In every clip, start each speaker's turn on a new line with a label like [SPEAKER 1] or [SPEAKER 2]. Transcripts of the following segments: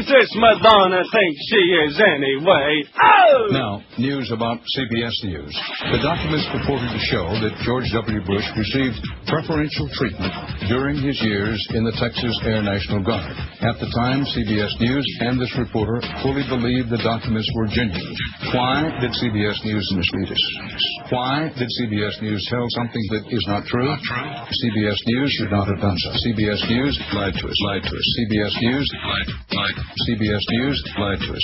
[SPEAKER 1] Who's this Madonna think she is anyway? Oh!
[SPEAKER 2] Now, news about CBS News. The documents purported to show that George W. Bush received preferential treatment during his years in the Texas Air National Guard. At the time, CBS News and this reporter fully believed the documents were genuine. Why did CBS News mislead us? Why did CBS News tell something that is not true? CBS News should not have done so. CBS News lied to us. CBS News lied. CBS News lied to us.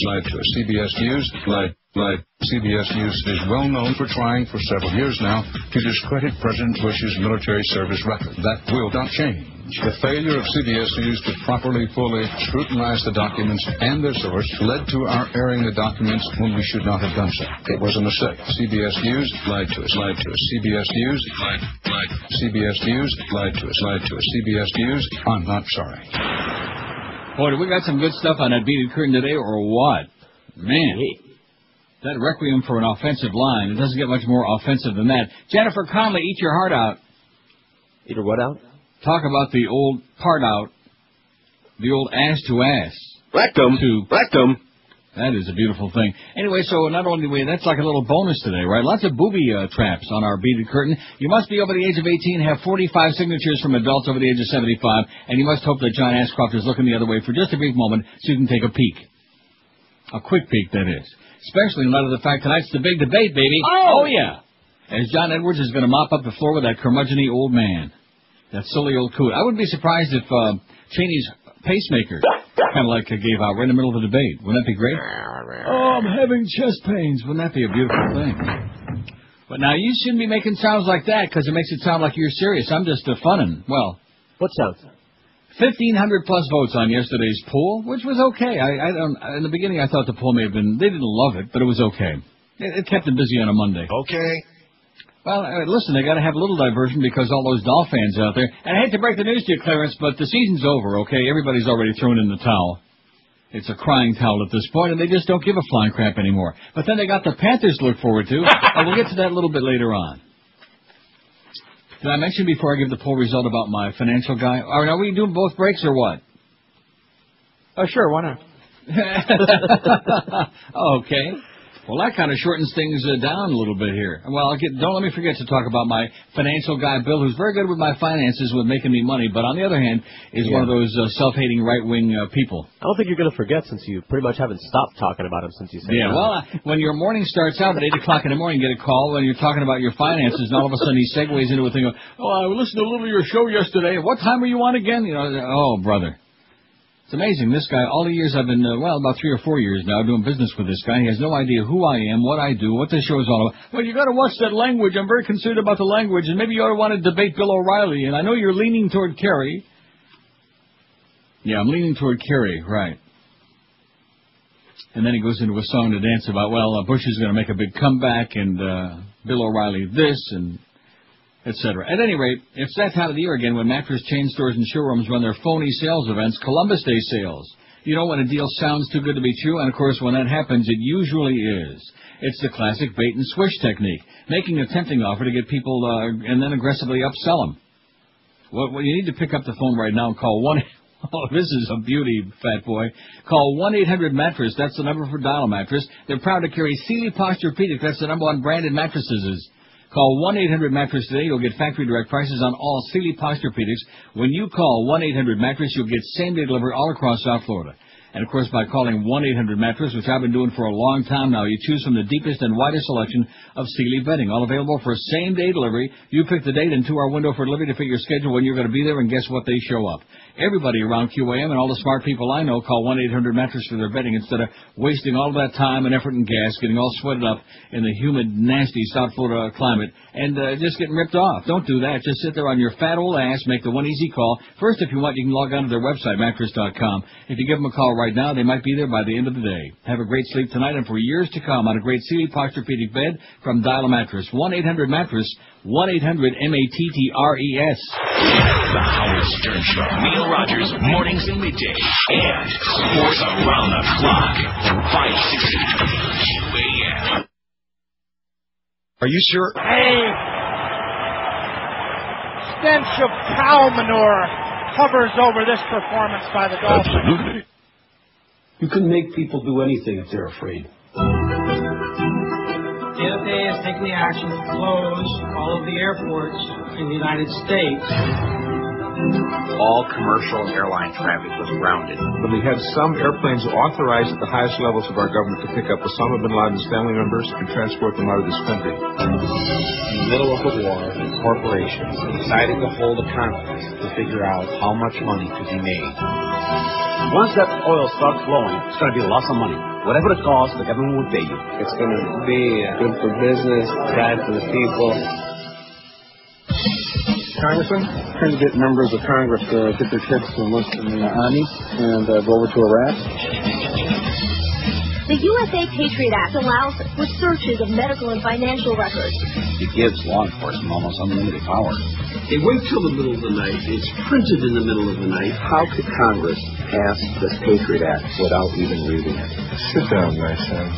[SPEAKER 2] CBS News lied. CBS News is well known for trying for several years now to discredit President Bush's military service record. That will not change. The failure of CBS News to properly, fully scrutinize the documents and their source led to our airing the documents when we should not have done so. It was a mistake. CBS News lied to us. CBS News lied. CBS News lied to us. CBS News, I'm not sorry.
[SPEAKER 3] Boy, we got some good stuff on that beaded curtain today, or what? Man. That requiem for an offensive line, it doesn't get much more offensive than that. Jennifer Connelly, eat your heart out.
[SPEAKER 4] Eat her what out?
[SPEAKER 3] Talk about the old part out. The old ass to ass.
[SPEAKER 1] Rectum.
[SPEAKER 3] That is a beautiful thing. Anyway, so not only that's like a little bonus today, right? Lots of booby traps on our beaded curtain. You must be over the age of 18, have 45 signatures from adults over the age of 75, and you must hope that John Ashcroft is looking the other way for just a brief moment so you can take a peek. A quick peek, that is. Especially in light of the fact tonight's the big debate, baby. Oh, yeah. As John Edwards is going to mop up the floor with that curmudgeon-y old man. That silly old coot. I wouldn't be surprised if Cheney's pacemaker kind of like gave out right in the middle of the debate. Wouldn't that be great? Oh, I'm having chest pains. Wouldn't that be a beautiful thing? But now, you shouldn't be making sounds like that because it makes it sound like you're serious. I'm just funning. Well,
[SPEAKER 4] what sounds?
[SPEAKER 3] 1,500 plus votes on yesterday's poll, which was okay. I don't. In the beginning, I thought the poll may have been. They didn't love it, but it was okay. It kept them busy on a Monday.
[SPEAKER 5] Okay.
[SPEAKER 3] Well, listen, they got to have a little diversion because all those Doll fans out there. And I hate to break the news to you, Clarence, but the season's over. Okay, everybody's already thrown in the towel. It's a crying towel at this point, and they just don't give a flying crap anymore. But then they got the Panthers to look forward to, and we'll get to that a little bit later on. Did I mention before I give the poll result about my financial guy? Are we doing both breaks or what?
[SPEAKER 4] Oh, sure, why not?
[SPEAKER 3] Okay. Well, that kind of shortens things down a little bit here. Well, don't let me forget to talk about my financial guy, Bill, who's very good with my finances, with making me money, but on the other hand, is one of those self-hating right-wing people.
[SPEAKER 4] I don't think you're going to forget since you pretty much haven't stopped talking about him since you said that.
[SPEAKER 3] Well, when your morning starts out at 8 o'clock in the morning, you get a call when you're talking about your finances, and all of a sudden he segues into a thing of, I listened to a little of your show yesterday. What time were you on again? Oh, brother. It's amazing. This guy, all the years I've been, about 3 or 4 years now, doing business with this guy. He has no idea who I am, what I do, what this show is all about. Well, you got to watch that language. I'm very concerned about the language, and maybe you ought to want to debate Bill O'Reilly. And I know you're leaning toward Kerry. Yeah, I'm leaning toward Kerry, right. And then he goes into a song to dance about, Bush is going to make a big comeback, and Bill O'Reilly this, and etc. At any rate, it's that time of the year again when mattress chain stores and showrooms run their phony sales events, Columbus Day sales. You know when a deal sounds too good to be true, and of course when that happens, it usually is. It's the classic bait and switch technique, making a tempting offer to get people and then aggressively upsell them. Well, you need to pick up the phone right now and call 1... Oh, this is a beauty, fat boy. Call 1-800-MATTRESS. That's the number for Dial Mattress. They're proud to carry Sealy Posturepedic. That's the number one branded mattresses. Call 1-800-MATTRESS today. You'll get factory direct prices on all Sealy Posturepedics. When you call 1-800-MATTRESS, you'll get same-day delivery all across South Florida. And, of course, by calling 1-800-MATTRESS, which I've been doing for a long time now, you choose from the deepest and widest selection of Sealy bedding, all available for same-day delivery. You pick the date and 2-hour window for delivery to fit your schedule when you're going to be there, and guess what? They show up. Everybody around QAM and all the smart people I know call 1-800-MATTRESS for their bedding instead of wasting all of that time and effort and gas, getting all sweated up in the humid, nasty South Florida climate, and just getting ripped off. Don't do that. Just sit there on your fat old ass, make the one easy call. First, if you want, you can log on to their website, mattress.com. If you give them a call right now, they might be there by the end of the day. Have a great sleep tonight and for years to come on a great Sealy Posturepedic bed from Dial a Mattress. 1-800-MATTRESS, 1-800-MATTRES.
[SPEAKER 6] The Howard Stern Show. Neil Rogers, mornings and midday. And sports around the clock. 560 QAM.
[SPEAKER 5] Are you sure?
[SPEAKER 7] A stench of cow manure hovers over this performance by the Dolphins.
[SPEAKER 6] Absolutely.
[SPEAKER 7] You can make people do anything if they're afraid.
[SPEAKER 8] The FAA has taken the action to close all of the airports in the United States.
[SPEAKER 9] All commercial airline traffic was grounded.
[SPEAKER 10] When we had some airplanes authorized at the highest levels of our government to pick up Osama bin Laden's family members and transport them out of this country.
[SPEAKER 9] In the middle of the war, corporations decided to hold a conference to figure out how much money could be made.
[SPEAKER 11] Once that oil starts flowing, it's going to be lots of money. Whatever it costs, the government will pay you.
[SPEAKER 12] It's going to be good for business, bad for the people.
[SPEAKER 13] Congressman, trying to get members of Congress to get their kids to enlist in the Army and go over to Iraq.
[SPEAKER 14] The USA Patriot Act allows for searches of medical and financial records.
[SPEAKER 11] It gives law enforcement almost unlimited power.
[SPEAKER 7] They wait till the middle of the night. It's printed in the middle of the night.
[SPEAKER 13] How could Congress pass this Patriot Act without even reading it?
[SPEAKER 15] Sit down, my son.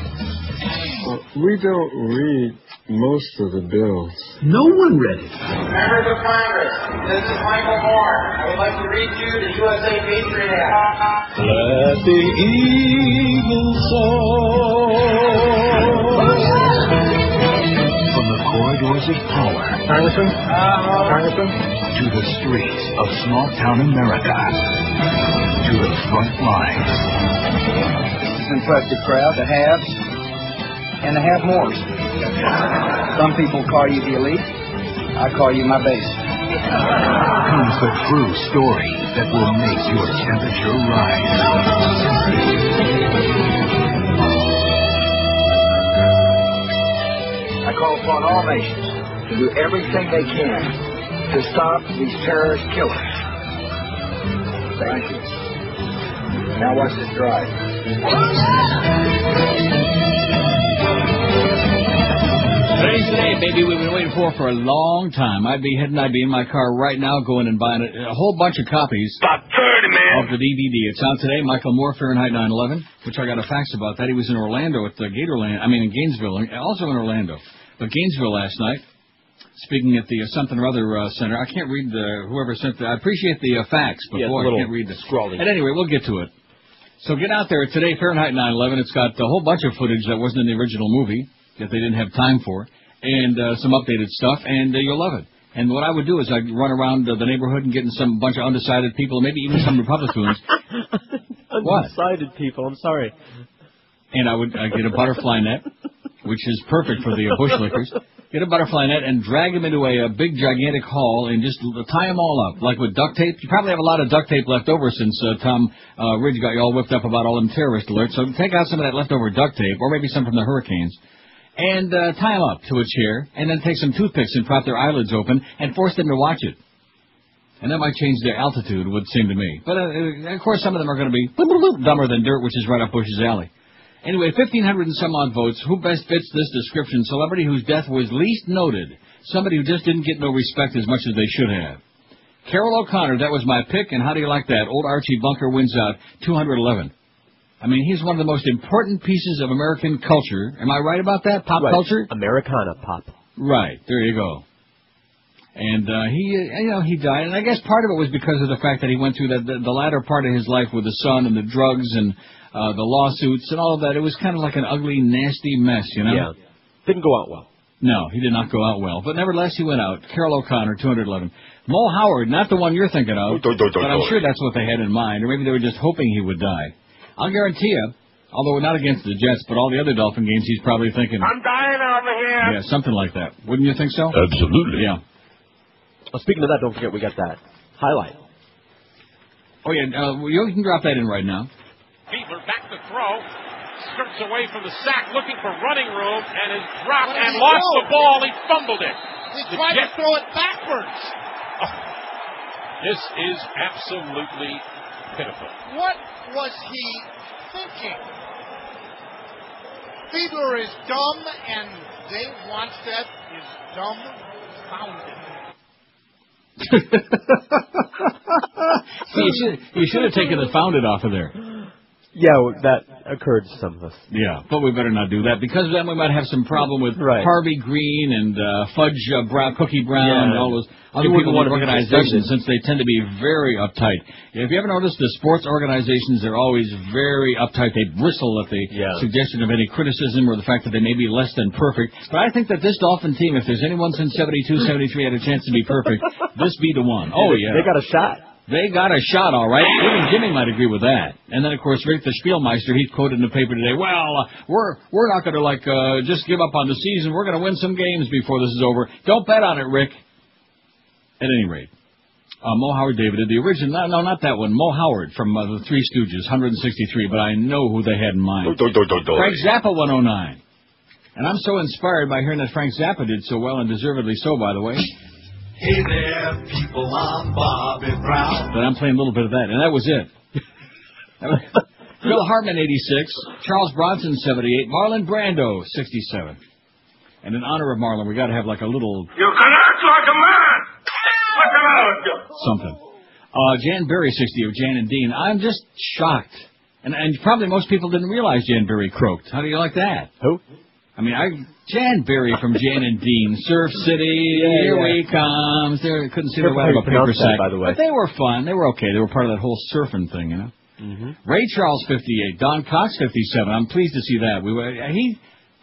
[SPEAKER 15] We don't read most of the bills.
[SPEAKER 7] No one read it.
[SPEAKER 16] Members of Congress, this is Michael Moore. I would like to read you the USA Patriot Act.
[SPEAKER 1] Let the eagle soar.
[SPEAKER 6] From the corridors of power,
[SPEAKER 13] Congressman,
[SPEAKER 6] to the streets of small-town America, to the front lines.
[SPEAKER 11] It's an impressive crowd, the haves and the have-mores. Some people call you the elite. I call you my base.
[SPEAKER 6] Comes the true story that will make your temperature rise.
[SPEAKER 11] I call upon all nations to do everything they can to stop these terrorist killers. Thank you. Now watch this drive.
[SPEAKER 3] Today's the day, baby. We've been waiting for a long time. I'd be in my car right now going and buying a whole bunch of copies
[SPEAKER 6] About 30, man.
[SPEAKER 3] of the DVD. It's out today. Michael Moore, Fahrenheit 9/11, which I got a fax about that. He was in Orlando at the in Gainesville, also in Orlando. But Gainesville last night, speaking at the something or other center. I can't read whoever sent I appreciate the fax, but boy, I can't read the
[SPEAKER 4] scrawling.
[SPEAKER 3] At any rate, we'll get to it. So get out there today, Fahrenheit 9/11. It's got a whole bunch of footage that wasn't in the original movie that they didn't have time for, and some updated stuff, and you'll love it. And what I would do is I'd run around the neighborhood and get some bunch of undecided people, maybe even some Republicans.
[SPEAKER 4] Undecided people, I'm sorry.
[SPEAKER 3] And I'd get a butterfly net, which is perfect for the bushlickers. Get a butterfly net and drag them into a big, gigantic hall and just tie them all up, like with duct tape. You probably have a lot of duct tape left over since Tom Ridge got you all whipped up about all them terrorist alerts. So take out some of that leftover duct tape, or maybe some from the hurricanes, and tie them up to a chair, and then take some toothpicks and prop their eyelids open and force them to watch it. And that might change their altitude, would seem to me. But, of course, some of them are going to be dumber than dirt, which is right up Bush's alley. Anyway, 1,500 and some odd votes. Who best fits this description? Celebrity whose death was least noted. Somebody who just didn't get no respect as much as they should have. Carol O'Connor, that was my pick, and how do you like that? Old Archie Bunker wins out 211. I mean, he's one of the most important pieces of American culture. Am I right about that? Pop culture?
[SPEAKER 4] Americana pop.
[SPEAKER 3] Right. There you go. And he died. And I guess part of it was because of the fact that he went through the latter part of his life with the son and the drugs and the lawsuits and all of that. It was kind of like an ugly, nasty mess, you know?
[SPEAKER 4] Yeah. Didn't go out well.
[SPEAKER 3] No, he did not go out well. But nevertheless, he went out. Carol O'Connor, 211. Mo Howard, not the one you're thinking of, but I'm sure that's what they had in mind. Or maybe they were just hoping he would die. I'll guarantee you, although not against the Jets, but all the other Dolphin games, he's probably thinking,
[SPEAKER 16] I'm dying over here.
[SPEAKER 3] Yeah, something like that. Wouldn't you think so?
[SPEAKER 6] Absolutely.
[SPEAKER 3] Yeah.
[SPEAKER 4] Well, speaking of that, don't forget we got that highlight.
[SPEAKER 3] Oh, yeah, you can drop that in right now.
[SPEAKER 17] Fiedler back to throw. Skirts away from the sack, looking for running room, and has dropped and lost the ball. He fumbled it.
[SPEAKER 18] He tried to throw it backwards.
[SPEAKER 17] Oh, this is absolutely pitiful.
[SPEAKER 18] What was he thinking? Fiedler is dumb, and Dave Wannstedt is dumbfounded.
[SPEAKER 3] You should have taken the founded off of there.
[SPEAKER 4] Yeah, that occurred to some of us.
[SPEAKER 3] Yeah, but we better not do that, because then we might have some problem with Harvey Green and Fudge Brown, Cookie Brown, and all those other people in organizations, since they tend to be very uptight. If you ever noticed, the sports organizations, they're always very uptight. They bristle at the suggestion of any criticism or the fact that they may be less than perfect. But I think that this Dolphin team, if there's anyone since 72, 73 had a chance to be perfect, this be the one. Oh, yeah.
[SPEAKER 4] They got a shot.
[SPEAKER 3] They got a shot, all right. Even Jimmy might agree with that. And then, of course, Rick the Spielmeister, he quoted in the paper today, well, we're not going to, just give up on the season. We're going to win some games before this is over. Don't bet on it, Rick. At any rate, Mo Howard David did the original. No, not that one. Mo Howard from the Three Stooges, 163, but I know who they had in mind. Frank Zappa, 109. And I'm so inspired by hearing that Frank Zappa did so well, and deservedly so, by the way.
[SPEAKER 6] Hey there, people, I'm Bobby Brown.
[SPEAKER 3] But I'm playing a little bit of that, and that was it. Phil Hartman, 86. Charles Bronson, 78. Marlon Brando, 67. And in honor of Marlon, we got to have like a little...
[SPEAKER 6] You can act like a man! What's the matter with you?
[SPEAKER 3] Something. Jan Berry, 60, of Jan and Dean. I'm just shocked. And probably most people didn't realize Jan Berry croaked. How do you like that?
[SPEAKER 4] Who?
[SPEAKER 3] I mean, Jan Berry from Jan and Dean. Surf City, here we come. They couldn't see their way out of a paper sack.
[SPEAKER 4] By the way.
[SPEAKER 3] But they were fun. They were okay. They were part of that whole surfing thing, you know.
[SPEAKER 4] Mm-hmm.
[SPEAKER 3] Ray Charles, 58. Don Cox, 57. I'm pleased to see that.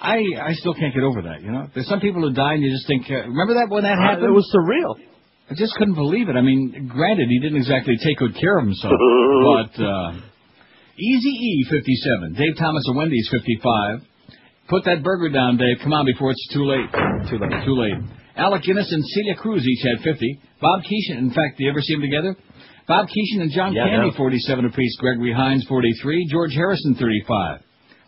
[SPEAKER 3] I still can't get over that, you know. There's some people who die and you just think, remember that when that happened?
[SPEAKER 4] It was surreal.
[SPEAKER 3] I just couldn't believe it. I mean, granted, he didn't exactly take good care of himself. But Eazy-E, 57. Dave Thomas of Wendy's, 55. Put that burger down, Dave. Come on before it's too late. Too late. Alec Guinness and Celia Cruz each had 50. Bob Keeshan, in fact, do you ever see them together? Bob Keeshan and John Candy, 47 apiece. Gregory Hines, 43. George Harrison, 35.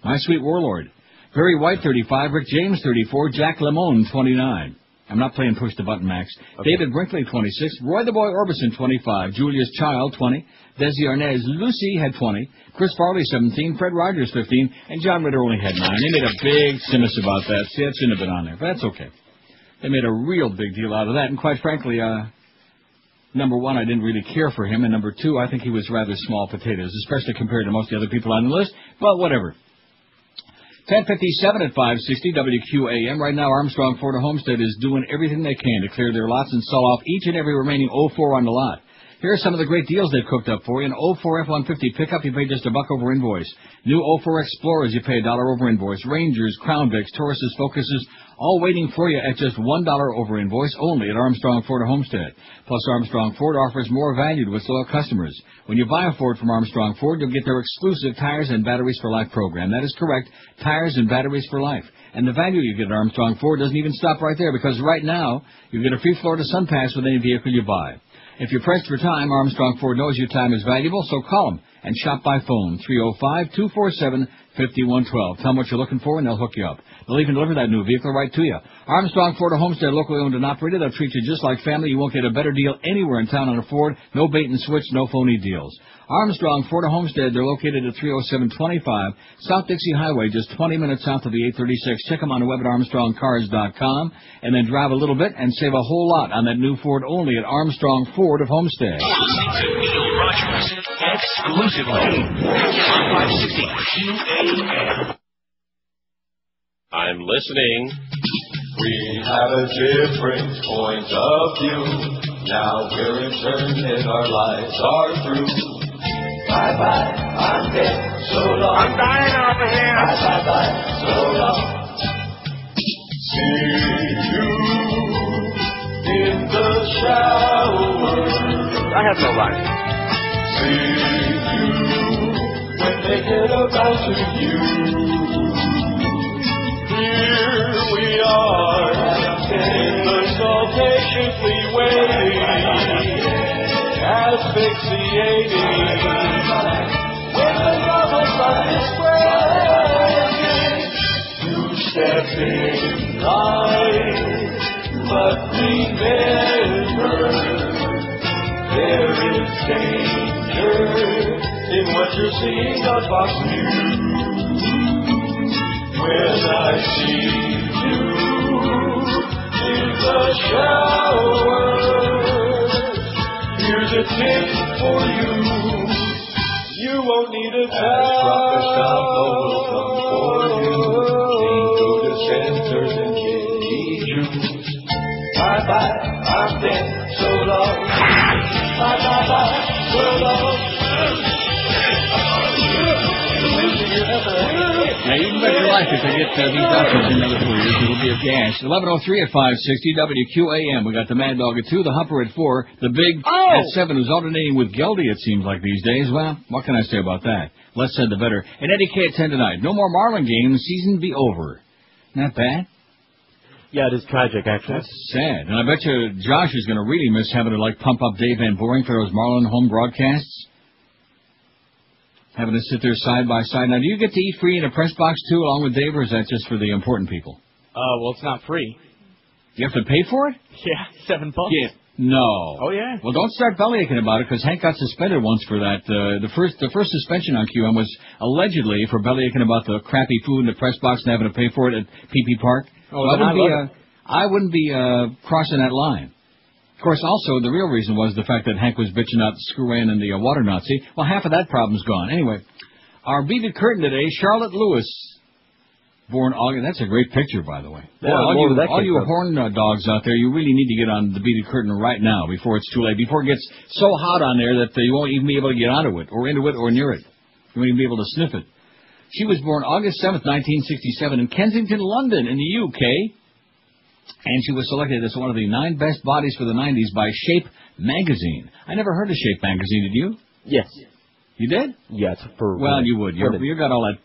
[SPEAKER 3] My Sweet Warlord. Barry White, 35. Rick James, 34. Jack Lemone, 29. I'm not playing push the button, Max. Okay. David Brinkley, 26. Roy the Boy Orbison, 25. Julius Child, 20. Desi Arnaz Lucy had 20. Chris Farley, 17. Fred Rogers, 15. And John Ritter only had 9. They made a big simus about that. See, that shouldn't have been on there, but that's okay. They made a real big deal out of that. And quite frankly, number one, I didn't really care for him. And number two, I think he was rather small potatoes, especially compared to most of the other people on the list. But whatever. 10:57 at 560 WQAM. Right now, Armstrong Ford of Homestead is doing everything they can to clear their lots and sell off each and every remaining 04 on the lot. Here are some of the great deals they've cooked up for you. An 04 F-150 pickup, you pay just $1 over invoice. New 04 Explorers, you pay $1 over invoice. Rangers, Crown Vics, Tauruses, Focuses, all waiting for you at just $1 over invoice only at Armstrong Ford of Homestead. Plus, Armstrong Ford offers more value to its loyal customers. When you buy a Ford from Armstrong Ford, you'll get their exclusive Tires and Batteries for Life program. That is correct, Tires and Batteries for Life. And the value you get at Armstrong Ford doesn't even stop right there, because right now, you get a free Florida Sun Pass with any vehicle you buy. If you're pressed for time, Armstrong Ford knows your time is valuable, so call them and shop by phone, 305-247-5112. Tell them what you're looking for, and they'll hook you up. They'll even deliver that new vehicle right to you. Armstrong Ford of Homestead, locally owned and operated. They'll treat you just like family. You won't get a better deal anywhere in town on a Ford. No bait and switch, no phony deals. Armstrong Ford of Homestead, they're located at 30725 South Dixie Highway, just 20 minutes south of the 836. Check them on the web at ArmstrongCars.com, and then drive a little bit and save a whole lot on that new Ford only at Armstrong Ford of Homestead.
[SPEAKER 6] Neil Rogers, exclusively on 560 QAM.
[SPEAKER 1] I'm listening.
[SPEAKER 19] We have a different point of view. Now we're in turn and our lives are through. Bye-bye, I'm dead, so long.
[SPEAKER 6] I'm dying over here.
[SPEAKER 19] Bye-bye, so long. See you in the shower.
[SPEAKER 1] I have no line.
[SPEAKER 19] See you when they get about to you. Here we are, in the stall patiently waiting, asphyxiating, when the novel sun is spreading. You step in line, but remember, there is danger in what you're seeing on Fox News. When I see you in the shower, here's a tip for you. You won't need a child. Into the centers and kidney juice. Bye-bye, I'm dead, so long. Bye-bye, so long.
[SPEAKER 3] Now, you can bet your life if they get these doctors in another 4 years, it'll be a gas. 11:03 at 560 WQAM. We got the Mad Dog at 2, the Humper at 4, the Big at 7, who's alternating with Geldy, it seems like these days. Well, what can I say about that? Less said, the better. And Eddie K at 10 tonight. No more Marlin games. Season be over. Not bad.
[SPEAKER 4] Yeah, it is tragic, actually.
[SPEAKER 3] That's sad. And I bet you Josh is going to really miss having to, pump up Dave Van Boring for those Marlin home broadcasts. Having to sit there side by side. Now, do you get to eat free in a press box, too, along with Dave, or is that just for the important people?
[SPEAKER 20] Well, it's not free.
[SPEAKER 3] You have to pay for it?
[SPEAKER 20] Yeah, $7.
[SPEAKER 3] Yeah. No.
[SPEAKER 20] Oh, yeah.
[SPEAKER 3] Well, don't start bellyaching about it, because Hank got suspended once for that. The first suspension on QM was allegedly for bellyaching about the crappy food in the press box and having to pay for it at P.P. Park.
[SPEAKER 20] Oh,
[SPEAKER 3] so I wouldn't be crossing that line. Of course, also, the real reason was the fact that Hank was bitching out Screw-In and the water Nazi. Well, half of that problem's gone. Anyway, our beaded curtain today, Charlotte Lewis, born August. That's a great picture, by the way.
[SPEAKER 4] Yeah,
[SPEAKER 3] all you horn dogs out there, you really need to get on the beaded curtain right now before it's too late, before it gets so hot on there that you won't even be able to get onto it, or into it, or near it. You won't even be able to sniff it. She was born August 7th, 1967, in Kensington, London, in the UK. And she was selected as one of the 9 best bodies for the 90s by Shape magazine. I never heard of Shape magazine, did you?
[SPEAKER 4] Yes.
[SPEAKER 3] You did?
[SPEAKER 4] Yes. For
[SPEAKER 3] well,
[SPEAKER 4] women.
[SPEAKER 3] you would. You got all that.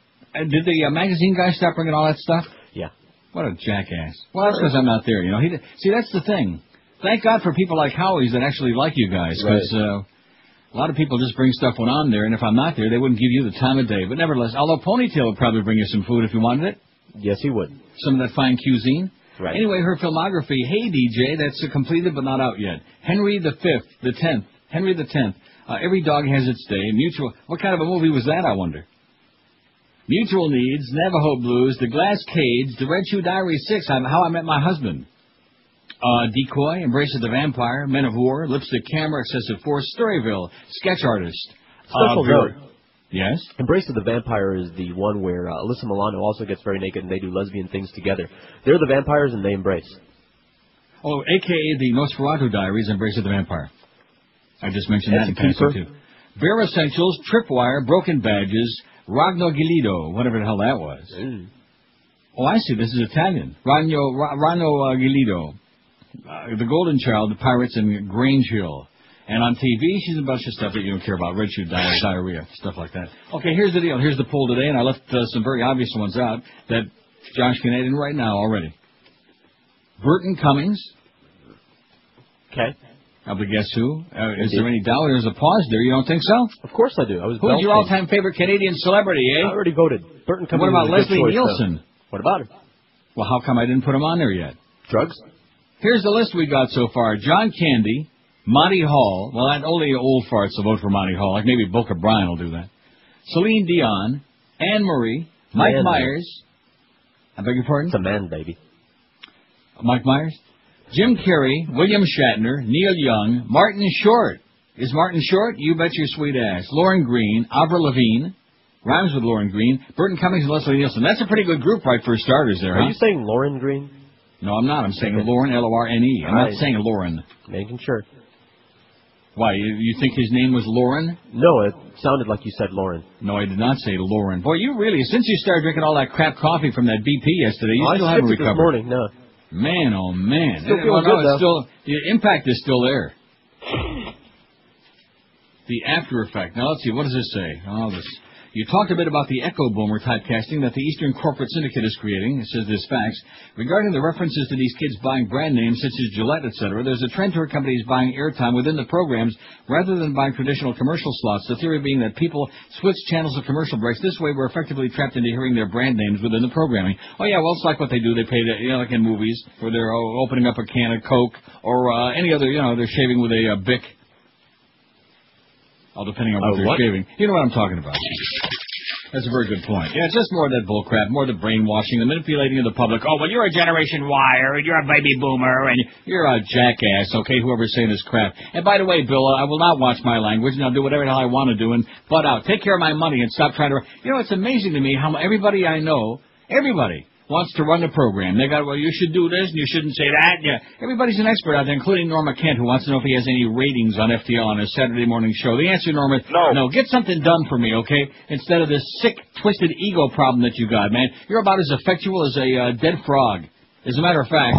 [SPEAKER 3] Did the magazine guy stop bringing all that stuff?
[SPEAKER 4] Yeah.
[SPEAKER 3] What a jackass. Well, that's because I'm not there, you know. See, that's the thing. Thank God for people like Howie's that actually like you guys, because a lot of people just bring stuff when I'm there, and if I'm not there, they wouldn't give you the time of day. But nevertheless, although Ponytail would probably bring you some food if you wanted it.
[SPEAKER 4] Yes, he would.
[SPEAKER 3] Some of that fine cuisine.
[SPEAKER 4] Right.
[SPEAKER 3] Anyway, her filmography, hey DJ, that's completed but not out yet. Henry the 10th. Henry the 10th. Every Dog Has Its Day. Mutual. What kind of a movie was that, I wonder? Mutual Needs, Navajo Blues, The Glass Cage, The Red Shoe Diary 6, How I Met My Husband. Decoy, Embrace of the Vampire, Men of War, Lipstick Camera, Excessive Force, Storyville, Sketch Artist.
[SPEAKER 4] Special note.
[SPEAKER 3] Yes?
[SPEAKER 4] Embrace of the Vampire is the one where Alyssa Milano also gets very naked and they do lesbian things together. They're the vampires and they embrace.
[SPEAKER 3] Oh, a.k.a. the Nosferatu Diaries, Embrace of the Vampire. I just mentioned that in passing, too. Bare Essentials, Tripwire, Broken Badges, Ragno Gilido, whatever the hell that was. Oh, I see. This is Italian. Ragno Gilido. The Golden Child, The Pirates, and Grange Hill. And on TV, she's a bunch of stuff that you don't care about. Red Shoe Diarrhea, stuff like that. Okay, here's the deal. Here's the poll today, and I left some very obvious ones out that Josh can add in right now already. Burton Cummings.
[SPEAKER 4] Okay.
[SPEAKER 3] I'll be guess who? Is there any doubt? There's a pause there. You don't think so?
[SPEAKER 4] Of course I do.
[SPEAKER 3] Who's your all-time favorite Canadian celebrity, eh?
[SPEAKER 4] I already voted. Burton Cummings.
[SPEAKER 3] What about Leslie Nielsen?
[SPEAKER 4] Though. What about her?
[SPEAKER 3] Well, how come I didn't put him on there yet?
[SPEAKER 4] Drugs?
[SPEAKER 3] Here's the list we got so far. John Candy, Monty Hall. Well, only old farts will vote for Monty Hall. Like maybe Booker Bryan will do that. Celine Dion, Anne Marie, Mike Myers. I beg your pardon?
[SPEAKER 4] It's a man, baby.
[SPEAKER 3] Mike Myers? Jim Carrey, William Shatner, Neil Young, Martin Short. Is Martin Short? You bet your sweet ass. Lauren Green, Avril Lavigne, rhymes with Lauren Green, Burton Cummings, and Leslie Nielsen. That's a pretty good group right for starters there,
[SPEAKER 4] Are you saying Lauren Green?
[SPEAKER 3] No, I'm not. I'm saying Lauren, L-O-R-N-E. I'm not saying Lauren.
[SPEAKER 4] Making sure.
[SPEAKER 3] Why, you think his name was Lauren?
[SPEAKER 4] No, it sounded like you said Lauren.
[SPEAKER 3] No, I did not say Lauren. Boy, you really, since you started drinking all that crap coffee from that BP yesterday, you still haven't recovered.
[SPEAKER 4] This morning, no.
[SPEAKER 3] Man, oh man.
[SPEAKER 4] Still feeling good, though.
[SPEAKER 3] The impact is still there. The after effect. Now, let's see. What does this say? Oh, this. You talked a bit about the echo boomer typecasting that the Eastern Corporate Syndicate is creating. It says this facts. Regarding the references to these kids buying brand names such as Gillette, etc., there's a trend toward companies buying airtime within the programs rather than buying traditional commercial slots. The theory being that people switch channels of commercial breaks. This way, we're effectively trapped into hearing their brand names within the programming. Oh, yeah, well, it's like what they do. They pay, like in movies, where they're opening up a can of Coke or any other, they're shaving with a Bic. All depending on what they're shaving. You know what I'm talking about. That's a very good point. Yeah, it's just more of that bullcrap, more of the brainwashing, the manipulating of the public. Oh, well, you're a Generation Y, or you're a baby boomer, and you're a jackass, okay, whoever's saying this crap. And by the way, Bill, I will not watch my language, and I'll do whatever the hell I want to do, and butt out. Take care of my money and stop trying to... You know, it's amazing to me how everybody I know, everybody wants to run the program. They got, well, you should do this, and you shouldn't say that. Yeah, everybody's an expert out there, including Norma Kent, who wants to know if he has any ratings on FTL on his Saturday morning show. The answer, Norma, no. Get something done for me, okay? Instead of this sick, twisted ego problem that you got, man. You're about as effectual as a dead frog. As a matter of fact,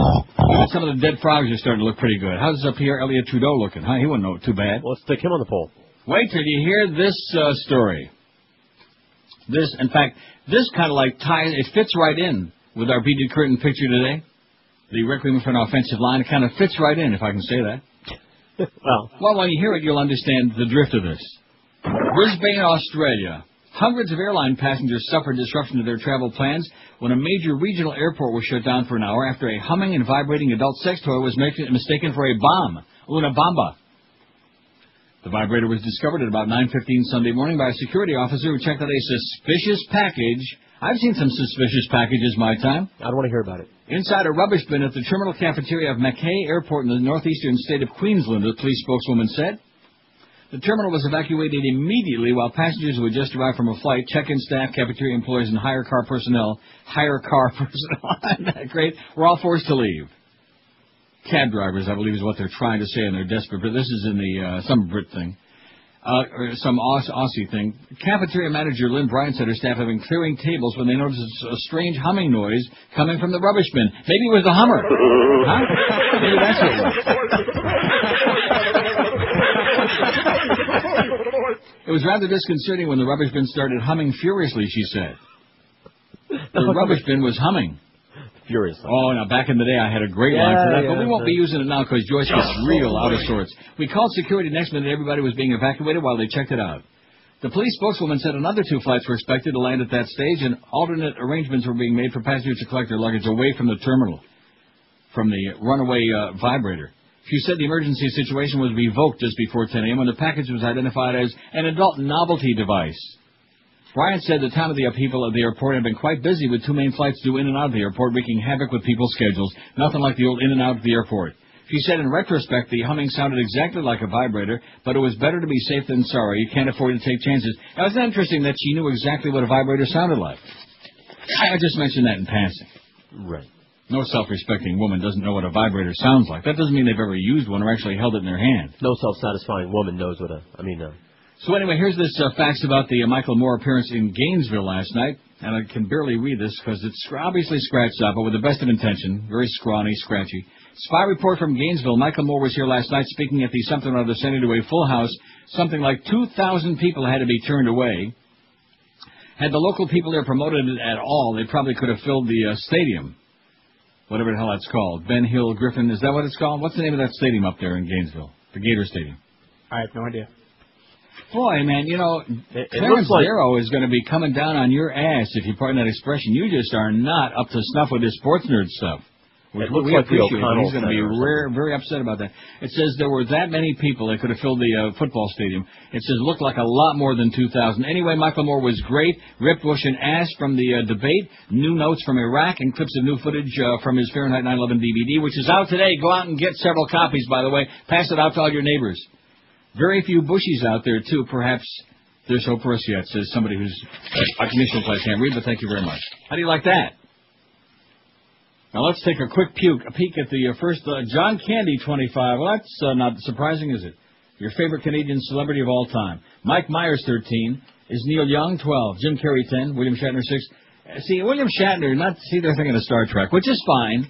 [SPEAKER 3] some of the dead frogs are starting to look pretty good. How's Pierre Elliott Trudeau looking? Huh? He wouldn't know it too bad.
[SPEAKER 4] Well, let's stick him on the pole.
[SPEAKER 3] Wait till you hear this story. This, in fact, this kind of like ties, it fits right in with our beaded curtain picture today. The requiem for an offensive line, it kind of fits right in, if I can say that. Well, when you hear it, you'll understand the drift of this. Brisbane, Australia. Hundreds of airline passengers suffered disruption to their travel plans when a major regional airport was shut down for an hour after a humming and vibrating adult sex toy was mistaken for a bomb, una bomba. The vibrator was discovered at about 9:15 Sunday morning by a security officer who checked out a suspicious package. I've seen some suspicious packages my time.
[SPEAKER 4] I don't want to hear about it.
[SPEAKER 3] Inside a rubbish bin at the terminal cafeteria of Mackay Airport in the northeastern state of Queensland, the police spokeswoman said. The terminal was evacuated immediately while passengers who had just arrived from a flight, check-in staff, cafeteria employees, and hire car personnel, isn't that great, were all forced to leave. Cab drivers, I believe, is what they're trying to say, and they're desperate, but this is in the some Brit thing. Or some Aussie thing. Cafeteria manager Lynn Bryant said her staff had been clearing tables when they noticed a strange humming noise coming from the rubbish bin. Maybe it was a Hummer. Huh? Maybe that's what it was. It was rather disconcerting when the rubbish bin started humming furiously, she said. The rubbish bin was humming.
[SPEAKER 4] Furiously.
[SPEAKER 3] Oh, now, back in the day, I had a great line for that, but we won't be using it now because Joyce gets real out of sorts. We called security next minute. Everybody was being evacuated while they checked it out. The police spokeswoman said another 2 flights were expected to land at that stage, and alternate arrangements were being made for passengers to collect their luggage away from the terminal, from the runaway vibrator. She said the emergency situation was revoked just before 10 a.m. when the package was identified as an adult novelty device. Bryant said the time of the upheaval of the airport had been quite busy with 2 main flights due in and out of the airport, wreaking havoc with people's schedules. Nothing like the old in and out of the airport. She said in retrospect the humming sounded exactly like a vibrator, but it was better to be safe than sorry. You can't afford to take chances. Now, isn't that interesting that she knew exactly what a vibrator sounded like? I just mentioned that in passing.
[SPEAKER 4] Right.
[SPEAKER 3] No self-respecting woman doesn't know what a vibrator sounds like. That doesn't mean they've ever used one or actually held it in their hand.
[SPEAKER 4] No self-satisfying woman knows what
[SPEAKER 3] So anyway, here's this facts about the Michael Moore appearance in Gainesville last night, and I can barely read this because it's obviously scratched up, but with the best of intention, very scrawny, scratchy. Spy report from Gainesville. Michael Moore was here last night speaking at the something or other center to a full house. Something like 2,000 people had to be turned away. Had the local people there promoted it at all, they probably could have filled the stadium. Whatever the hell that's called. Ben Hill Griffin, is that what it's called? What's the name of that stadium up there in Gainesville? The Gator Stadium.
[SPEAKER 20] I have no idea.
[SPEAKER 3] Boy, man, you know, Clarence Darrow is going to be coming down on your ass, if you pardon that expression. You just are not up to snuff with this sports nerd stuff. Which we appreciate. He's going to be very upset about that. It says there were that many people that could have filled the football stadium. It says looked like a lot more than 2,000. Anyway, Michael Moore was great. Ripped Bush and ass from the debate. New notes from Iraq and clips of new footage from his Fahrenheit 9/11 DVD, which is out today. Go out and get several copies, by the way. Pass it out to all your neighbors. Very few Bushies out there, too. Perhaps there's hope for us yet, says somebody whose initials I can't read, but thank you very much. How do you like that? Now let's take a quick peek at the first John Candy, 25. Well, that's not surprising, is it? Your favorite Canadian celebrity of all time. Mike Myers, 13. Is Neil Young, 12. Jim Carrey, 10. William Shatner, 6. See, William Shatner, they're thinking of Star Trek, which is fine.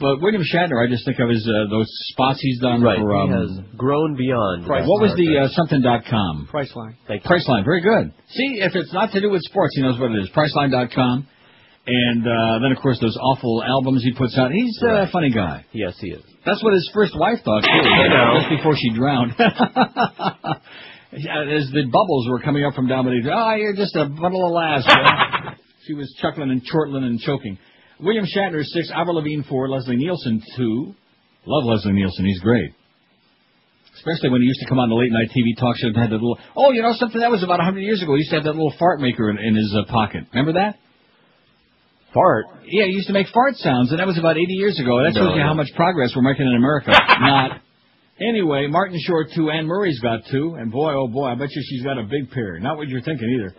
[SPEAKER 3] But William Shatner, I just think of his those spots he's done
[SPEAKER 4] right.
[SPEAKER 3] for...
[SPEAKER 4] he has grown beyond...
[SPEAKER 3] What was the something.com?
[SPEAKER 20] Priceline.
[SPEAKER 3] Priceline, very good. See, if it's not to do with sports, he knows what it is. Priceline.com. And then, of course, those awful albums he puts out. He's a funny guy.
[SPEAKER 4] Yes, he is.
[SPEAKER 3] That's what his first wife thought, too. Just before she drowned. As the bubbles were coming up from down beneath, you're just a bundle of laughs. She was chuckling and chortling and choking. William Shatner, 6. Avril Lavigne, 4. Leslie Nielsen, 2. Love Leslie Nielsen. He's great. Especially when he used to come on the late-night TV talk show and had that little... Oh, you know something? That was about 100 years ago. He used to have that little fart maker in his pocket. Remember that?
[SPEAKER 4] Fart?
[SPEAKER 3] Yeah, he used to make fart sounds, and that was about 80 years ago. That shows you how much progress we're making in America. Not. Anyway, Martin Short 2, Anne Murray's got 2, and boy, oh boy, I bet you she's got a big pair. Not what you're thinking either.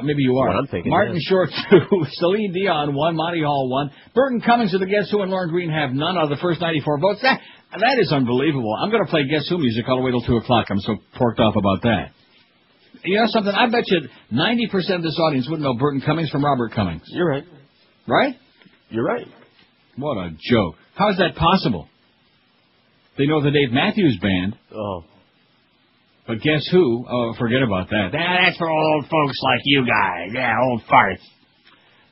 [SPEAKER 3] Maybe you are.
[SPEAKER 4] What I'm thinking,
[SPEAKER 3] Martin
[SPEAKER 4] yeah.
[SPEAKER 3] Short 2, Celine Dion 1, Monty Hall 1, Burton Cummings of the Guess Who and Lauren Green have none of the first 94 votes. That is unbelievable. I'm going to play Guess Who music all the way till 2 o'clock. I'm so porked off about that. You know something? I bet you 90% of this audience wouldn't know Burton Cummings from Robert Cummings.
[SPEAKER 4] You're right.
[SPEAKER 3] Right?
[SPEAKER 4] You're right.
[SPEAKER 3] What a joke. How is that possible? They know the Dave Matthews Band.
[SPEAKER 4] Oh.
[SPEAKER 3] But Guess Who? Oh, forget about that. That's for old folks like you guys. Yeah, old farts.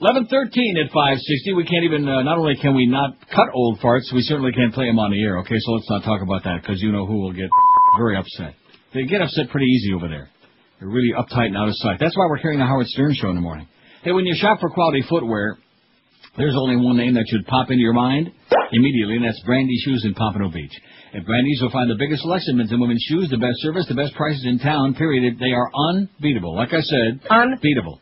[SPEAKER 3] 11:13 at 560. We can't even, not only can we not cut old farts, we certainly can't play them on the air. Okay, so let's not talk about that, because you know who will get very upset. They get upset pretty easy over there. They're really uptight and out of sight. That's why we're carrying the Howard Stern Show in the morning. Hey, when you shop for quality footwear, there's only one name that should pop into your mind immediately, and that's Brandy Shoes in Pompano Beach. At Brandy's, you'll find the biggest selection of men's and women's shoes, the best service, the best prices in town, period. They are unbeatable. Like I said, unbeatable.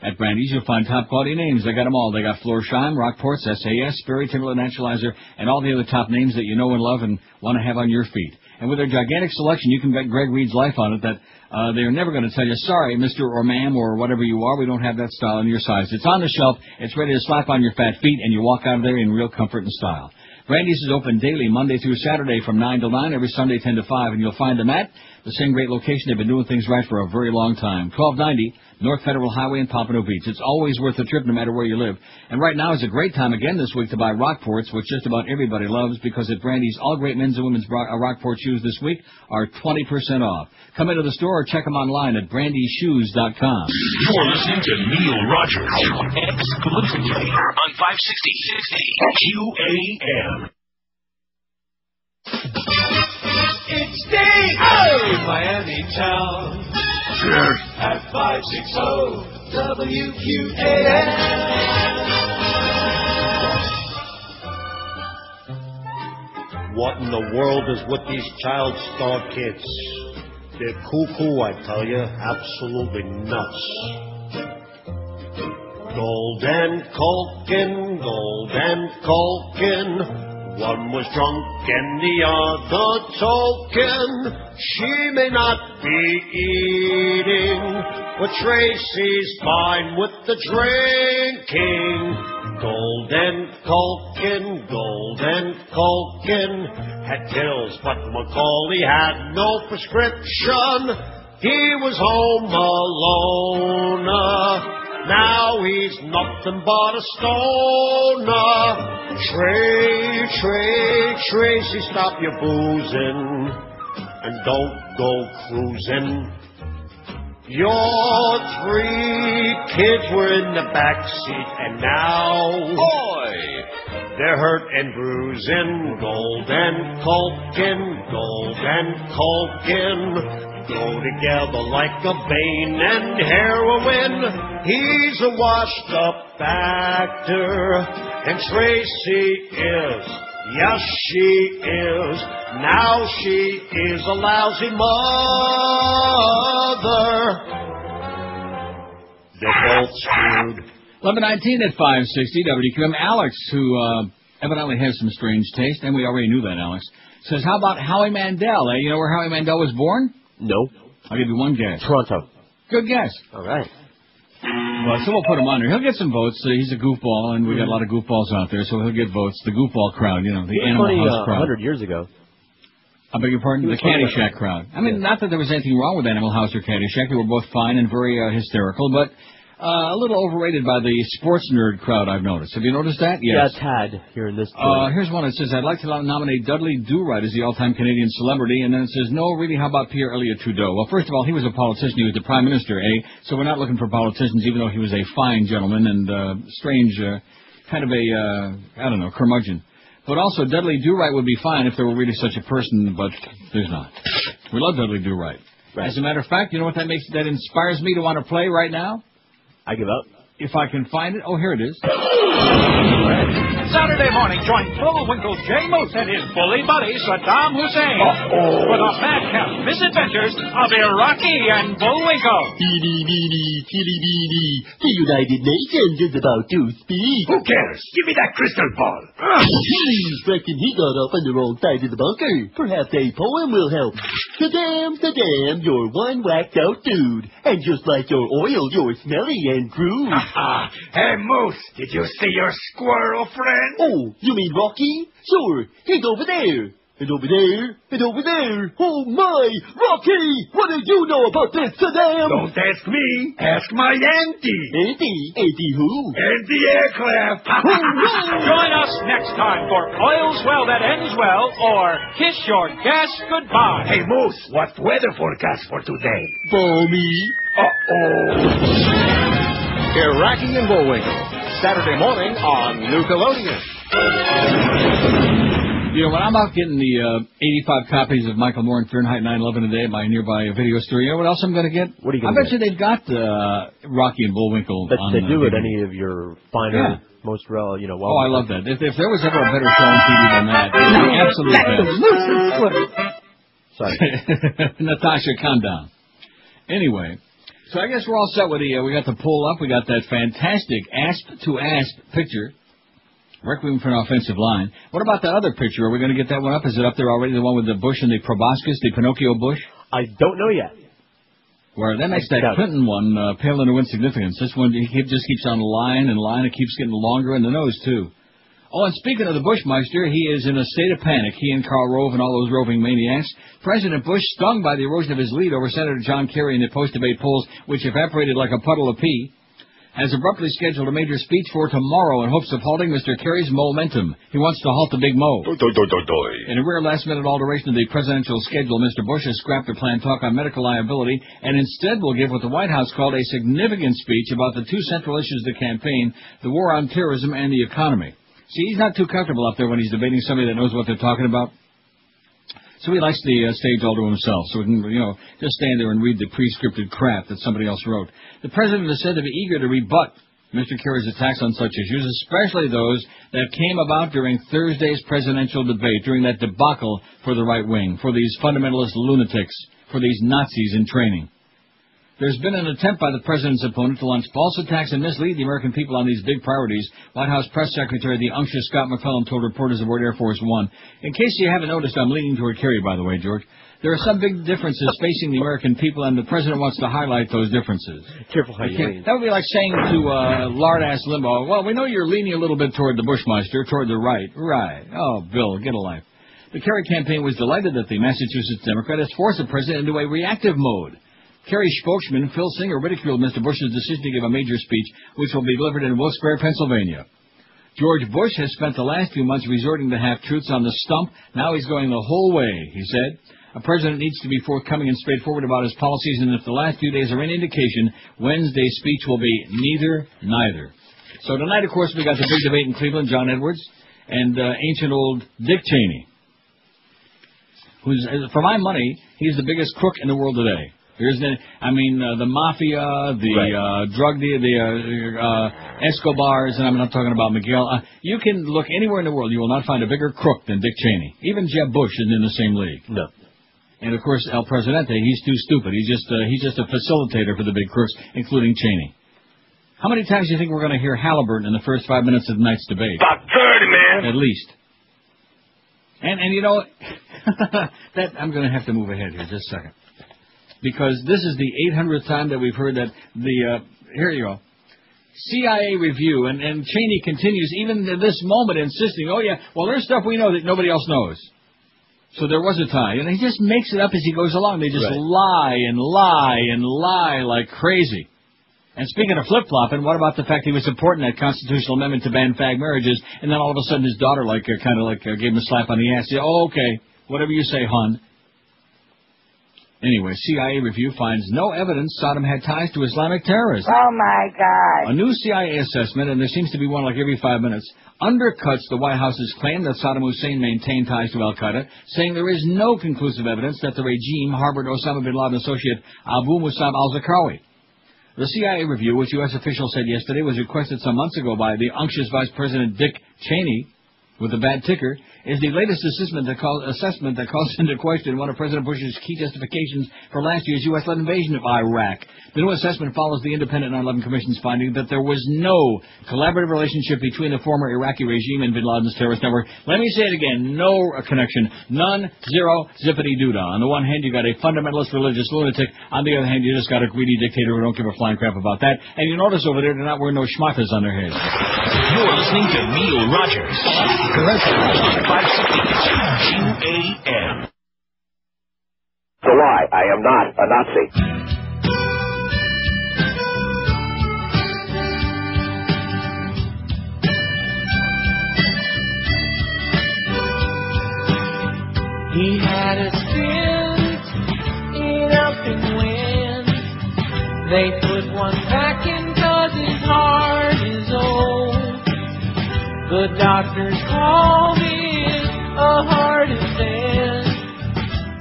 [SPEAKER 3] At Brandy's, you'll find top-quality names. They got them all. They got Florsheim, Rockports, SAS, Sperry, Timberland Naturalizer, and all the other top names that you know and love and want to have on your feet. And with their gigantic selection, you can bet Greg Reed's life on it that they are never going to tell you, sorry, Mr. or ma'am or whatever you are, we don't have that style in your size. It's on the shelf, it's ready to slap on your fat feet, and you walk out of there in real comfort and style. Brandy's is open daily, Monday through Saturday from 9 till 9, every Sunday 10 to 5, and you'll find them at the same great location. They've been doing things right for a very long time. 1290 North Federal Highway in Pompano Beach. It's always worth a trip no matter where you live. And right now is a great time again this week to buy Rockports, which just about everybody loves, because at Brandy's, all great men's and women's Rockport shoes this week are 20% off. Come into the store or check them online at brandyshoes.com.
[SPEAKER 6] You're listening to Neil Rogers exclusively on 560 QAM.
[SPEAKER 19] It's D.O. Miami town. At 560 WQAM.
[SPEAKER 21] What in the world is with these child star kids? They're cuckoo, I tell you. Absolutely nuts. Golden Culkin. One was drunk and the other token. She may not be eating, but Tracy's fine with the drinking. Golden Culkin had pills, but Macaulay had no prescription. He was home alone. Now he's nothing but a stoner. Tracy, stop your boozing and don't go cruising. Your 3 kids were in the back seat and now, boy, they're hurt and bruising. Golden Culkin go together like a Bane and heroin. He's a washed-up actor, and Tracy is, yes, she is. Now she is a lousy mother. They're both screwed.
[SPEAKER 3] 11:19 at 560 WQM. Alex, who evidently has some strange taste, and we already knew that, Alex, says, how about Howie Mandel? You know where Howie Mandel was born?
[SPEAKER 4] No.
[SPEAKER 3] I'll give you one guess.
[SPEAKER 4] Toronto.
[SPEAKER 3] Good guess.
[SPEAKER 4] All right.
[SPEAKER 3] Well, so we'll put him on there. He'll get some votes. He's a goofball, and we got a lot of goofballs out there, so he'll get votes. The goofball crowd, you know, the Animal House crowd.
[SPEAKER 4] 100 years ago.
[SPEAKER 3] I beg your pardon? The Caddyshack crowd. I mean, not that there was anything wrong with Animal House or Caddyshack. They were both fine and very hysterical, but a little overrated by the sports nerd crowd, I've noticed. Have you noticed that? Yes.
[SPEAKER 4] Yeah, Tad, here in this
[SPEAKER 3] here's one that says, I'd like to nominate Dudley Do-Right as the all-time Canadian celebrity, and then it says, no, really, how about Pierre Elliott Trudeau? Well, first of all, he was a politician. He was the Prime Minister, So we're not looking for politicians, even though he was a fine gentleman and strange, kind of a, curmudgeon. But also, Dudley Do-Right would be fine if there were really such a person, but there's not. We love Dudley Do-Right. Right. As a matter of fact, you know what that inspires me to want to play right now?
[SPEAKER 4] I give up.
[SPEAKER 3] If I can find it. Oh, here it is. Right.
[SPEAKER 2] Saturday morning, join Bullwinkle J. Moose and his bully buddy, Saddam Hussein, for the madcap misadventures of Iraqi and Bullwinkle.
[SPEAKER 22] The United Nations is about to speak.
[SPEAKER 23] Who cares? Give me that crystal ball.
[SPEAKER 22] Reckon he got up on the wrong side of the bunker. Perhaps a poem will help. Saddam, you're one whacked out dude. And just like your oil, you're smelly and crude.
[SPEAKER 23] Hey, Moose, did you see your squirrel friend?
[SPEAKER 22] Oh, you mean Rocky? Sure, he's over there. And over there, and over there. Oh, my! Rocky! What do you know about this, Saddam?
[SPEAKER 23] Don't ask me. Ask my auntie.
[SPEAKER 22] Auntie who?
[SPEAKER 23] Auntie Aircraft.
[SPEAKER 2] Join us next time for Oil's Well That Ends Well or Kiss Your Gas Goodbye.
[SPEAKER 23] Hey, Moose, what's weather forecast for today?
[SPEAKER 22] Balmy.
[SPEAKER 17] Iraqi and Bullwinkle, Saturday morning on Nickelodeon.
[SPEAKER 3] You know, when I'm out getting the 85 copies of Michael Moore and Fahrenheit 9/11 a day at my nearby video store, you know what else I'm going to get?
[SPEAKER 4] What are you
[SPEAKER 3] going to get? I bet you they've got Rocky and Bullwinkle on
[SPEAKER 4] they do
[SPEAKER 3] DVD.
[SPEAKER 4] at any of your finer, most, well.
[SPEAKER 3] I love that. If there was ever a better show on TV than that, it's the absolute best. Sorry. Natasha, calm down. Anyway, so I guess we're all set with we got the poll up. We got that fantastic asp-to-asp picture. Requiem for an offensive line. What about that other picture? Are we going to get that one up? Is it up there already? The one with the bush and the proboscis, the Pinocchio bush?
[SPEAKER 4] I don't know yet.
[SPEAKER 3] Where that makes that Clinton one pale into insignificance. This one just keeps on line and line. It keeps getting longer in the nose, too. Oh, and speaking of the Bushmeister, he is in a state of panic. He and Karl Rove and all those roving maniacs. President Bush, stung by the erosion of his lead over Senator John Kerry in the post-debate polls, which evaporated like a puddle of pee, has abruptly scheduled a major speech for tomorrow in hopes of halting Mr. Kerry's momentum. He wants to halt the Big Mo. In a rare last-minute alteration of the presidential schedule, Mr. Bush has scrapped a planned talk on medical liability and instead will give what the White House called a significant speech about the two central issues of the campaign, the war on terrorism and the economy. See, he's not too comfortable up there when he's debating somebody that knows what they're talking about. So he likes the stage all to himself, so he can, just stand there and read the pre-scripted crap that somebody else wrote. The president is said to be eager to rebut Mr. Kerry's attacks on such issues, especially those that came about during Thursday's presidential debate, during that debacle for the right wing, for these fundamentalist lunatics, for these Nazis in training. There's been an attempt by the president's opponent to launch false attacks and mislead the American people on these big priorities, White House Press Secretary, the unctuous Scott McClellan, told reporters aboard Air Force One. In case you haven't noticed, I'm leaning toward Kerry, by the way, George. There are some big differences facing the American people, and the president wants to highlight those differences.
[SPEAKER 4] Careful how you lean.
[SPEAKER 3] That would be like saying to lard-ass Limbaugh, well, we know you're leaning a little bit toward the Bushmeister, toward the right. Right. Oh, Bill, get a life. The Kerry campaign was delighted that the Massachusetts Democrat has forced the president into a reactive mode. Kerry spokesman Phil Singer ridiculed Mr. Bush's decision to give a major speech, which will be delivered in Wilkes-Barre, Pennsylvania. George Bush has spent the last few months resorting to half-truths on the stump. Now he's going the whole way, he said. A president needs to be forthcoming and straightforward about his policies, and if the last few days are any indication, Wednesday's speech will be neither. So tonight, of course, we got the big debate in Cleveland, John Edwards, and ancient old Dick Cheney, who's, for my money, he's the biggest crook in the world today. The mafia, the drug deal, the Escobars, and I'm not talking about Miguel. You can look anywhere in the world, you will not find a bigger crook than Dick Cheney. Even Jeb Bush isn't in the same league.
[SPEAKER 4] No.
[SPEAKER 3] And of course, El Presidente, he's too stupid. He's just a facilitator for the big crooks, including Cheney. How many times do you think we're going to hear Halliburton in the first 5 minutes of tonight's debate?
[SPEAKER 23] About 30, man.
[SPEAKER 3] At least. And you know, that I'm going to have to move ahead here just a second. Because this is the 800th time that we've heard that here you go, CIA review, and Cheney continues even to this moment insisting, oh yeah, well there's stuff we know that nobody else knows. So there was a tie, and he just makes it up as he goes along. They just lie and lie and lie like crazy. And speaking of flip-flopping, what about the fact he was supporting that constitutional amendment to ban fag marriages, and then all of a sudden his daughter gave him a slap on the ass. Yeah, oh, okay, whatever you say, hon. Anyway, CIA review finds no evidence Saddam had ties to Islamic terrorism.
[SPEAKER 24] Oh, my God.
[SPEAKER 3] A new CIA assessment, and there seems to be one like every 5 minutes, undercuts the White House's claim that Saddam Hussein maintained ties to al-Qaeda, saying there is no conclusive evidence that the regime harbored Osama bin Laden associate Abu Musab al-Zarqawi. The CIA review, which U.S. officials said yesterday was requested some months ago by the unctuous Vice President Dick Cheney, with a bad ticker, is the latest assessment that calls into question one of President Bush's key justifications for last year's U.S.-led invasion of Iraq. The new assessment follows the Independent 9/11 Commission's finding that there was no collaborative relationship between the former Iraqi regime and bin Laden's terrorist network. Let me say it again, no connection, none, zero, zippity-doo-dah. On the one hand, you got a fundamentalist religious lunatic. On the other hand, you just got a greedy dictator who don't give a flying crap about that. And you notice over there, they're not wearing no schmackers on their heads.
[SPEAKER 6] You're listening to Neil Rogers. 560 QAM.
[SPEAKER 5] It's a lie. I am not a Nazi.
[SPEAKER 8] He had a stint in up and win. They put one back in 'cause his heart is old. The doctors called it a heart event,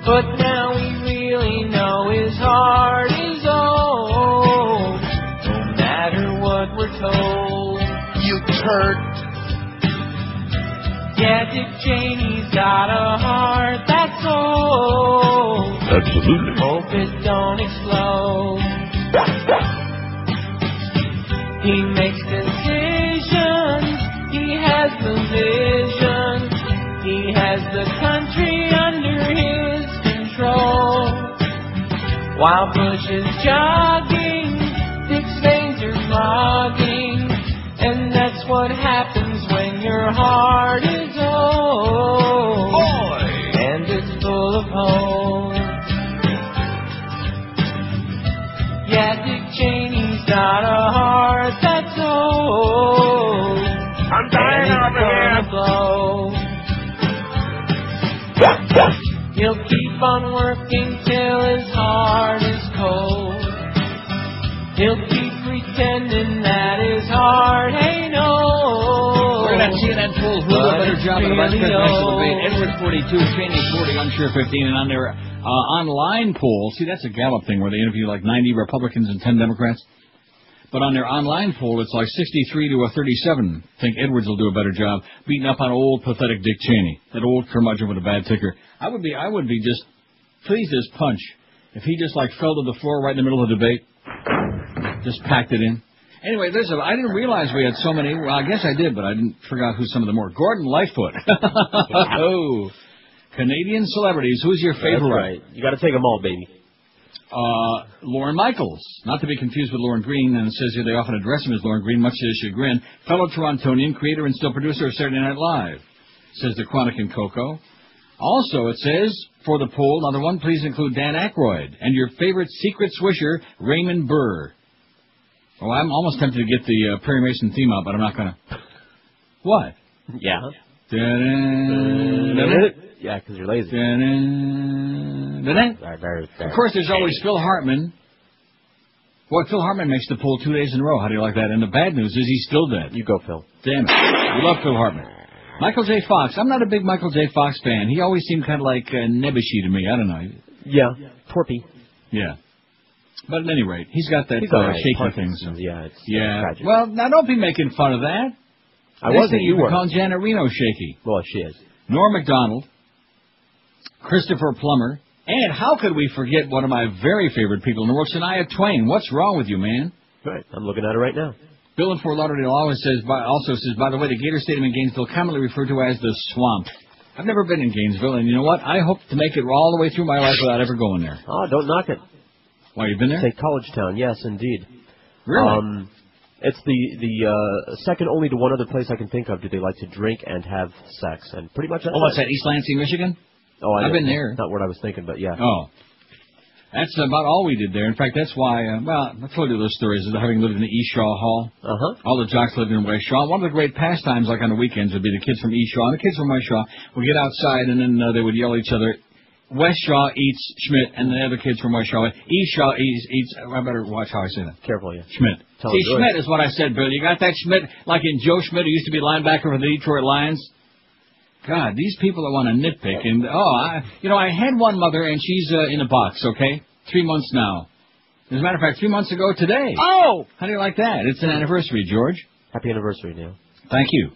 [SPEAKER 8] but now we really know his heart is old. No matter what we're told. You turd. Yeah, Dick Cheney's got a heart that's old.
[SPEAKER 6] Absolutely.
[SPEAKER 8] Hope it don't explode. He makes decisions. He has the vision. He has the country under his control. While Bush is jogging, Dick's veins are clogging. And that's what happens when your heart is old. Boy! And it's full of holes. Yeah, Dick Cheney's got a heart that's old. I'm dying over here. Blow. He'll keep on working till his heart is cold. He'll keep pretending that his heart ain't old.
[SPEAKER 3] We're going to see that full who a better job in the vice presidential debate. Edwards 42, Cheney 40, unsure 15, and on their online poll, see, that's a Gallup thing where they interview like 90 Republicans and 10 Democrats. But on their online poll, it's like 63 to a 37. Think Edwards will do a better job beating up on old, pathetic Dick Cheney, that old curmudgeon with a bad ticker. I would be just pleased as punch if he just like fell to the floor right in the middle of the debate, just packed it in. Anyway, I didn't realize we had so many. Well, I guess I did, but I forgot who some of them were. Gordon Lightfoot. Oh, Canadian celebrities. Who's your favorite?
[SPEAKER 4] That's right. You got to take them all, baby.
[SPEAKER 3] Lorne Michaels, not to be confused with Lorne Green, and it says here they often address him as Lorne Green, much to his chagrin. Fellow Torontonian, creator and still producer of Saturday Night Live, says the Chronic and Coco. Also, it says, for the poll, another one, please include Dan Aykroyd, and your favorite secret swisher, Raymond Burr. Oh, I'm almost tempted to get the Perry Mason theme out, but I'm not going to. What?
[SPEAKER 4] Yeah. Yeah, because you're lazy.
[SPEAKER 3] Of course, there's always Phil Hartman. Boy, Phil Hartman makes the poll 2 days in a row. How do you like that? And the bad news is he's still dead.
[SPEAKER 4] You go, Phil.
[SPEAKER 3] Damn it. We love Phil Hartman. Michael J. Fox. I'm not a big Michael J. Fox fan. He always seemed kind of like nebbishy to me. I don't know.
[SPEAKER 4] Yeah. Torpy.
[SPEAKER 3] Yeah. But at any rate, he's got that shaky thing. So.
[SPEAKER 4] Yeah. Tragic.
[SPEAKER 3] Well, now don't be making fun of that.
[SPEAKER 4] I wasn't.
[SPEAKER 3] You were calling Janet Reno shaky.
[SPEAKER 4] Well, she is.
[SPEAKER 3] Norm Macdonald. Christopher Plummer. And how could we forget one of my very favorite people in the world, Shania Twain? What's wrong with you, man?
[SPEAKER 4] Right. I'm looking at it right now.
[SPEAKER 3] Bill in Fort Lauderdale also says, by the way, the Gator Stadium in Gainesville, commonly referred to as the Swamp. I've never been in Gainesville, and you know what? I hope to make it all the way through my life without ever going there.
[SPEAKER 4] Oh, don't knock it.
[SPEAKER 3] Why, you've been there?
[SPEAKER 4] Say College Town, yes, indeed.
[SPEAKER 3] Really?
[SPEAKER 4] It's the second only to one other place I can think of do they like to drink and have sex, and pretty much.
[SPEAKER 3] What's that? East Lansing, Michigan?
[SPEAKER 4] Oh,
[SPEAKER 3] I've been there.
[SPEAKER 4] Not what I was thinking, but yeah.
[SPEAKER 3] Oh, that's about all we did there. In fact, that's why. I've told you those stories. Having lived in the East Shaw Hall, all the jocks lived in West Shaw. One of the great pastimes, like on the weekends, would be the kids from East Shaw and the kids from West Shaw would get outside, and then they would yell at each other. West Shaw eats Schmidt, and the other kids from West Shaw. East Shaw eats. I better watch how I say that.
[SPEAKER 4] Careful, yeah.
[SPEAKER 3] Schmidt. See, Schmidt is what I said, Bill. You got that Schmidt, like in Joe Schmidt, who used to be linebacker for the Detroit Lions. God, these people that want to nitpick, and I had one mother, and she's in a box. Okay, 3 months now. As a matter of fact, 3 months ago today.
[SPEAKER 20] Oh!
[SPEAKER 3] How do you like that? It's an anniversary, George.
[SPEAKER 4] Happy anniversary, Neil.
[SPEAKER 3] Thank you.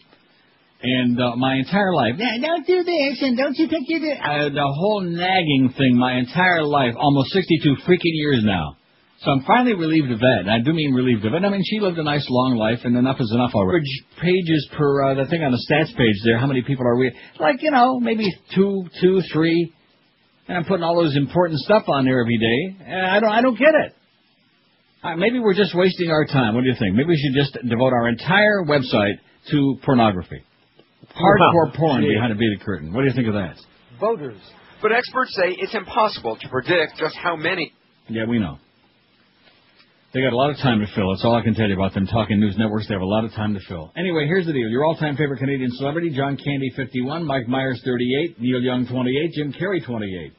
[SPEAKER 3] And my entire life, don't do this, and don't you think you do... the whole nagging thing my entire life, almost 62 freaking years now. So I'm finally relieved of that. And I do mean relieved of it. I mean, she lived a nice long life, and enough is enough already. Pages per, the thing on the stats page there, how many people are we... Like, maybe two, three. And I'm putting all those important stuff on there every day. And I don't get it. Maybe we're just wasting our time. What do you think? Maybe we should just devote our entire website to pornography. Hardcore porn behind a beaded curtain. What do you think of that?
[SPEAKER 9] Voters. But experts say it's impossible to predict just how many.
[SPEAKER 3] Yeah, we know. They got a lot of time to fill. That's all I can tell you about them talking news networks. They have a lot of time to fill. Anyway, here's the deal. Your all-time favorite Canadian celebrity, John Candy, 51, Mike Myers, 38, Neil Young, 28, Jim Carrey, 28.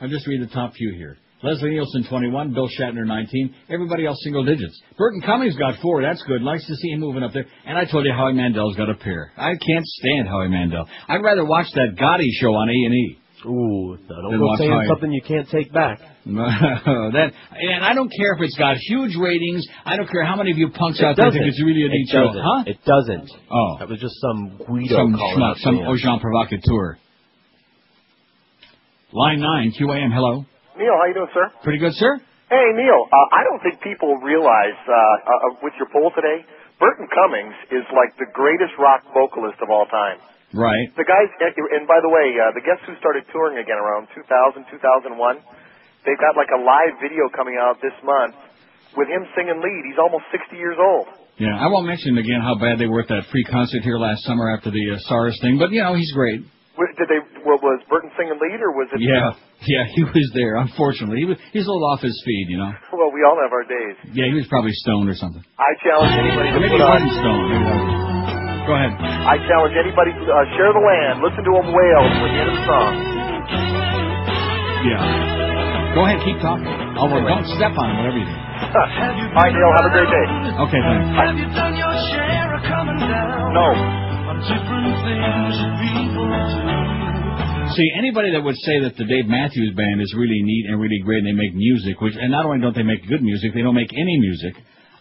[SPEAKER 3] I'll just read the top few here. Leslie Nielsen, 21, Bill Shatner, 19. Everybody else single digits. Burton Cummings got 4. That's good. Nice to see him moving up there. And I told you Howie Mandel's got a pair. I can't stand Howie Mandel. I'd rather watch that Gotti show on A&E.
[SPEAKER 4] Ooh, don't go saying something you can't take back.
[SPEAKER 3] And I don't care if it's got huge ratings. I don't care how many of you punks out there think it's really a neat show. Huh?
[SPEAKER 4] It doesn't.
[SPEAKER 3] Oh.
[SPEAKER 4] That was just some Guido
[SPEAKER 3] some agent provocateur. Line 9, QAM, hello.
[SPEAKER 5] Neil, how you doing, sir?
[SPEAKER 3] Pretty good, sir.
[SPEAKER 5] Hey, Neil, I don't think people realize, with your poll today, Burton Cummings is like the greatest rock vocalist of all time.
[SPEAKER 3] Right.
[SPEAKER 5] The guys, and by the way, the Guess Who started touring again around 2000, 2001. They've got like a live video coming out this month with him singing lead. He's almost 60 years old.
[SPEAKER 3] Yeah, I won't mention again how bad they were at that free concert here last summer after the SARS thing, but, he's great.
[SPEAKER 5] Was Burton singing lead, or was it...
[SPEAKER 3] Yeah, he was there, unfortunately. He's a little off his feed,
[SPEAKER 5] Well, we all have our days.
[SPEAKER 3] Yeah, he was probably stoned or something.
[SPEAKER 5] I challenge anybody to
[SPEAKER 3] Maybe he wasn't stoned. Go ahead.
[SPEAKER 5] I challenge anybody to share the land, listen to him wail at the end of the song.
[SPEAKER 3] Yeah. Go ahead, keep talking. Don't step on him, whatever you do.
[SPEAKER 5] All right, Neil, have a great day.
[SPEAKER 3] Okay, thanks.
[SPEAKER 8] Have you done your share of coming down?
[SPEAKER 5] No.
[SPEAKER 8] On different things that people do.
[SPEAKER 3] See, anybody that would say that the Dave Matthews Band is really neat and really great and they make music, and not only don't they make good music, they don't make any music,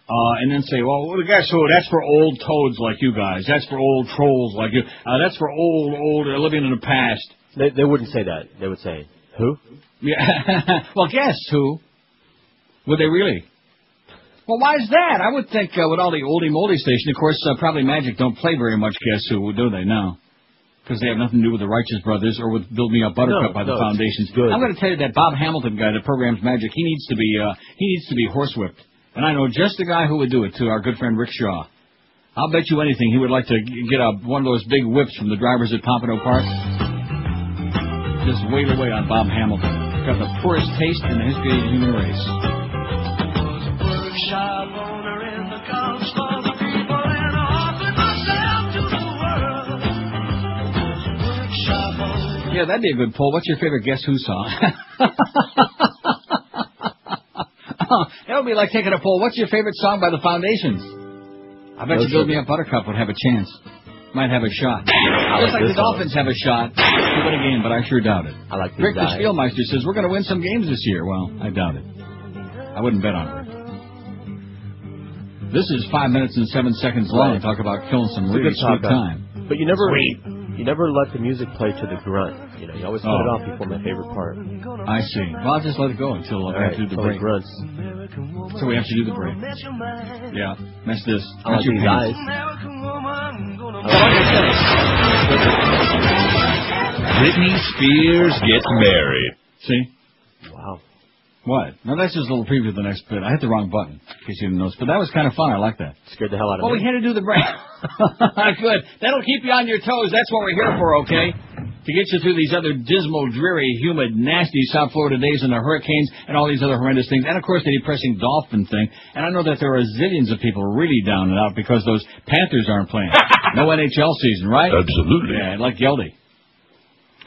[SPEAKER 3] and then say, well, guess who? That's for old toads like you guys. That's for old trolls like you. That's for old living in the past.
[SPEAKER 4] They wouldn't say that. They would say, who?
[SPEAKER 3] Yeah. Well, guess who? Would they really? Well, why is that? I would think with all the oldie-moldy station, of course, probably Magic don't play very much Guess Who, do they? No. Because they have nothing to do with the Righteous Brothers or with Build Me Up Buttercup by the Foundations. I'm going to tell you that Bob Hamilton guy that programs Magic, he needs to be horsewhipped. And I know just the guy who would do it, to our good friend Rick Shaw. I'll bet you anything he would like to get one of those big whips from the drivers at Pompano Park. Just wail away on Bob Hamilton. Got the poorest taste in the history of the human race.
[SPEAKER 8] Workshop owner in the Gulf for the people and offered myself to the world. Workshop owner.
[SPEAKER 3] Yeah, that'd be a good poll. What's your favorite Guess Who song? That would be like taking a poll. What's your favorite song by the Foundations? I bet you Build Me Up Buttercup would have a chance. Might have a shot. Just like the Dolphins have a shot to win a game, but I sure doubt it.
[SPEAKER 4] I like
[SPEAKER 3] Rick the Spielmeister says we're going to win some games this year. Well, I doubt it. I wouldn't bet on it. This is 5 minutes and 7 seconds long. Talk about killing some really sweet time.
[SPEAKER 4] But you never let the music play to the grunt. You always cut it off before my favorite part.
[SPEAKER 3] I see. Well, I'll just let it go until I have to do the break.
[SPEAKER 4] Grunts.
[SPEAKER 3] So we have to do the break. Yeah, that's this.
[SPEAKER 4] I like these eyes.
[SPEAKER 6] Britney Spears gets married.
[SPEAKER 3] See?
[SPEAKER 4] Wow.
[SPEAKER 3] What? No, that's just a little preview of the next bit. I hit the wrong button, in case you didn't notice. But that was kind of fun. I like that.
[SPEAKER 4] Scared the hell out of me.
[SPEAKER 3] Well, we had to do the break. Good. That'll keep you on your toes. That's what we're here for, okay? To get you through these other dismal, dreary, humid, nasty South Florida days and the hurricanes and all these other horrendous things. And, of course, the depressing dolphin thing. And I know that there are zillions of people really down and out because those Panthers aren't playing. No NHL season, right?
[SPEAKER 6] Absolutely.
[SPEAKER 3] Yeah, like Geldy.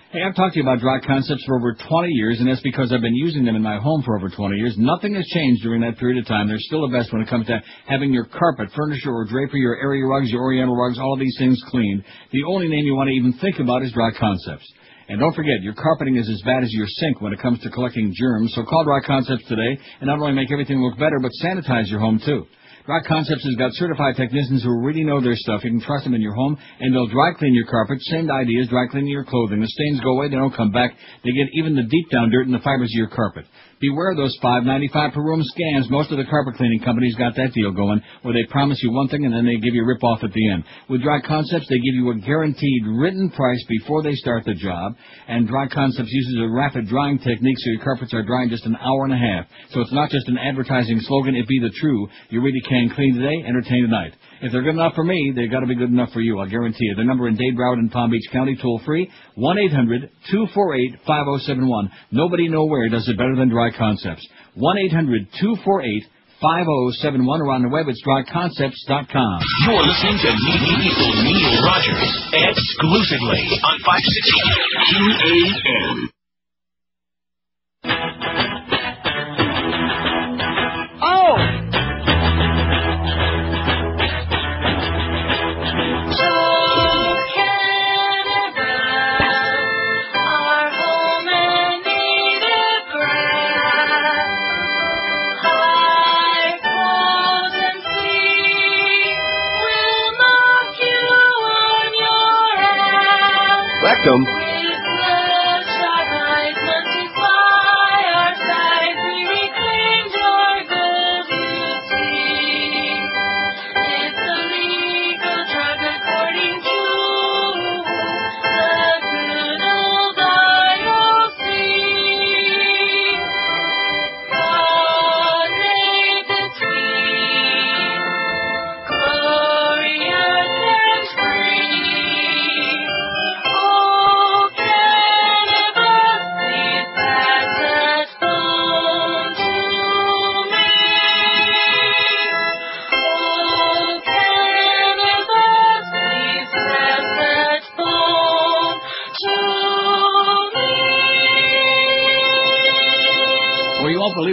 [SPEAKER 3] Hey, I've talked to you about dry concepts for over 20 years, and that's because I've been using them in my home for over 20 years. Nothing has changed during that period of time. They're still the best when it comes to having your carpet, furniture, or drapery, your area rugs, your oriental rugs, all of these things cleaned. The only name you want to even think about is Dry Concepts. And don't forget, your carpeting is as bad as your sink when it comes to collecting germs, so call Dry Concepts today and not only make everything look better, but sanitize your home too. Dry Concepts has got certified technicians who really know their stuff. You can trust them in your home, and they'll dry clean your carpet. Same idea as dry cleaning your clothing. The stains go away, they don't come back. They get even the deep down dirt in the fibers of your carpet. Beware of those $5.95 per room scams. Most of the carpet cleaning companies got that deal going, where they promise you one thing and then they give you a rip-off at the end. With Dry Concepts, they give you a guaranteed written price before they start the job, and Dry Concepts uses a rapid drying technique so your carpets are dry in just an hour and a half. So it's not just an advertising slogan, it be the true. You really can clean today, entertain tonight. If they're good enough for me, they've got to be good enough for you, I'll guarantee you. The number in Dade, Broward, and Palm Beach County, toll-free, 1-800-248-5071. Nobody nowhere does it better than Dry Concepts. 1-800-248-5071, or on the web, it's dryconcepts.com.
[SPEAKER 6] You're listening to Neil Rogers exclusively on 560 QAM.
[SPEAKER 4] Rectum.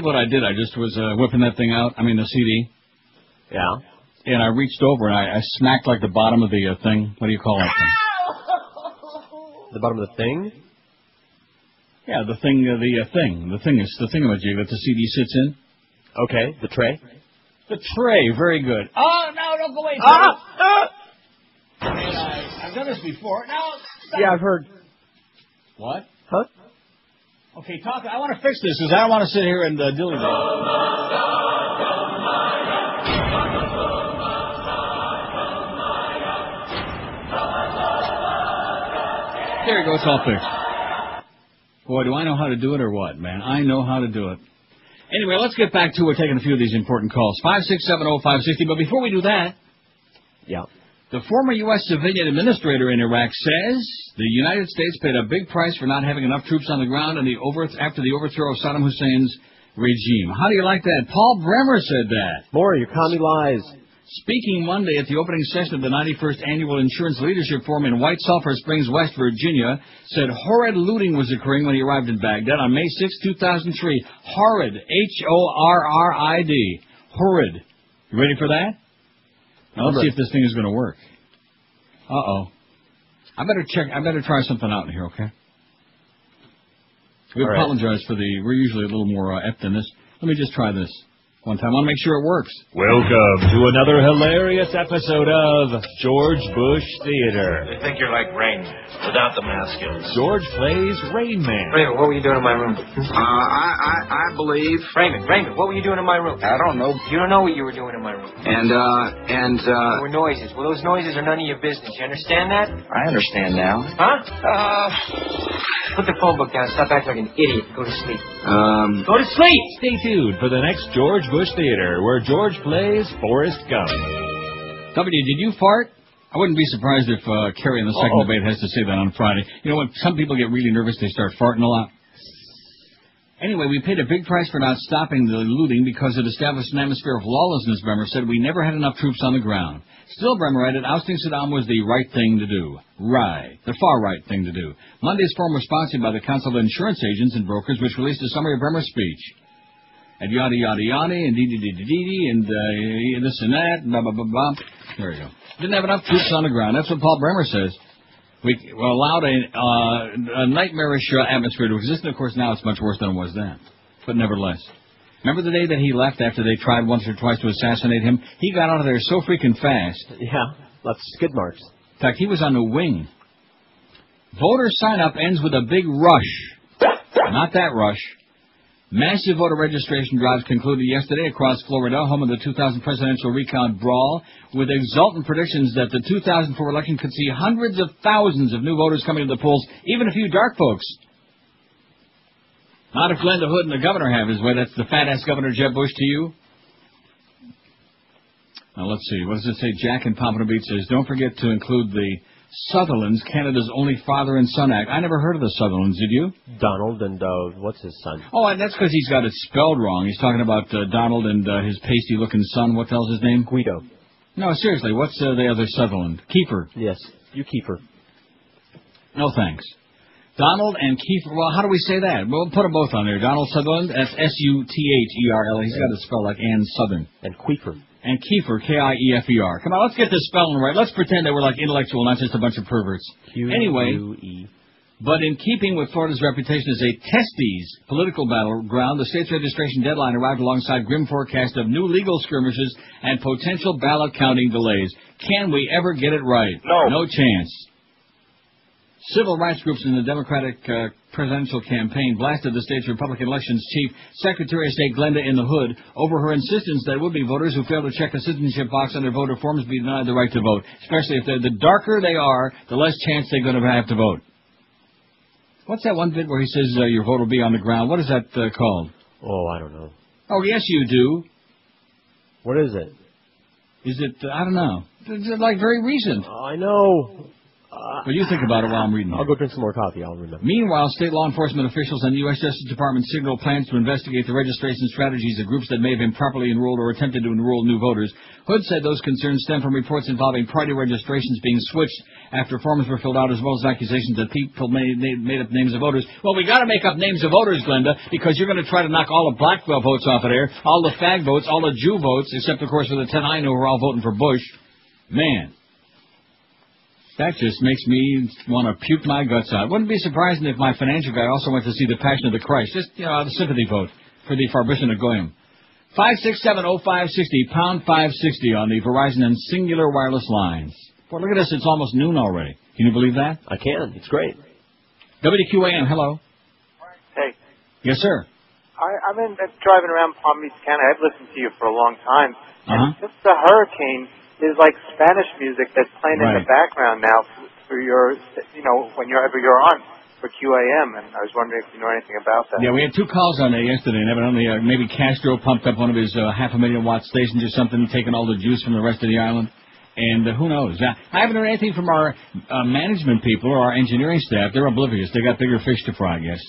[SPEAKER 3] What I did, I just was whipping that thing out, the CD.
[SPEAKER 4] Yeah.
[SPEAKER 3] And I reached over and I smacked like the bottom of the thing. What do you call that thing?
[SPEAKER 4] The bottom of the thing?
[SPEAKER 3] Yeah, the thing, the thing is the thingamajig that the CD sits in.
[SPEAKER 4] Okay, the tray?
[SPEAKER 3] The tray, very good. Oh, no, don't go away. I've done this before. No, stop.
[SPEAKER 4] Yeah, I've heard.
[SPEAKER 3] What?
[SPEAKER 4] Huh?
[SPEAKER 3] Okay, talk. I want to fix this because I don't want to sit here and dilly-dally. There you go. It's all fixed. Boy, do I know how to do it or what, man? I know how to do it. Anyway, let's get back to taking a few of these important calls. 5670560. But before we do that,
[SPEAKER 4] yeah.
[SPEAKER 3] The former U.S. civilian administrator in Iraq says the United States paid a big price for not having enough troops on the ground after the overthrow of Saddam Hussein's regime. How do you like that? Paul Bremer said that.
[SPEAKER 4] More, your commie lies.
[SPEAKER 3] Speaking Monday at the opening session of the 91st Annual Insurance Leadership Forum in White Sulphur Springs, West Virginia, said horrid looting was occurring when he arrived in Baghdad on May 6, 2003. Horrid. Horrid. Horrid. You ready for that? Now, let's see if this thing is going to work. Uh-oh. I better try something out in here, okay? We apologize for we're usually a little more apt than this. Let me just try this one time. I want to make sure it works.
[SPEAKER 10] Welcome to another hilarious episode of George Bush Theater.
[SPEAKER 12] I think you're like Rain without the masculine.
[SPEAKER 10] George plays Rain Man.
[SPEAKER 12] Raymond, what were you doing in my room?
[SPEAKER 11] I believe.
[SPEAKER 12] Raymond, what were you doing in my room?
[SPEAKER 11] I don't know.
[SPEAKER 12] You don't know what you were doing in my room.
[SPEAKER 11] There
[SPEAKER 12] were noises. Well, those noises are none of your business. You understand that?
[SPEAKER 11] I understand now.
[SPEAKER 12] Huh? Put the phone book down. Stop acting like an idiot. Go to sleep. Go to sleep!
[SPEAKER 10] Stay tuned for the next George Bush Theater, where George plays Forrest Gump.
[SPEAKER 3] W, did you fart? I wouldn't be surprised if Kerry in the second debate has to say that on Friday. You know, when some people get really nervous, they start farting a lot. Anyway, we paid a big price for not stopping the looting because it established an atmosphere of lawlessness, Bremer said. We never had enough troops on the ground. Still, Bremer added, ousting Saddam was the right thing to do. Right. The far right thing to do. Monday's forum was sponsored by the Council of Insurance Agents and Brokers, which released a summary of Bremer's speech. And yada, yada, yada, and dee-dee-dee-dee-dee, and this and that, blah, blah, blah, blah. There you go. Didn't have enough troops on the ground. That's what Paul Bremer says. We allowed a nightmarish atmosphere to exist, and of course now it's much worse than it was then. But nevertheless. Remember the day that he left after they tried once or twice to assassinate him? He got out of there so freaking fast.
[SPEAKER 4] Yeah, left skid marks.
[SPEAKER 3] In fact, he was on the wing. Voter sign-up ends with a big rush. Not that rush. Massive voter registration drives concluded yesterday across Florida, home of the 2000 presidential recount brawl, with exultant predictions that the 2004 election could see hundreds of thousands of new voters coming to the polls, even a few dark folks. Not if Glenda Hood and the governor have his way. That's the fat-ass Governor Jeb Bush to you. Now, let's see. What does it say? Jack in Pompano Beach says, don't forget to include the Sutherlands, Canada's only father and son act. I never heard of the Sutherlands, did you?
[SPEAKER 4] Donald and, what's his son?
[SPEAKER 3] Oh, and that's because he's got it spelled wrong. He's talking about Donald and his pasty-looking son. What the hell's his name?
[SPEAKER 4] Guido.
[SPEAKER 3] No, seriously, what's the other Sutherland? Kiefer.
[SPEAKER 4] Yes, you Kiefer.
[SPEAKER 3] No, thanks. Donald and Kiefer. Well, how do we say that? We'll put them both on there. Donald Sutherland, that's Sutherl. He's got it spelled like Ann Southern.
[SPEAKER 4] And Queefer.
[SPEAKER 3] And Kiefer, Kiefer. Come on, let's get this spelling right. Let's pretend that we're like intellectual, not just a bunch of perverts. Anyway, but in keeping with Florida's reputation as a testes political battleground, the state's registration deadline arrived alongside grim forecast of new legal skirmishes and potential ballot counting delays. Can we ever get it right?
[SPEAKER 5] No.
[SPEAKER 3] No chance. Civil rights groups in the Democratic presidential campaign blasted the state's Republican elections chief, Secretary of State Glenda in the Hood, over her insistence that would-be voters who fail to check a citizenship box on their voter forms be denied the right to vote, especially if the darker they are, the less chance they're going to have to vote. What's that one bit where he says your vote will be on the ground? What is that called?
[SPEAKER 4] Oh, I don't know.
[SPEAKER 3] Oh, yes, you do.
[SPEAKER 4] What is it?
[SPEAKER 3] Is it, I don't know. It's like very recent.
[SPEAKER 4] I know.
[SPEAKER 3] Well, you think about it while I'm reading it.
[SPEAKER 4] I'll go drink some more coffee. I'll remember.
[SPEAKER 3] Meanwhile, state law enforcement officials and the U.S. Justice Department signal plans to investigate the registration strategies of groups that may have improperly enrolled or attempted to enroll new voters. Hood said those concerns stem from reports involving party registrations being switched after forms were filled out, as well as accusations that people made up names of voters. Well, we got to make up names of voters, Glenda, because you're going to try to knock all the black votes off of there, all the fag votes, all the Jew votes, except, of course, for the 10 I know who are all voting for Bush. Man. That just makes me want to puke my guts out. Wouldn't be surprising if my financial guy also went to see The Passion of the Christ. Just, the sympathy vote for the Farbishon of Goyim. 5670560, pound 560 on the Verizon and Singular wireless lines. Boy, look at this. It's almost noon already. Can you believe that?
[SPEAKER 4] I can. It's great.
[SPEAKER 3] WQAM, hello.
[SPEAKER 7] Hey.
[SPEAKER 3] Yes, sir.
[SPEAKER 7] I've been driving around Palm Beach County. I've listened to you for a long time. And just the hurricane is like Spanish music that's playing in the background now for your, whenever you're on for QAM, and I was wondering if you know anything about that.
[SPEAKER 3] Yeah, we had 2 calls on there yesterday, and evidently maybe Castro pumped up one of his 500,000 watt stations or something, taking all the juice from the rest of the island, and who knows? I haven't heard anything from our management people or our engineering staff. They're oblivious. They got bigger fish to fry, I guess.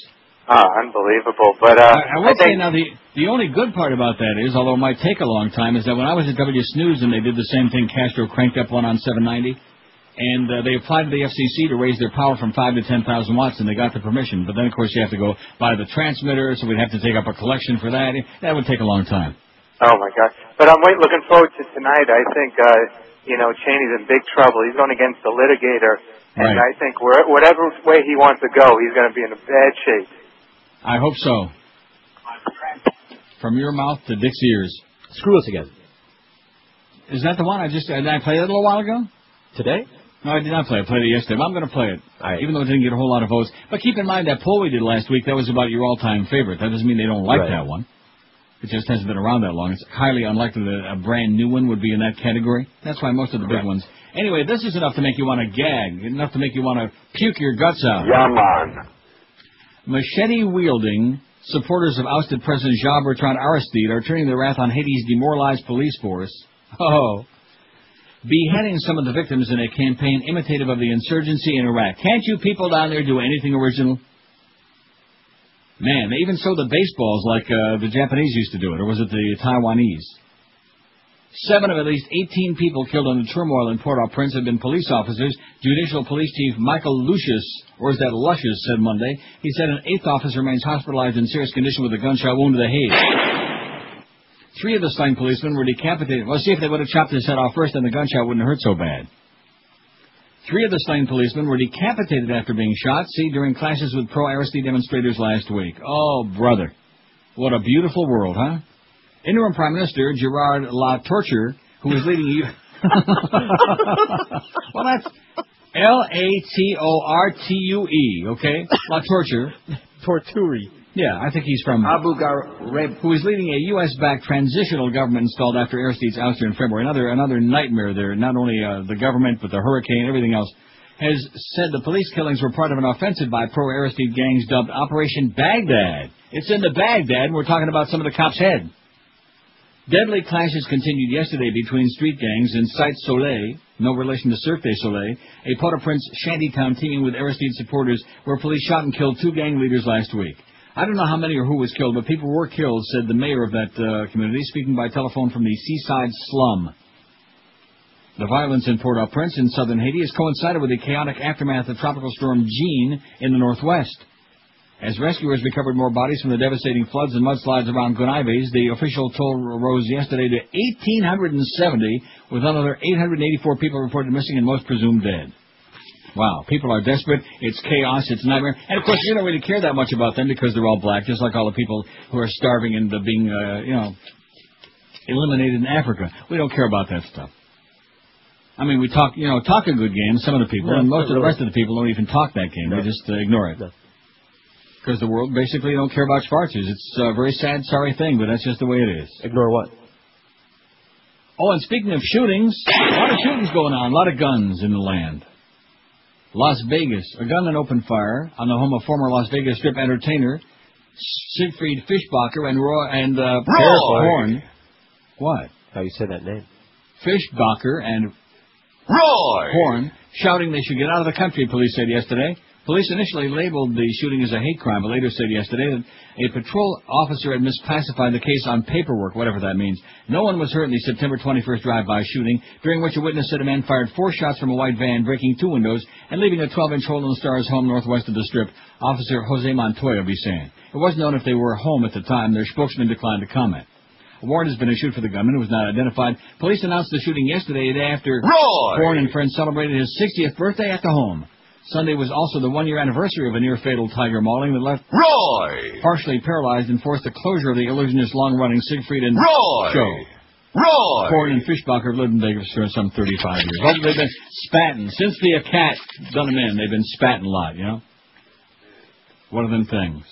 [SPEAKER 7] Unbelievable. But
[SPEAKER 3] I will say now the only good part about that is, although it might take a long time, is that when I was at W Snooze and they did the same thing, Castro cranked up one on 790, and they applied to the FCC to raise their power from 5,000 to 10,000 watts, and they got the permission. But then, of course, you have to go buy the transmitter, so we'd have to take up a collection for that. That would take a long time.
[SPEAKER 7] Oh, my God. But I'm looking forward to tonight. I think, Cheney's in big trouble. He's going against the litigator, and I think whatever way he wants to go, he's going to be in a bad shape.
[SPEAKER 3] I hope so. From your mouth to Dick's ears.
[SPEAKER 4] Screw us again.
[SPEAKER 3] Is that the one did I play it a little while ago?
[SPEAKER 4] Today?
[SPEAKER 3] No, I did not play it. I played it yesterday. But I'm going to play it, even though it didn't get a whole lot of votes. But keep in mind that poll we did last week, that was about your all-time favorite. That doesn't mean they don't like that one. It just hasn't been around that long. It's highly unlikely that a brand new one would be in that category. That's why most of the big ones. Anyway, this is enough to make you want to gag, enough to make you want to puke your guts out.
[SPEAKER 11] Yeah, man.
[SPEAKER 3] Machete-wielding supporters of ousted President Jean-Bertrand Aristide are turning their wrath on Haiti's demoralized police force. Beheading some of the victims in a campaign imitative of the insurgency in Iraq. Can't you people down there do anything original? Man, they even sold the baseballs like the Japanese used to do it, or was it the Taiwanese? 7 of at least 18 people killed in the turmoil in Port-au-Prince have been police officers. Judicial Police Chief Michael Lucius, or is that Luscious, said Monday. He said an 8th officer remains hospitalized in serious condition with a gunshot wound to the head. 3 of the slain policemen were decapitated. Well, see, if they would have chopped his head off first, then the gunshot wouldn't hurt so bad. 3 of the slain policemen were decapitated after being shot, during clashes with pro-Aristide demonstrators last week. Oh, brother. What a beautiful world, huh? Interim Prime Minister Gerard Latorture, who is leading... Well, that's Latortue, okay? Latorture.
[SPEAKER 4] Torturi.
[SPEAKER 3] Yeah, I think he's from
[SPEAKER 12] Abu Ghraib,
[SPEAKER 3] who is leading a U.S.-backed transitional government installed after Aristide's ouster in February. Another nightmare there. Not only the government, but the hurricane, everything else, has said the police killings were part of an offensive by pro-Aristide gangs dubbed Operation Baghdad. It's in the Baghdad, and we're talking about some of the cops' head. Deadly clashes continued yesterday between street gangs in Cite Soleil, no relation to Cirque du Soleil, a Port-au-Prince shantytown teeming with Aristide supporters, where police shot and killed 2 gang leaders last week. I don't know how many or who was killed, but people were killed, said the mayor of that community, speaking by telephone from the seaside slum. The violence in Port-au-Prince in southern Haiti has coincided with the chaotic aftermath of Tropical Storm Jean in the northwest. As rescuers recovered more bodies from the devastating floods and mudslides around Gonaives, the official toll rose yesterday to 1,870, with another 884 people reported missing and most presumed dead. Wow, people are desperate, it's chaos, it's nightmare, and of course you don't really care that much about them because they're all black, just like all the people who are starving and being, eliminated in Africa. We don't care about that stuff. I mean, we talk a good game, some of the people, and most of the rest of the people don't even talk that game, they just ignore it. Because the world basically don't care about Schwarzers. It's a very sad, sorry thing, but that's just the way it is.
[SPEAKER 4] Ignore what?
[SPEAKER 3] Oh, and speaking of shootings, a lot of shootings going on, a lot of guns in the land. Las Vegas, a gunman opened fire on the home of former Las Vegas Strip entertainer Siegfried Fischbacher and Paris Horn. What?
[SPEAKER 4] How you say that name?
[SPEAKER 3] Fischbacher and Horn, shouting they should get out of the country, police said yesterday. Police initially labeled the shooting as a hate crime, but later said yesterday that a patrol officer had misclassified the case on paperwork, whatever that means. No one was hurt in the September 21st drive-by shooting, during which a witness said a man fired 4 shots from a white van, breaking 2 windows and leaving a 12-inch hole in the Stars home northwest of the Strip, Officer Jose Montoya be saying. It wasn't known if they were home at the time. Their spokesman declined to comment. A warrant has been issued for the gunman, who was not identified. Police announced the shooting yesterday, the day after Horn and friends celebrated his 60th birthday at the home. Sunday was also the 1-year anniversary of a near-fatal tiger mauling that left partially paralyzed and forced the closure of the illusionist long-running Siegfried and show. Horn and Fischbacher have lived in Vegas for some 35 years. Well, they've been spatting. Since the cat done them in, they've been spatting a lot, you know? One of them things.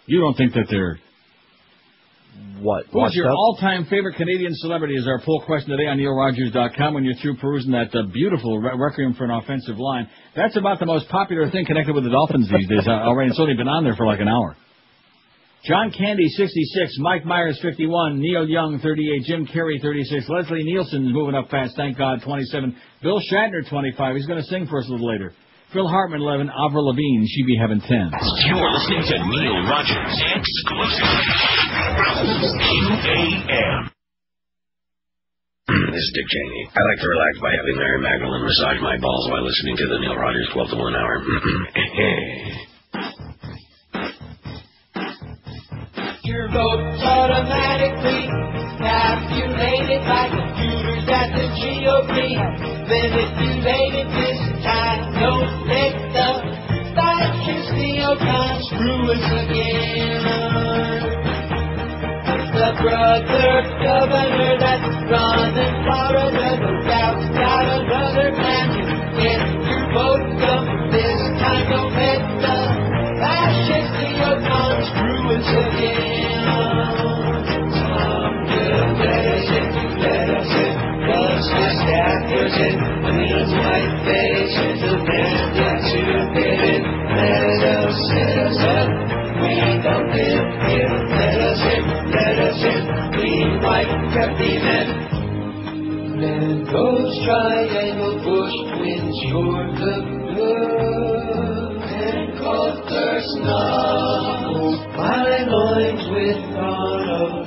[SPEAKER 3] You don't think that they're...
[SPEAKER 4] What?
[SPEAKER 3] Who's your all-time favorite Canadian celebrity is our poll question today on NeilRogers.com. When you're through perusing that beautiful requiem for an offensive line, that's about the most popular thing connected with the Dolphins these days already. It's only been on there for like an hour. John Candy, 66. Mike Myers, 51. Neil Young, 38. Jim Carrey, 36. Leslie Nielsen's moving up fast, thank God, 27. Bill Shatner, 25. He's going to sing for us a little later. Phil Hartman, 11. Avril Lavigne, she be having 10.
[SPEAKER 6] You're listening to Neil Rogers exclusively. QAM.
[SPEAKER 13] This is Dick Cheney. I like to relax by having Mary Magdalene massage my balls while listening to the Neil Rogers 12 to 1 hour.
[SPEAKER 8] Your vote's automatically calculated by computers at the GOP. Manipulated this time. Don't let the fascist neocons screw us again. The brother governor that's running Florida, no doubt's got another plan to get your vote done. This time don't let the fascist neocons screw us again. Some good let us in, once the staffers in, the means white faces, the man that's to get in. Let us up, we don't live here. Let us in, clean white preppy men. Then goes Triangle Bush, twins, you're the good, and Coulter Snow, my loins with gonorrhea.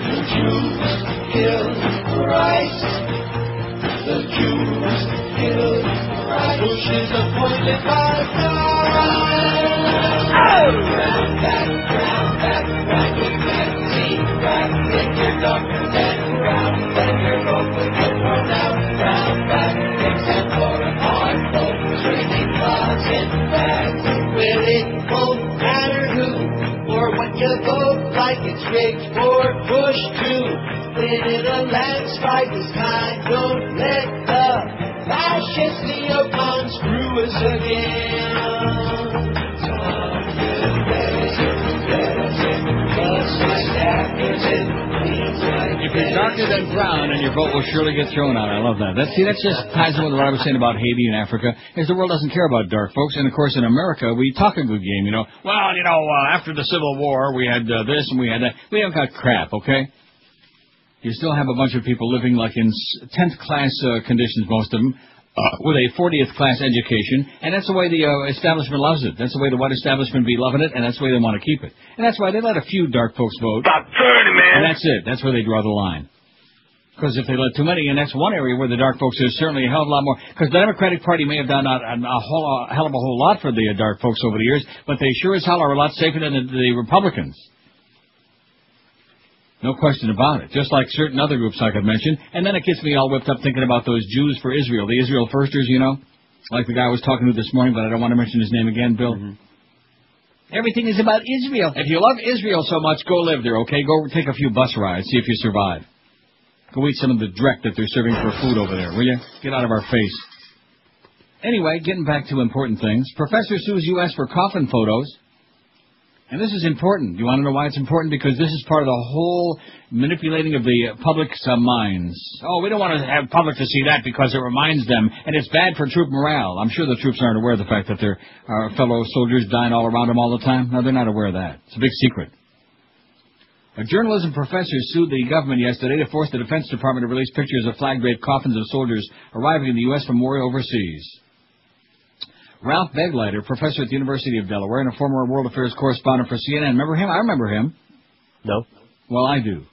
[SPEAKER 8] The Jews killed Christ. The Jews killed Christ. Bush is appointed by God. Round back, round with Betsy, right in your doctor. like it's rigged for Bush to win in a landslide this time. Don't let the fascist neocons screw us again.
[SPEAKER 3] If you're darker than brown, and your vote will surely get thrown out. I love that. That just ties in with what I was saying about Haiti and Africa, is the world doesn't care about dark folks. And, of course, in America, we talk a good game, you know. Well, after the Civil War, we had this and we had that. We haven't got crap, okay? You still have a bunch of people living like in 10th class conditions, most of them, with a 40th class education, and that's the way the establishment loves it. That's the way the white establishment be loving it, and that's the way they want to keep it. And that's why they let a few dark folks vote.
[SPEAKER 23] About 30, man.
[SPEAKER 3] And that's it. That's where they draw the line. Because if they let too many, and that's one area where the dark folks is certainly a hell of a lot more. Because the Democratic Party may have done a hell of a whole lot for the dark folks over the years, but they sure as hell are a lot safer than the Republicans. No question about it. Just like certain other groups I could mention. And then it gets me all whipped up thinking about those Jews for Israel. The Israel Firsters, you know. Like the guy I was talking to this morning, but I don't want to mention his name again, Bill. Mm-hmm. Everything is about Israel. If you love Israel so much, go live there, okay? Go take a few bus rides, see if you survive. Go eat some of the dreck that they're serving for food over there, will you? Get out of our face. Anyway, getting back to important things. Professor sues U.S. for coffin photos. And this is important. You want to know why it's important? Because this is part of the whole manipulating of the public's minds. Oh, we don't want to have public to see that because it reminds them, and it's bad for troop morale. I'm sure the troops aren't aware of the fact that their fellow soldiers dying all around them all the time. No, they're not aware of that. It's a big secret. A journalism professor sued the government yesterday to force the Defense Department to release pictures of flag-draped coffins of soldiers arriving in the U.S. from war overseas. Ralph Begleiter, professor at the University of Delaware and a former World Affairs correspondent for CNN. Remember him? I remember him.
[SPEAKER 4] No.
[SPEAKER 3] Well, I do.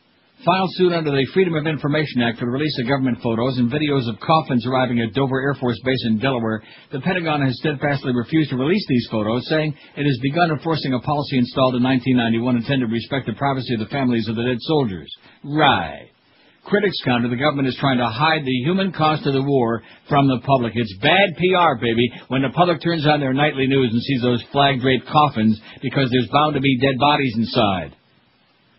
[SPEAKER 3] Filed suit under the Freedom of Information Act for the release of government photos and videos of coffins arriving at Dover Air Force Base in Delaware. The Pentagon has steadfastly refused to release these photos, saying it has begun enforcing a policy installed in 1991 intended to respect the privacy of the families of the dead soldiers. Right. Critics counter the government is trying to hide the human cost of the war from the public. It's bad PR, baby, when the public turns on their nightly news and sees those flag-draped coffins because there's bound to be dead bodies inside.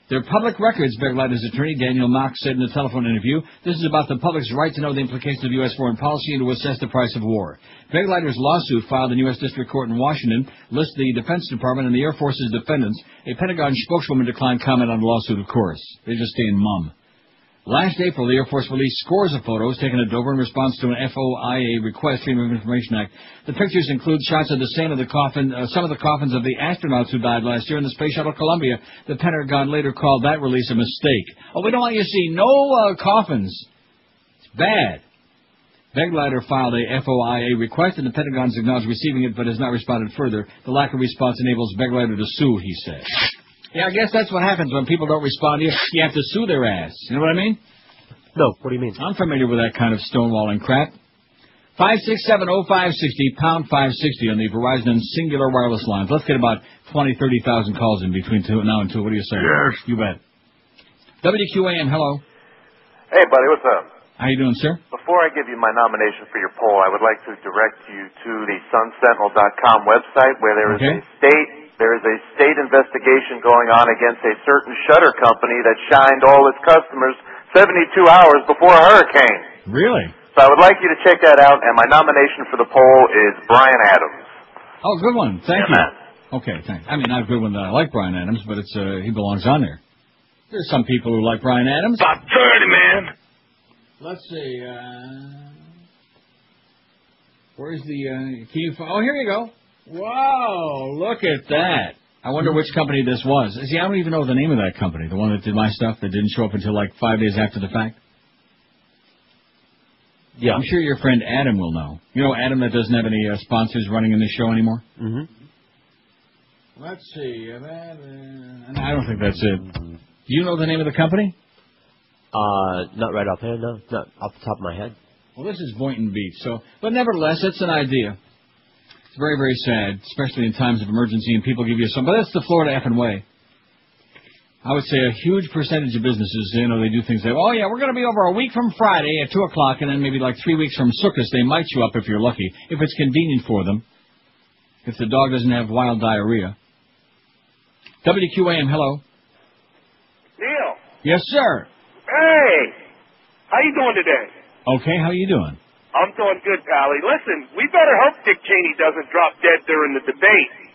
[SPEAKER 3] They're public records, Begleiter's attorney Daniel Knox said in a telephone interview. This is about the public's right to know the implications of U.S. foreign policy and to assess the price of war. Begleiter's lawsuit filed in U.S. District Court in Washington lists the Defense Department and the Air Force's defendants. A Pentagon spokeswoman declined comment on the lawsuit, of course. They're just staying mum. Last April, the Air Force released scores of photos taken at Dover in response to an FOIA request, Freedom of Information Act. The pictures include shots of some of the coffins of the astronauts who died last year in the Space Shuttle Columbia. The Pentagon later called that release a mistake. Oh, we don't want you to see no coffins. It's bad. Begleiter filed a FOIA request, and the Pentagon's acknowledged receiving it, but has not responded further. The lack of response enables Begleiter to sue, he said. Yeah, I guess that's what happens when people don't respond to you. You have to sue their ass. You know what I mean?
[SPEAKER 4] No, what do you mean?
[SPEAKER 3] I'm familiar with that kind of stonewalling crap. 567-0560, pound 560 on the Verizon and Singular wireless lines. Let's get about 20,000, 30,000 calls in between now and 2. What do you say?
[SPEAKER 5] Yes.
[SPEAKER 3] You bet. WQAM, hello.
[SPEAKER 5] Hey, buddy, what's up?
[SPEAKER 3] How you doing, sir?
[SPEAKER 5] Before I give you my nomination for your poll, I would like to direct you to the sunsentinel.com website where there is a state investigation going on against a certain shutter company that shined all its customers 72 hours before a hurricane.
[SPEAKER 3] Really?
[SPEAKER 5] So I would like you to check that out, and my nomination for the poll is Bryan Adams.
[SPEAKER 3] Oh, good one. Thank you.
[SPEAKER 5] Man.
[SPEAKER 3] Okay, thanks. I mean, not a good one that I like Bryan Adams, but it's he belongs on there. There's some people who like Bryan Adams.
[SPEAKER 23] About 30, man.
[SPEAKER 3] Let's see. Where's the? Oh, here you go. Wow, look at that. I wonder which company this was. See, I don't even know the name of that company, the one that did my stuff that didn't show up until like 5 days after the fact. Yeah. I'm sure your friend Adam will know. You know Adam that doesn't have any sponsors running in the show anymore? Mm-hmm. Let's see. I don't think that's it. Do you know the name of the company?
[SPEAKER 4] Not right offhand, no. Not off the top of my head.
[SPEAKER 3] Well, this is Boynton Beach, but nevertheless, it's an idea. It's very, very sad, especially in times of emergency, and people give you some. But that's the Florida effing way. I would say a huge percentage of businesses, they do things like, oh, yeah, we're going to be over a week from Friday at 2 o'clock, and then maybe like 3 weeks from Sukkot, they might you up if you're lucky, if it's convenient for them, if the dog doesn't have wild diarrhea. WQAM, hello. Yes, sir.
[SPEAKER 14] Hey, how you doing today?
[SPEAKER 3] Okay, how you doing?
[SPEAKER 14] I'm doing good, Pally. Listen, we better hope Dick Cheney doesn't drop dead during the debate.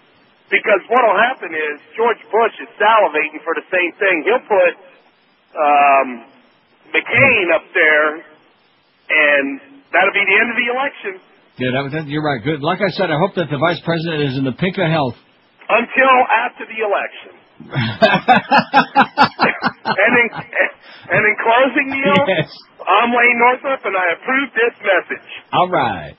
[SPEAKER 14] Because what'll happen is George Bush is salivating for the same thing. He'll put McCain up there, and that'll be the end of the election.
[SPEAKER 3] Yeah, you're right. Good. Like I said, I hope that the vice president is in the pink of health.
[SPEAKER 14] Until after the election. and in closing, Neil,
[SPEAKER 3] yes.
[SPEAKER 14] I'm Lane Northup, and I approve this message.
[SPEAKER 3] All right.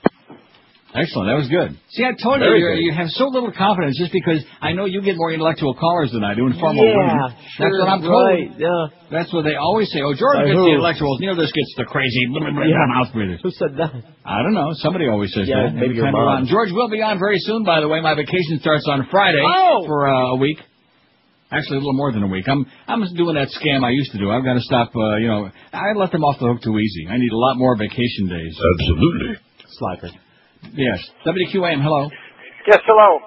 [SPEAKER 3] Excellent. That was good. See, I told you, you have so little confidence just because I know you get more intellectual callers than I do and far more women.
[SPEAKER 4] Sure,
[SPEAKER 3] that's what I'm told.
[SPEAKER 4] Right, yeah.
[SPEAKER 3] That's what they always say. Oh, George gets the intellectuals. Neil just gets the crazy mouth breathers.
[SPEAKER 4] Who said that?
[SPEAKER 3] I don't know. Somebody always says that.
[SPEAKER 4] Maybe your mom.
[SPEAKER 3] George will be on very soon, by the way. My vacation starts on Friday for a week. Actually, a little more than a week. I'm doing that scam I used to do. I've got to stop, I let them off the hook too easy. I need a lot more vacation days.
[SPEAKER 4] Absolutely. Slacker.
[SPEAKER 3] Yes. WQAM, hello.
[SPEAKER 15] Yes, hello.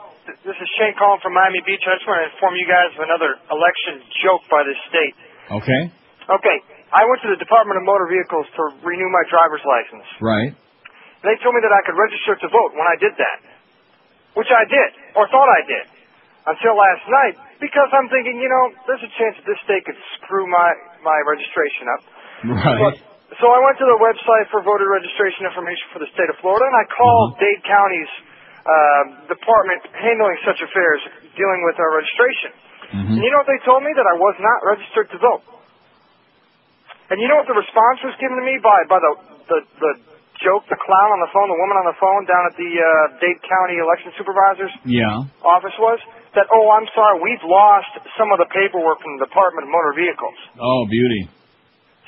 [SPEAKER 15] This is Shane calling from Miami Beach. I just want to inform you guys of another election joke by this state.
[SPEAKER 3] Okay.
[SPEAKER 15] Okay. I went to the Department of Motor Vehicles to renew my driver's license.
[SPEAKER 3] Right.
[SPEAKER 15] They told me that I could register to vote when I did that, which I did, or thought I did, until last night, because I'm thinking, there's a chance that this state could screw my registration up.
[SPEAKER 3] Right.
[SPEAKER 15] So I went to the website for voter registration information for the state of Florida, and I called Dade County's department handling such affairs, dealing with our registration. And you know what they told me? That I was not registered to vote. And you know what the response was given to me by the joke, the clown on the phone, the woman on the phone down at the Dade County election supervisor's office was? That, I'm sorry, we've lost some of the paperwork from the Department of Motor Vehicles.
[SPEAKER 3] Oh, beauty.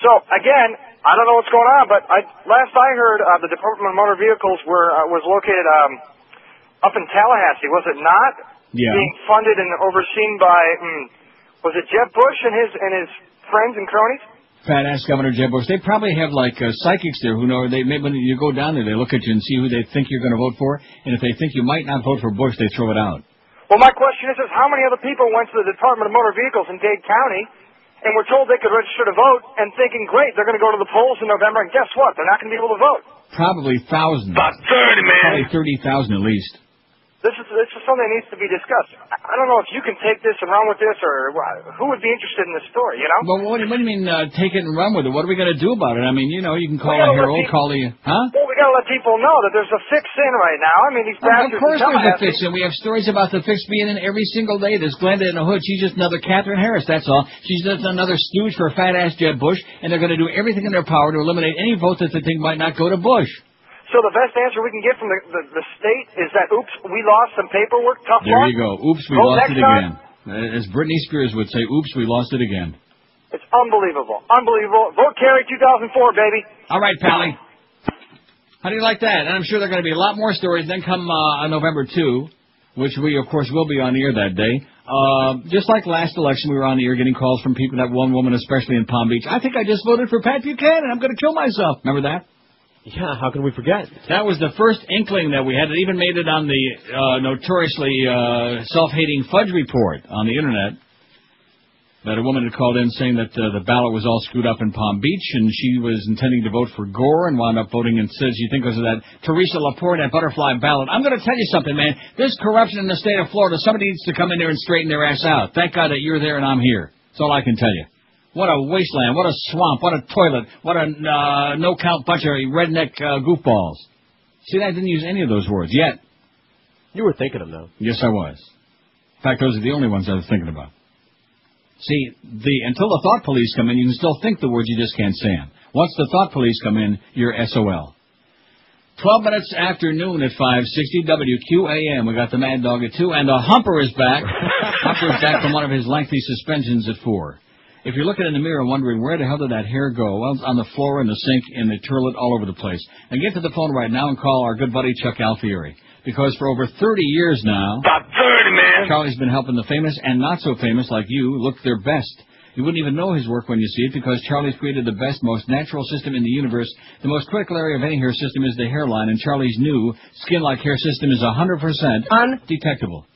[SPEAKER 15] So, again, I don't know what's going on, but last I heard, the Department of Motor Vehicles was located up in Tallahassee, was it not?
[SPEAKER 3] Yeah.
[SPEAKER 15] Being funded and overseen by, was it Jeb Bush and his friends and cronies?
[SPEAKER 3] Fat-ass Governor Jeb Bush. They probably have, psychics there who know, when you go down there, they look at you and see who they think you're going to vote for, and if they think you might not vote for Bush, they throw it out.
[SPEAKER 15] Well, my question is how many other people went to the Department of Motor Vehicles in Dade County and were told they could register to vote and thinking, great, they're going to go to the polls in November, and guess what? They're not going to be able to vote.
[SPEAKER 3] Probably thousands.
[SPEAKER 14] About 30, man.
[SPEAKER 3] Probably 30,000 at least.
[SPEAKER 15] This is something that needs to be discussed. I don't know if you can take this and run with this, or who would be interested in this story,
[SPEAKER 3] Well, what do you mean take it and run with it? What are we going to do about it? I mean, you can call a Herald, call the... Huh?
[SPEAKER 15] Well, we got to let people know that there's a fix in right now. I mean, these bastards...
[SPEAKER 3] Of course there's a fix in. We have stories about the fix being in every single day. There's Glenda in the hood. She's just another Catherine Harris, that's all. She's just another stooge for fat-ass Jeb Bush, and they're going to do everything in their power to eliminate any vote that they think might not go to Bush.
[SPEAKER 15] So the best answer we can get from the state is that, oops, we lost some paperwork, tough luck.
[SPEAKER 3] There you go. Oops, we lost it again. As Britney Spears would say, oops, we lost it again.
[SPEAKER 15] It's unbelievable. Unbelievable. Vote Kerry 2004, baby.
[SPEAKER 3] All right, Pally. How do you like that? And I'm sure there are going to be a lot more stories. Then come on November 2, which we, of course, will be on the air that day. Just like last election, we were on the air getting calls from people, that one woman, especially in Palm Beach. I think I just voted for Pat Buchanan. I'm going to kill myself. Remember that?
[SPEAKER 4] Yeah, how can we forget?
[SPEAKER 3] That was the first inkling that we had. It even made it on the notoriously self-hating fudge report on the Internet. That a woman had called in saying that the ballot was all screwed up in Palm Beach, and she was intending to vote for Gore and wound up voting and says she thinks because of that Teresa Laporte, that butterfly ballot. I'm going to tell you something, man. This corruption in the state of Florida, somebody needs to come in there and straighten their ass out. Thank God that you're there and I'm here. That's all I can tell you. What a wasteland, what a swamp, what a toilet, what a no-count bunch of redneck goofballs. See, I didn't use any of those words yet.
[SPEAKER 4] You were thinking them, though.
[SPEAKER 3] Yes, I was. In fact, those are the only ones I was thinking about. See, until the thought police come in, you can still think the words, you just can't say them. Once the thought police come in, you're SOL. 12 minutes after noon at 560 WQAM. We got the Mad Dog at 2, and the Humper is back. Humper is back from one of his lengthy suspensions at 4. If you're looking in the mirror wondering where the hell did that hair go, well, it's on the floor, in the sink, in the toilet, all over the place. And get to the phone right now and call our good buddy Chuck Alfieri. Because for over 30 years now,
[SPEAKER 14] about 30, man,
[SPEAKER 3] Charlie's been helping the famous and not so famous like you look their best. You wouldn't even know his work when you see it because Charlie's created the best, most natural system in the universe. The most critical area of any hair system is the hairline, and Charlie's new skin-like hair system is 100% undetectable.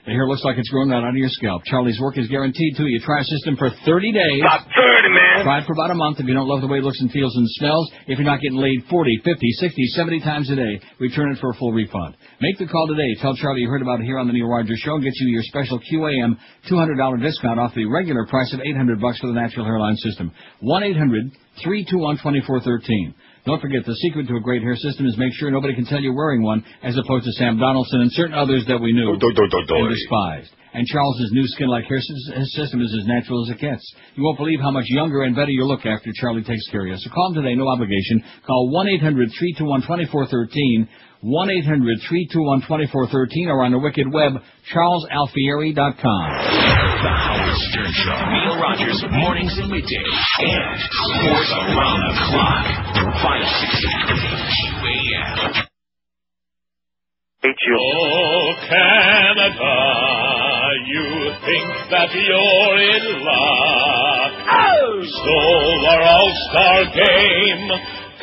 [SPEAKER 3] The hair looks like it's grown right out of your scalp. Charlie's work is guaranteed, too. You try a system for 30 days.
[SPEAKER 23] About 30, man.
[SPEAKER 3] Try it for about a month. If you don't love the way it looks and feels and smells, if you're not getting laid 40, 50, 60, 70 times a day, return it for a full refund. Make the call today. Tell Charlie you heard about it here on the Neil Rogers Show and get you your special QAM $200 discount off the regular price of $800 for the natural hairline system. 1-800-321-2413. Don't forget, the secret to a great hair system is make sure nobody can tell you're wearing one, as opposed to Sam Donaldson and certain others that we knew and despised. And Charles's new skin-like hair system is as natural as it gets. You won't believe how much younger and better you look after Charlie takes care of you. So call him today, no obligation. Call 1-800-321-2413, 1-800-321-2413, or on the wicked web, charlesalfieri.com.
[SPEAKER 6] The Howard Stern Show. Neil Rogers, mornings and midday. And sports around the clock. 560 QAM.
[SPEAKER 19] Oh, Canada, you think that you're in luck. Stole our all-star game,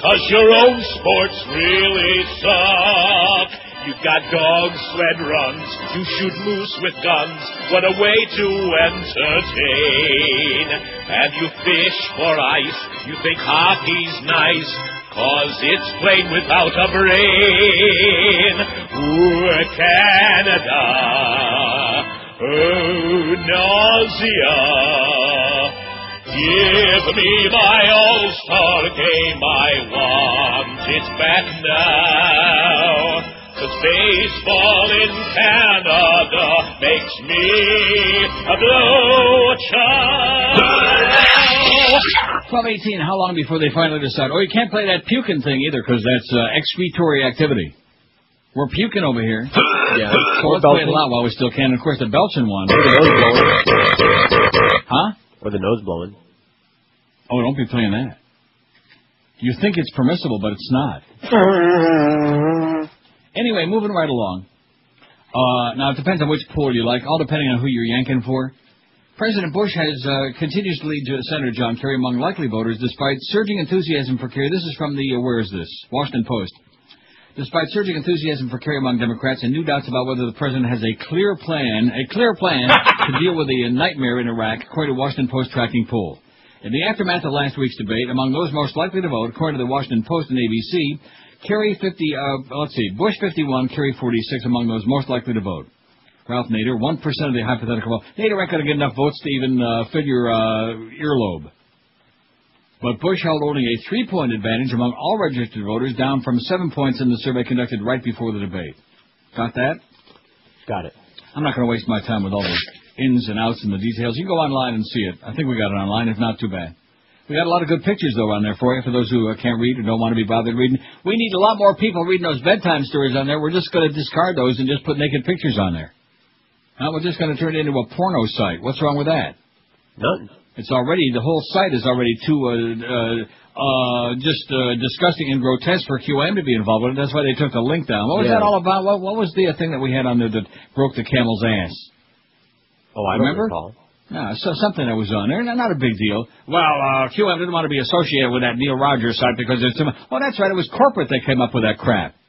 [SPEAKER 19] 'cause your own sports really suck. You got dogs, sled runs, you shoot moose with guns. What a way to entertain. And you fish for ice, you think hockey's nice, 'cause it's played without a brain. Ooh, Canada, oh, nausea. Give me my all-star game, I want it back now. 'Cause baseball in Canada makes me a blow child.
[SPEAKER 3] 12:18, how long before they finally decide? Oh, you can't play that puking thing either, because that's excretory activity. We're puking over here.
[SPEAKER 4] Yeah.
[SPEAKER 3] So let's play it a lot while we still can. Of course, the belching one.
[SPEAKER 4] Or the nose blowing.
[SPEAKER 3] Huh?
[SPEAKER 4] Or the nose blowing.
[SPEAKER 3] Oh, don't be playing that. You think it's permissible, but it's not. Anyway, moving right along. Now, it depends on which pool you like, all depending on who you're yanking for. President Bush has continues to lead Senator John Kerry among likely voters despite surging enthusiasm for Kerry. This is from the, where is this? Washington Post. Despite surging enthusiasm for Kerry among Democrats and new doubts about whether the president has a clear plan to deal with the nightmare in Iraq, according to Washington Post tracking poll. In the aftermath of last week's debate, among those most likely to vote, according to the Washington Post and ABC, Bush 51, Kerry 46 among those most likely to vote. Ralph Nader, 1% of the hypothetical vote. Nader ain't going to get enough votes to even fill your earlobe. But Bush held only a 3-point advantage among all registered voters, down from 7 points in the survey conducted right before the debate. Got that?
[SPEAKER 4] Got it.
[SPEAKER 3] I'm not going to waste my time with all the ins and outs and the details. You can go online and see it. I think we got it online, if not too bad. We got a lot of good pictures, though, on there for you, for those who can't read or don't want to be bothered reading. We need a lot more people reading those bedtime stories on there. We're just going to discard those and just put naked pictures on there. Now we're just going to turn it into a porno site. What's wrong with that?
[SPEAKER 4] None.
[SPEAKER 3] It's already, the whole site is already too disgusting and grotesque for QM to be involved with it. That's why they took the link down. What was that all about? What was the thing that we had on there that broke the camel's ass?
[SPEAKER 4] Oh, I
[SPEAKER 3] remember.
[SPEAKER 4] Don't recall.
[SPEAKER 3] No, so something that was on there. Not a big deal. Well, QM didn't want to be associated with that Neil Rogers site because there's too much. Oh, that's right. It was corporate that came up with that crap.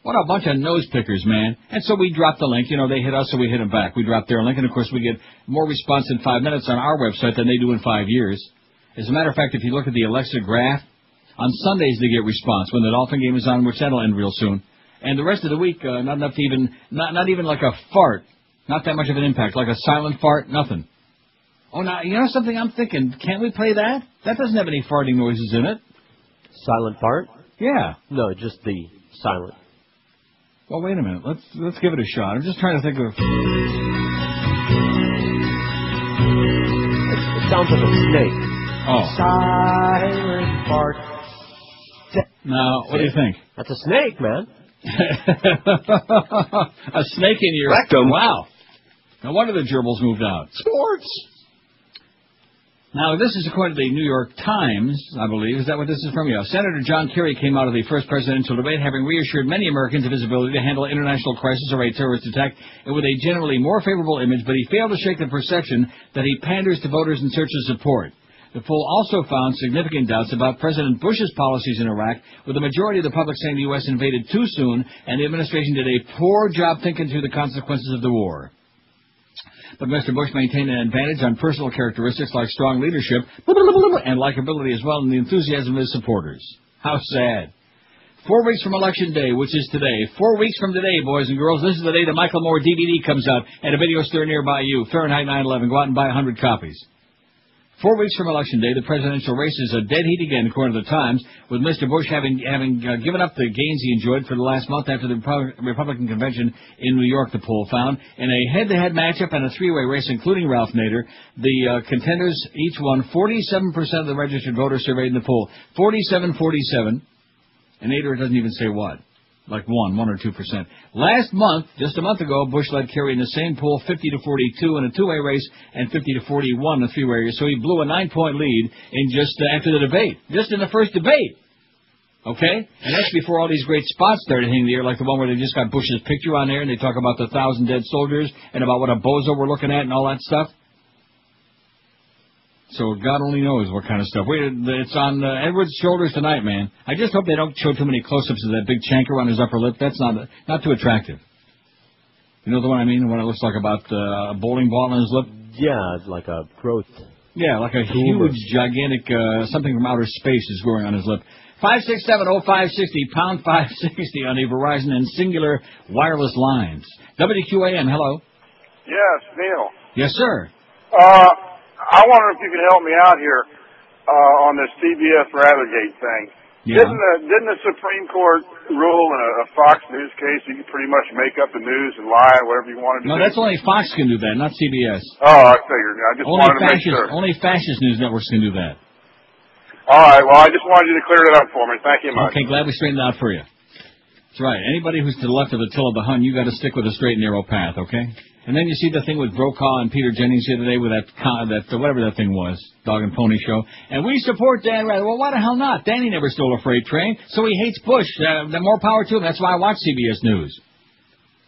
[SPEAKER 3] What a bunch of nose pickers, man. And so we dropped the link. You know, they hit us, so we hit them back. We dropped their link, and, of course, we get more response in 5 minutes on our website than they do in 5 years. As a matter of fact, if you look at the Alexa graph, on Sundays they get response when the Dolphin game is on, which that'll end real soon. And the rest of the week, not enough to even, not even like a fart. Not that much of an impact. Like a silent fart, nothing. Oh, now, you know something I'm thinking? Can't we play that? That doesn't have any farting noises in it.
[SPEAKER 4] Silent fart?
[SPEAKER 3] Yeah.
[SPEAKER 4] No, just the silent.
[SPEAKER 3] Well, wait a minute. Let's give it a shot. I'm just trying to think of...
[SPEAKER 4] It sounds like a snake.
[SPEAKER 3] Oh.
[SPEAKER 4] Silent fart.
[SPEAKER 3] Now, what do you think?
[SPEAKER 4] That's a snake, man.
[SPEAKER 3] A snake in your
[SPEAKER 4] rectum.
[SPEAKER 3] Wow. No wonder the gerbils moved out.
[SPEAKER 4] Sports.
[SPEAKER 3] Now, this is according to the New York Times, I believe. Is that what this is from? Yeah. Senator John Kerry came out of the first presidential debate having reassured many Americans of his ability to handle an international crisis or a terrorist attack and with a generally more favorable image, but he failed to shake the perception that he panders to voters in search of support. The poll also found significant doubts about President Bush's policies in Iraq, with the majority of the public saying the U.S. invaded too soon and the administration did a poor job thinking through the consequences of the war. But Mr. Bush maintained an advantage on personal characteristics like strong leadership and likability as well, and the enthusiasm of his supporters. How sad. 4 weeks from Election Day, which is today. 4 weeks from today, boys and girls. This is the day the Michael Moore DVD comes out and a video store nearby you. Fahrenheit 9/11. Go out and buy 100 copies. 4 weeks from Election Day, the presidential race is a dead heat again, according to the Times, with Mr. Bush having given up the gains he enjoyed for the last month after the Republican convention in New York, the poll found. In a head-to-head matchup and a three-way race, including Ralph Nader, the contenders each won 47% of the registered voters surveyed in the poll. 47-47. And Nader doesn't even say what. Like 1 or 2%. Last month, just a month ago, Bush led Kerry in the same poll 50-42 in a two-way race and 50-41 in a three-way race. So he blew a 9-point lead in just after the debate. Just in the first debate. Okay? And that's before all these great spots started hitting the air, like the one where they just got Bush's picture on there and they talk about the 1,000 dead soldiers and about what a bozo we're looking at and all that stuff. So God only knows what kind of stuff. It's on Edward's shoulders tonight, man. I just hope they don't show too many close-ups of that big chancre on his upper lip. That's not too attractive. You know the one I mean? The one that looks like about a bowling ball on his lip?
[SPEAKER 4] Yeah, it's like a growth.
[SPEAKER 3] Yeah, like a huge, gigantic, something from outer space is growing on his lip. 567-0560, pound 560 on the Verizon and Singular wireless lines. WQAM, hello.
[SPEAKER 1] Yes, Neil.
[SPEAKER 3] Yes, sir.
[SPEAKER 1] I wonder if you could help me out here on this CBS Rathergate thing.
[SPEAKER 3] Yeah.
[SPEAKER 1] Didn't the Supreme Court rule in a Fox News case you could pretty much make up the news and lie whatever you wanted to do?
[SPEAKER 3] No, that's only Fox can do that, not CBS.
[SPEAKER 1] Oh, I figured. I just wanted to make sure.
[SPEAKER 3] Only fascist news networks can do that.
[SPEAKER 1] All right. Well, I just wanted you to clear it up for me. Thank you much.
[SPEAKER 3] Okay, glad we straightened it out for you. That's right. Anybody who's to the left of the till of the Hun, you got to stick with a straight and narrow path, okay? And then you see the thing with Brokaw and Peter Jennings the other day with that whatever that thing was, Dog and Pony Show. And we support Dan Rather. Well, why the hell not? Danny never stole a freight train, so he hates Bush. The more power to him. That's why I watch CBS News.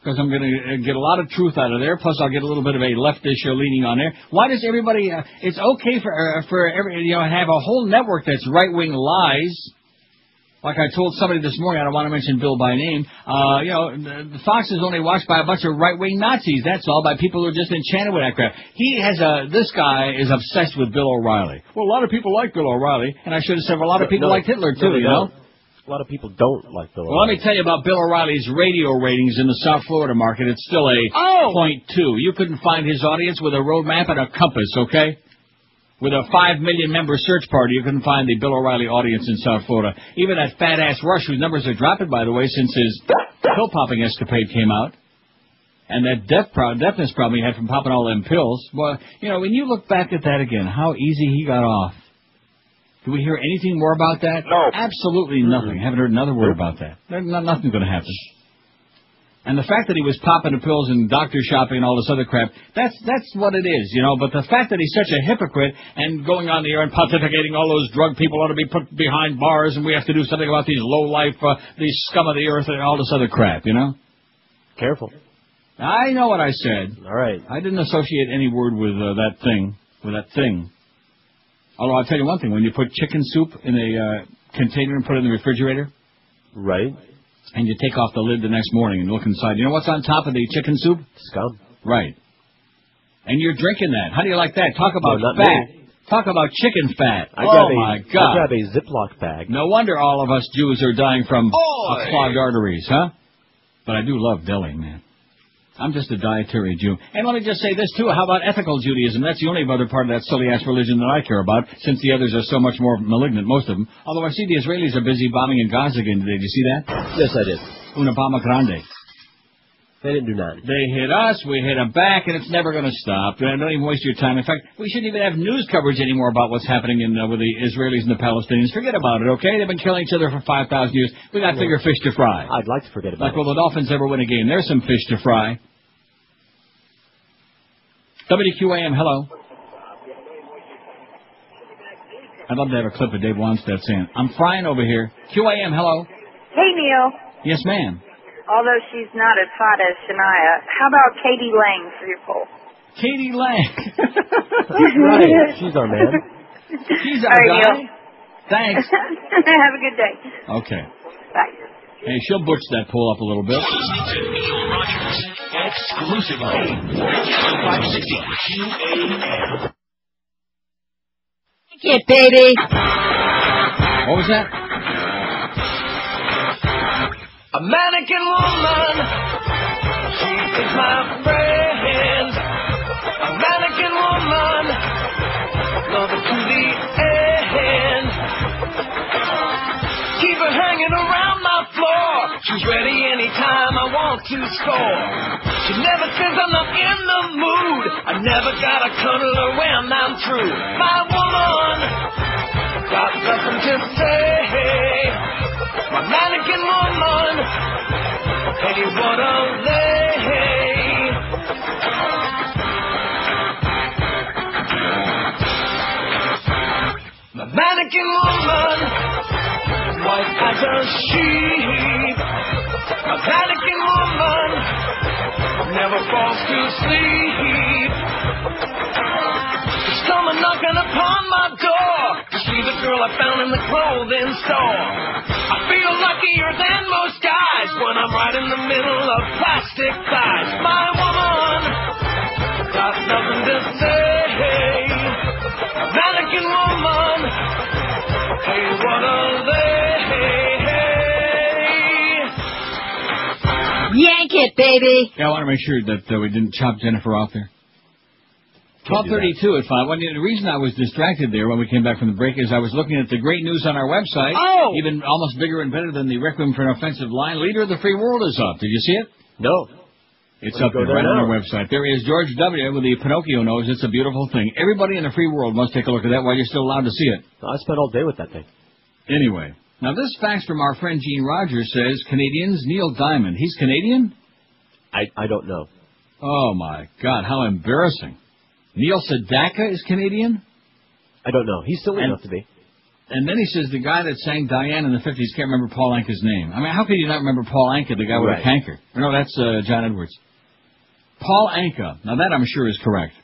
[SPEAKER 3] Because I'm going to get a lot of truth out of there. Plus, I'll get a little bit of a leftish leaning on there. Why does everybody? It's okay for every have a whole network that's right-wing lies. Like I told somebody this morning, I don't want to mention Bill by name, the Fox is only watched by a bunch of right-wing Nazis, that's all, by people who are just enchanted with that crap. This guy is obsessed with Bill O'Reilly. Well, a lot of people like Bill O'Reilly, and I should have said, well, a lot of people liked Hitler, too, you know?
[SPEAKER 4] A lot of people don't like Bill O'Reilly.
[SPEAKER 3] Well, let me tell you about Bill O'Reilly's radio ratings in the South Florida market. It's still a .2. You couldn't find his audience with a road map and a compass, okay? With a 5 million member search party, you couldn't find the Bill O'Reilly audience in South Florida. Even that fat-ass Rush, whose numbers are dropping, by the way, since his pill-popping escapade came out. And that deafness problem he had from popping all them pills. Well, when you look back at that again, how easy he got off. Do we hear anything more about that?
[SPEAKER 1] No.
[SPEAKER 3] Absolutely nothing. Haven't heard another word about that. Nothing's going to happen. And the fact that he was popping the pills and doctor shopping and all this other crap, that's what it is, But the fact that he's such a hypocrite and going on the air and pontificating all those drug people ought to be put behind bars and we have to do something about these low-life, these scum of the earth and all this other crap,
[SPEAKER 4] Careful.
[SPEAKER 3] I know what I said.
[SPEAKER 4] All right.
[SPEAKER 3] I didn't associate any word with that thing. Although I'll tell you one thing, when you put chicken soup in a container and put it in the refrigerator.
[SPEAKER 4] Right.
[SPEAKER 3] And you take off the lid the next morning and look inside. You know what's on top of the chicken soup?
[SPEAKER 4] Scum.
[SPEAKER 3] Right. And you're drinking that. How do you like that? Talk about fat.
[SPEAKER 4] Me.
[SPEAKER 3] Talk about chicken fat.
[SPEAKER 4] My God. I grab a Ziploc bag.
[SPEAKER 3] No wonder all of us Jews are dying from clogged arteries, huh? But I do love deli, man. I'm just a dietary Jew. And let me just say this, too. How about ethical Judaism? That's the only other part of that silly-ass religion that I care about, since the others are so much more malignant, most of them. Although I see the Israelis are busy bombing in Gaza again today. Did you see that?
[SPEAKER 4] Yes, I did.
[SPEAKER 3] Una bomba grande.
[SPEAKER 4] They didn't do nothing.
[SPEAKER 3] They hit us, we hit them back, and it's never going to stop. Don't even waste your time. In fact, we shouldn't even have news coverage anymore about what's happening with the Israelis and the Palestinians. Forget about it, okay? They've been killing each other for 5,000 years. We got bigger fish to fry.
[SPEAKER 4] I'd like to forget about it.
[SPEAKER 3] Like, will the Dolphins ever win a game? There's some fish to fry. WQAM, hello. I'd love to have a clip of Dave Wanstead saying, I'm frying over here. QAM, hello.
[SPEAKER 16] Hey, Neil.
[SPEAKER 3] Yes, ma'am.
[SPEAKER 16] Although she's not as hot as Shania, how about Katie Lang for your poll?
[SPEAKER 3] Katie Lang.
[SPEAKER 4] Right. She's our man.
[SPEAKER 3] She's
[SPEAKER 16] All
[SPEAKER 3] our
[SPEAKER 16] right,
[SPEAKER 3] guy.
[SPEAKER 16] Neil.
[SPEAKER 3] Thanks.
[SPEAKER 16] Have a good day.
[SPEAKER 3] Okay.
[SPEAKER 16] Bye.
[SPEAKER 3] Hey, she'll butch that poll up a little bit.
[SPEAKER 6] Neil Rogers, exclusively. 560 QAM.
[SPEAKER 8] Yeah, baby.
[SPEAKER 3] What was that?
[SPEAKER 8] A mannequin woman, she is my friend. A mannequin woman, love her to the end. Keep her hanging around my floor. She's ready anytime I want to score. She never says I'm not in the mood. I never gotta cuddle her when I'm through. My woman got nothing to say. My mannequin woman, hey, what a lay. My mannequin woman, white as a sheep. My mannequin woman never falls to sleep. There's someone knocking upon my door. She's the girl I found in the clothing store. I feel luckier than most guys when I'm right in the middle of plastic thighs. My woman got nothing to say. Mannequin woman, hey, what a lay. Yank it, baby.
[SPEAKER 3] Yeah, I want to make sure that we didn't chop Jennifer off there. 12:32 at 5. Well, the reason I was distracted there when we came back from the break is I was looking at the great news on our website.
[SPEAKER 8] Oh!
[SPEAKER 3] Even almost bigger and better than the Requiem for an Offensive Line. Leader of the Free World is up. Did you see it?
[SPEAKER 4] No.
[SPEAKER 3] It's up there right on our website. There is George W. with the Pinocchio nose. It's a beautiful thing. Everybody in the free world must take a look at that while you're still allowed to see it.
[SPEAKER 4] I spent all day with that thing.
[SPEAKER 3] Anyway, now this fax from our friend Gene Rogers says, Canadians, Neil Diamond. He's Canadian?
[SPEAKER 4] I don't know.
[SPEAKER 3] Oh, my God, how embarrassing. Neil Sedaka is Canadian?
[SPEAKER 4] I don't know. He's silly enough to be.
[SPEAKER 3] And then he says the guy that sang Diane in the 50s can't remember Paul Anka's name. I mean, how could you not remember Paul Anka, the guy with a canker? No, that's John Edwards. Paul Anka. Now, that I'm sure is correct.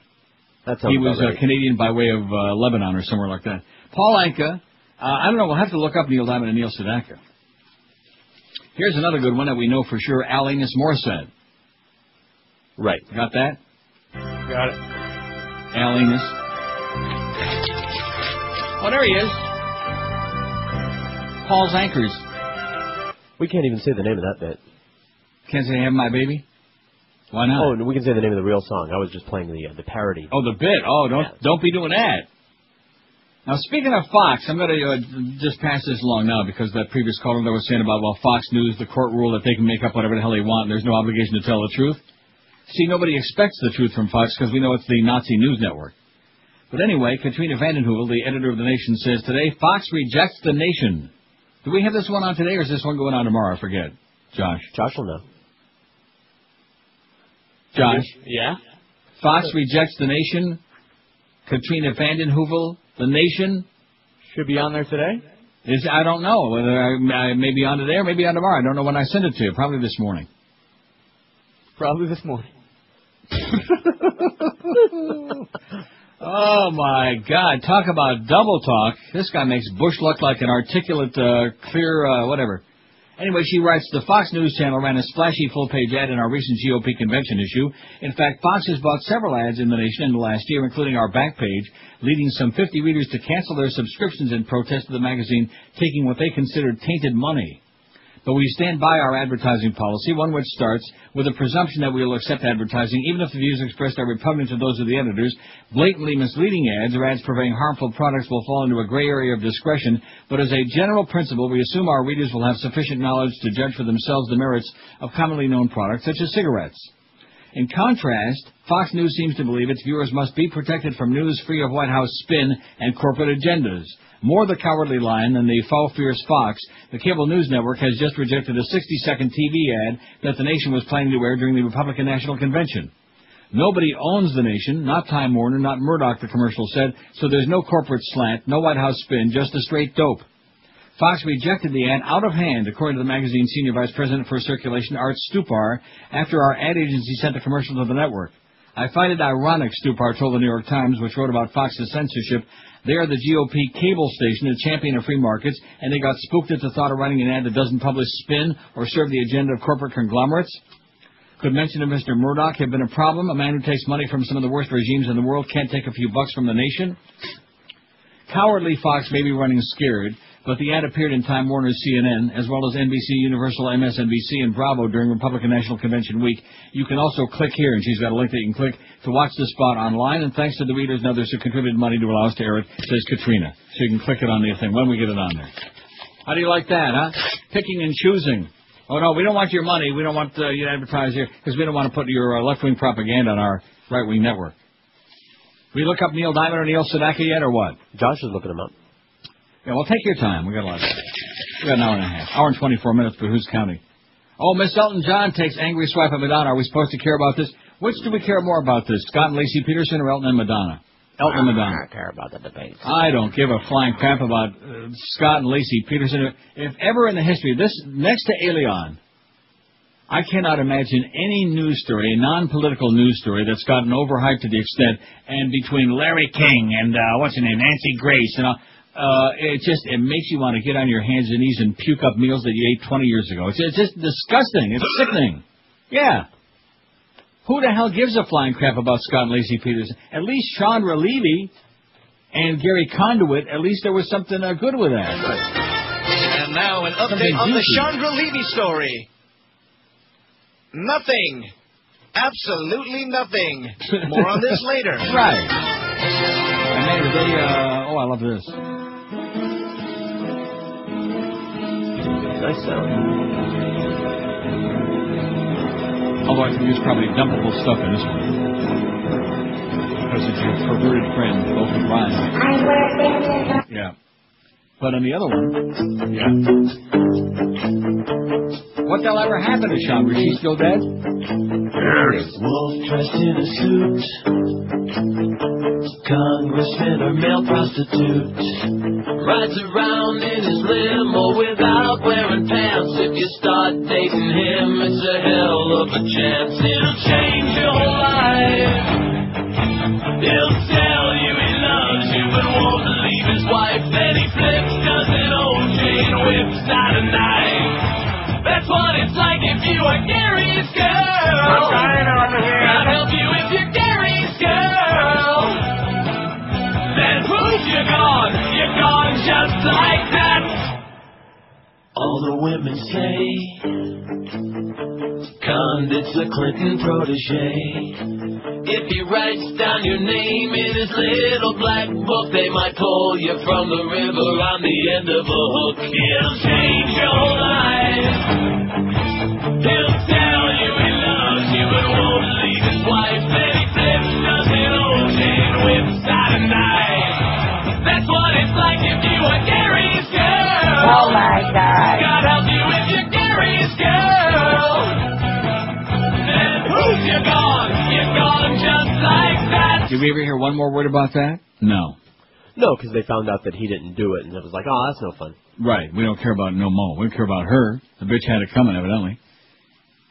[SPEAKER 3] He was Canadian by way of Lebanon or somewhere like that. Paul Anka. I don't know. We'll have to look up Neil Diamond and Neil Sedaka. Here's another good one that we know for sure. Alanis Morissette.
[SPEAKER 4] Right.
[SPEAKER 3] Got that?
[SPEAKER 20] Got it.
[SPEAKER 3] Alanis. Oh, there he is. Paul's Anchors.
[SPEAKER 4] We can't even say the name of that bit.
[SPEAKER 3] Can't say Have My Baby? Why not?
[SPEAKER 4] Oh, and we can say the name of the real song. I was just playing the parody.
[SPEAKER 3] Oh, the bit. Oh, don't be doing that. Now, speaking of Fox, I'm going to just pass this along now because that previous caller that was saying about, well, Fox News, the court rule that they can make up whatever the hell they want and there's no obligation to tell the truth. See, nobody expects the truth from Fox because we know it's the Nazi news network. But anyway, Katrina vanden Heuvel, the editor of The Nation, says today, Fox rejects the nation. Do we have this one on today or is this one going on tomorrow? I forget. Josh.
[SPEAKER 4] Josh will know.
[SPEAKER 3] Josh.
[SPEAKER 20] Yeah?
[SPEAKER 3] Fox rejects the nation. Katrina vanden Heuvel, The Nation.
[SPEAKER 20] Should be on there today?
[SPEAKER 3] I don't know whether I may be on today or maybe on tomorrow. I don't know when I send it to you. Probably this morning.
[SPEAKER 20] Probably this morning.
[SPEAKER 3] Oh, my God. Talk about double talk. This guy makes Bush look like an articulate, clear, whatever. Anyway, she writes, the Fox News Channel ran a splashy full-page ad in our recent GOP convention issue. In fact, Fox has bought several ads in The Nation in the last year, including our back page, leading some 50 readers to cancel their subscriptions in protest of the magazine taking what they considered tainted money. But we stand by our advertising policy, one which starts with a presumption that we will accept advertising even if the views expressed are repugnant to those of the editors. Blatantly misleading ads or ads purveying harmful products will fall into a gray area of discretion, but as a general principle, we assume our readers will have sufficient knowledge to judge for themselves the merits of commonly known products such as cigarettes. In contrast, Fox News seems to believe its viewers must be protected from news free of White House spin and corporate agendas. More the cowardly lion than the fierce Fox, the cable news network has just rejected a 60-second TV ad that The Nation was planning to air during the Republican National Convention. Nobody owns The Nation, not Time Warner, not Murdoch, the commercial said, so there's no corporate slant, no White House spin, just a straight dope. Fox rejected the ad out of hand, according to the magazine's senior vice president for circulation, Art Stupar, after our ad agency sent the commercial to the network. I find it ironic, Stupar told the New York Times, which wrote about Fox's censorship. They are the GOP cable station, a champion of free markets, and they got spooked at the thought of running an ad that doesn't publish spin or serve the agenda of corporate conglomerates. Could mention of Mr. Murdoch have been a problem? A man who takes money from some of the worst regimes in the world can't take a few bucks from the nation? Cowardly Fox may be running scared, but the ad appeared in Time Warner's CNN, as well as NBC, Universal, MSNBC, and Bravo during Republican National Convention week. You can also click here, and she's got a link that you can click to watch the spot online, and thanks to the readers and others who contributed money to allow us to air it, says Katrina. So you can click it on the thing when we get it on there. How do you like that, huh? Picking and choosing. Oh, no, we don't want your money. We don't want you to advertise here, because we don't want to put your left-wing propaganda on our right-wing network. We look up Neil Diamond or Neil Sedaka yet, or what?
[SPEAKER 4] Josh is looking them up.
[SPEAKER 3] Yeah, well, take your time. We got a lot of time. We got an hour and a half. Hour and 24 minutes, but who's counting? Oh, Miss Elton John takes angry swipe at Madonna. Are we supposed to care about this? Which do we care more about this, Scott and Lacey Peterson or Elton and Madonna? Elton and Madonna.
[SPEAKER 4] I care about the debate.
[SPEAKER 3] I don't give a flying crap about Scott and Lacey Peterson. If ever in the history, this next to Elion, I cannot imagine any news story, a non-political news story that's gotten overhyped to the extent, and between Larry King and, what's her name, Nancy Grace, and all, it makes you want to get on your hands and knees and puke up meals that you ate 20 years ago. It's just disgusting. It's sickening. Yeah. Who the hell gives a flying crap about Scott and Lacey Peterson? At least Chandra Levy and Gary Conduit, at least there was something good with that.
[SPEAKER 2] And now an update on the Chandra Levy story. Nothing. Absolutely nothing. More on this later.
[SPEAKER 3] Right. And maybe they, I love this.
[SPEAKER 4] Nice sound.
[SPEAKER 3] Although I can use probably dumpable stuff in this one. Because it's your perverted friend, both with Ryan. Yeah. But on the other one, yeah. What the hell ever happened to Sean? Was she still dead?
[SPEAKER 8] Wolf dressed in a suit, congressman or male prostitute, rides around in his limo without wearing pants. If you start dating him, it's a hell of a chance. It'll change your whole life. He'll tell you he loves you but won't believe his wife. Then he flips, does an OJ and whips out a knife. That's what it's like if you are Gary's girl. I'll help you if you're Gary's girl. Then poof, you're gone. You're gone just like that. All the women say Condit's a Clinton protege. If he writes down your name in his little black book, they might pull you from the river on the end of a hook. He'll change your whole life. He'll tell you he loves you but won't leave his wife. Then he flips, does an OJ and whips out a knife. That's what it's like if you are Gary's girl.
[SPEAKER 16] Oh my God.
[SPEAKER 8] God help you if you're Gary's girl. Then poof, you're gone. You're gone just like that.
[SPEAKER 3] Did we ever hear one more word about that? No.
[SPEAKER 4] No, because they found out that he didn't do it, and it was like, oh, that's no fun.
[SPEAKER 3] Right. We don't care about no more. We care about her. The bitch had it coming, evidently.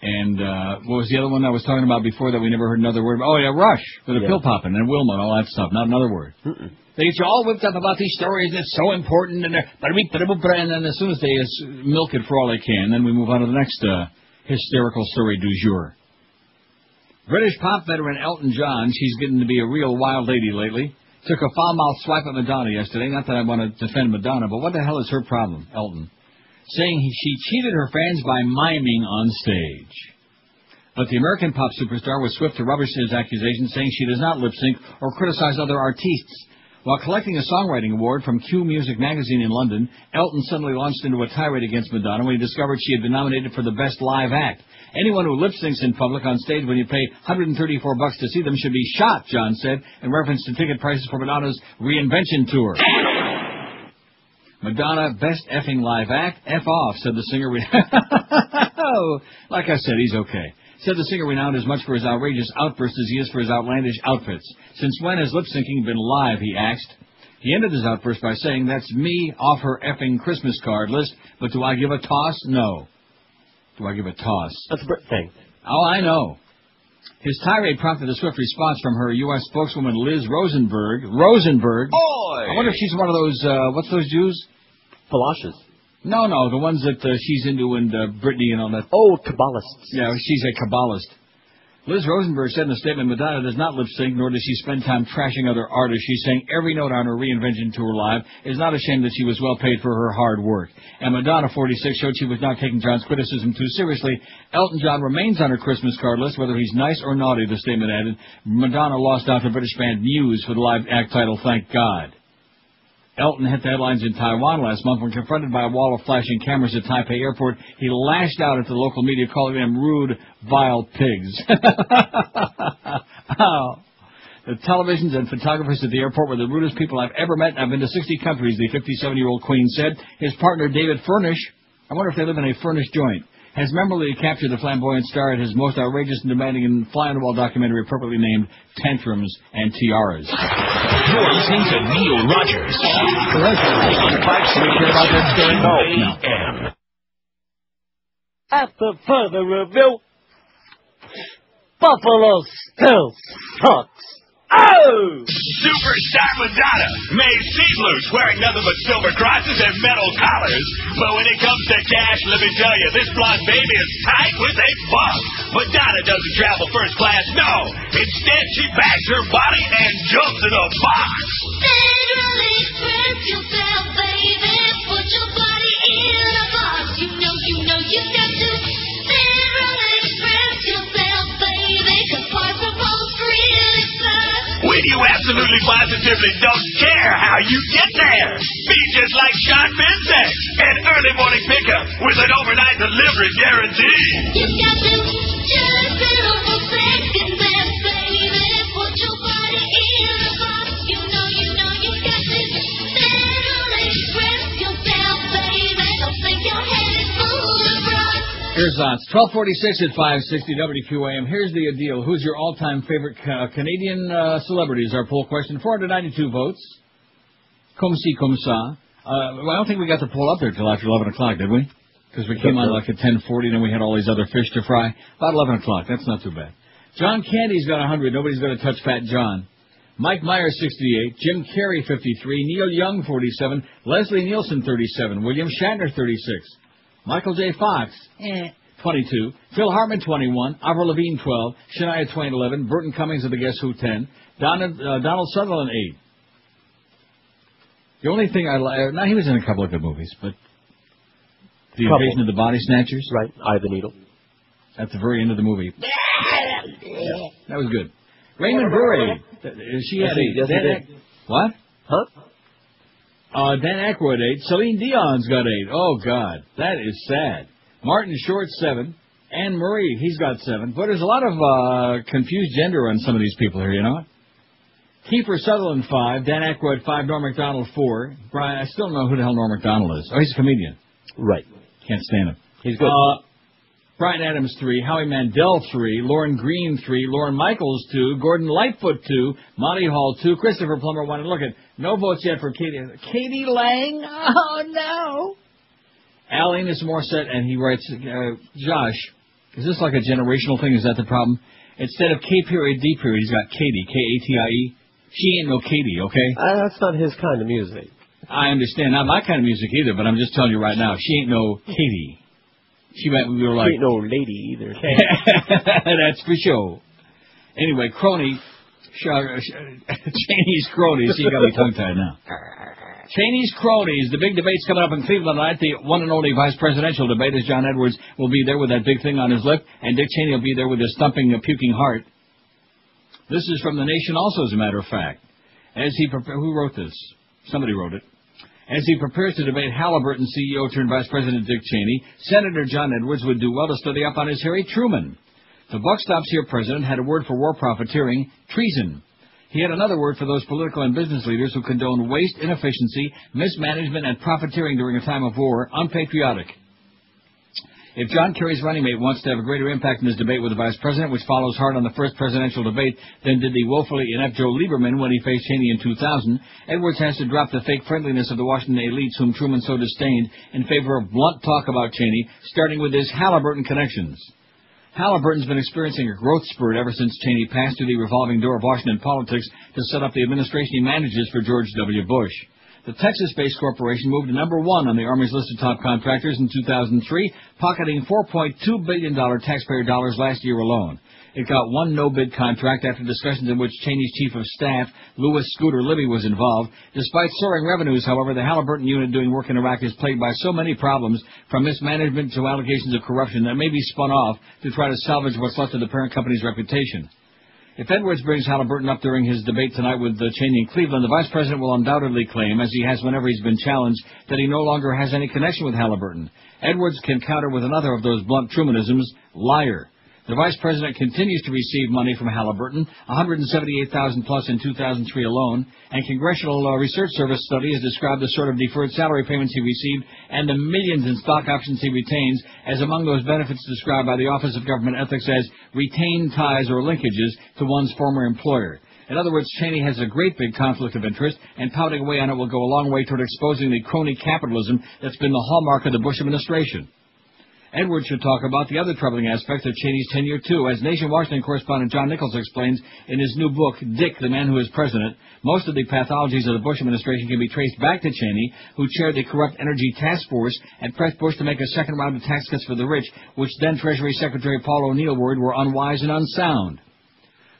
[SPEAKER 3] And what was the other one I was talking about before that we never heard another word about? Oh, yeah, Rush, with the pill popping, and Wilma and all that stuff. Not another word. They get you all whipped up about these stories, and it's so important, and then as soon as they milk it for all they can, then we move on to the next hysterical story du jour. British pop veteran Elton John, she's getting to be a real wild lady lately, took a foul-mouthed swipe at Madonna yesterday. Not that I want to defend Madonna, but what the hell is her problem, Elton? Saying she cheated her fans by miming on stage. But the American pop superstar was swift to rubbish his accusations, saying she does not lip-sync or criticize other artistes. While collecting a songwriting award from Q Music magazine in London, Elton suddenly launched into a tirade against Madonna when he discovered she had been nominated for the Best Live Act. Anyone who lip-syncs in public on stage when you pay $134 to see them should be shot, John said, in reference to ticket prices for Madonna's reinvention tour. Madonna, best effing live act, F off, said the singer. Like I said, he's okay. Said the singer renowned as much for his outrageous outbursts as he is for his outlandish outfits. Since when has lip-syncing been live, he asked. He ended his outburst by saying, that's me off her effing Christmas card list, but do I give a toss? No. Do I give a toss?
[SPEAKER 4] That's a Brit thing.
[SPEAKER 3] Oh, I know. His tirade prompted a swift response from her U.S. spokeswoman Liz Rosenberg. I wonder if she's one of those, what's those Jews?
[SPEAKER 4] Philoshes.
[SPEAKER 3] No, the ones that she's into and Brittany and all that.
[SPEAKER 4] Oh, Kabbalists.
[SPEAKER 3] Yeah, she's a Kabbalist. Liz Rosenberg said in a statement, Madonna does not lip sync, nor does she spend time trashing other artists. She sang every note on her Reinvention Tour live, is not ashamed that she was well paid for her hard work. And Madonna, 46, showed she was not taking John's criticism too seriously. Elton John remains on her Christmas card list, whether he's nice or naughty, the statement added. Madonna lost out to British band Muse for the live act title, Thank God. Elton hit the headlines in Taiwan last month when confronted by a wall of flashing cameras at Taipei Airport. He lashed out at the local media, calling them rude, vile pigs. Oh. The televisions and photographers at the airport were the rudest people I've ever met. I've been to 60 countries, the 57-year-old Queen said. His partner, David Furnish, I wonder if they live in a furnished joint, has memorably captured the flamboyant star at his most outrageous and demanding and fly-on-the-wall documentary appropriately named Tantrums and Tiaras.
[SPEAKER 6] You're listening to Neil Rogers.
[SPEAKER 8] After further review, Buffalo still sucks. Oh!
[SPEAKER 6] Superstar Madonna may seem loose, wearing nothing but silver crosses and metal collars. But when it comes to cash, let me tell you, this blonde baby is tight with a bug. Madonna doesn't travel first class, no. Instead, she bags her body and jumps in a box.
[SPEAKER 8] Federal Express yourself, baby. Put your body in a box. You know you got to. Federal Express yourself, baby. 'Cause part proposed really sucks.
[SPEAKER 6] When you absolutely positively don't care how you get there. Be just like Sean Benzex, an early morning pickup with an overnight delivery guarantee.
[SPEAKER 8] You got to just settle for second best, baby. Put your body in a box. You know you got to. Federal Express yourself, baby. Don't think your head is full of rocks.
[SPEAKER 3] Here's It's 1246 at 560 WQAM. Here's the deal. Who's your all-time favorite Canadian celebrities? Our poll question. 492 votes. Comme si, comme ça. Well, I don't think we got the poll up there till after 11 o'clock, did we? Because we came on like at 10:40, then we had all these other fish to fry. About 11 o'clock. That's not too bad. John Candy's got 100. Nobody's going to touch Fat John. Mike Myers, 68. Jim Carrey, 53. Neil Young, 47. Leslie Nielsen, 37. William Shatner, 36. Michael J. Fox, 22. Phil Hartman, 21. Avril Lavigne, 12. Shania Twain, 11. Burton Cummings of the Guess Who, 10. Donald Sutherland, 8. The only thing I like... Now, he was in a couple of good movies, but... The Invasion of the Body Snatchers.
[SPEAKER 4] Right. Eye of the Needle.
[SPEAKER 3] At the very end of the movie. Yeah, that was good. Raymond Burray. She had What? Huh? Dan Aykroyd, 8. Celine Dion's got 8. Oh, God. That is sad. Martin Short, 7. Anne Marie, he's got 7. But there's a lot of confused gender on some of these people here, you know? Kiefer Sutherland, 5. Dan Aykroyd, 5. Norm Macdonald, 4. Brian, I still don't know who the hell Norm Macdonald is. Oh, he's a comedian.
[SPEAKER 4] Right.
[SPEAKER 3] Can't stand him.
[SPEAKER 4] He's good.
[SPEAKER 3] Brian Adams, 3. Howie Mandel, 3. Lauren Green, 3. Lauren Michaels, 2. Gordon Lightfoot, 2. Monty Hall, 2. Christopher Plummer, 1. And look at, no votes yet for Katie Lang. Oh, no. Al Enos Morissette, and he writes, Josh, is this like a generational thing? Is that the problem? Instead of K period, D period, he's got Katie, Katie. She ain't no Katie, okay?
[SPEAKER 4] That's not his kind of music.
[SPEAKER 3] I understand. Not my kind of music either, but I'm just telling you right now, she ain't no Katie. We were like...
[SPEAKER 4] She ain't no lady either.
[SPEAKER 3] That's for sure. Anyway, Cheney's cronies. You got me tongue-tied now. Cheney's cronies. The big debate's coming up in Cleveland tonight. The one and only vice presidential debate, as John Edwards will be there with that big thing on his lip, and Dick Cheney will be there with his thumping, puking heart. This is from The Nation also, as a matter of fact. Who wrote this? Somebody wrote it. As he prepares to debate Halliburton CEO turned Vice President Dick Cheney, Senator John Edwards would do well to study up on his Harry Truman. The buck stops here, President had a word for war profiteering, treason. He had another word for those political and business leaders who condone waste, inefficiency, mismanagement, and profiteering during a time of war, unpatriotic. If John Kerry's running mate wants to have a greater impact in his debate with the Vice President, which follows hard on the first presidential debate than did the woefully inept Joe Lieberman when he faced Cheney in 2000, Edwards has to drop the fake friendliness of the Washington elites whom Truman so disdained in favor of blunt talk about Cheney, starting with his Halliburton connections. Halliburton's been experiencing a growth spurt ever since Cheney passed through the revolving door of Washington politics to set up the administration he manages for George W. Bush. The Texas-based corporation moved to number 1 on the Army's list of top contractors in 2003, pocketing $4.2 billion taxpayer dollars last year alone. It got one no-bid contract after discussions in which Cheney's chief of staff, Louis Scooter Libby, was involved. Despite soaring revenues, however, the Halliburton unit doing work in Iraq is plagued by so many problems, from mismanagement to allegations of corruption, that may be spun off to try to salvage what's left of the parent company's reputation. If Edwards brings Halliburton up during his debate tonight with Cheney in Cleveland, the vice president will undoubtedly claim, as he has whenever he's been challenged, that he no longer has any connection with Halliburton. Edwards can counter with another of those blunt Trumanisms, liar. The vice president continues to receive money from Halliburton, $178,000 plus in 2003 alone, and Congressional Research Service study has described the sort of deferred salary payments he received and the millions in stock options he retains as among those benefits described by the Office of Government Ethics as retained ties or linkages to one's former employer. In other words, Cheney has a great big conflict of interest, and pounding away on it will go a long way toward exposing the crony capitalism that's been the hallmark of the Bush administration. Edwards should talk about the other troubling aspects of Cheney's tenure, too. As Nation Washington correspondent John Nichols explains in his new book, Dick, the Man Who Is President, most of the pathologies of the Bush administration can be traced back to Cheney, who chaired the Corrupt Energy Task Force and pressed Bush to make a second round of tax cuts for the rich, which then Treasury Secretary Paul O'Neill worried were unwise and unsound.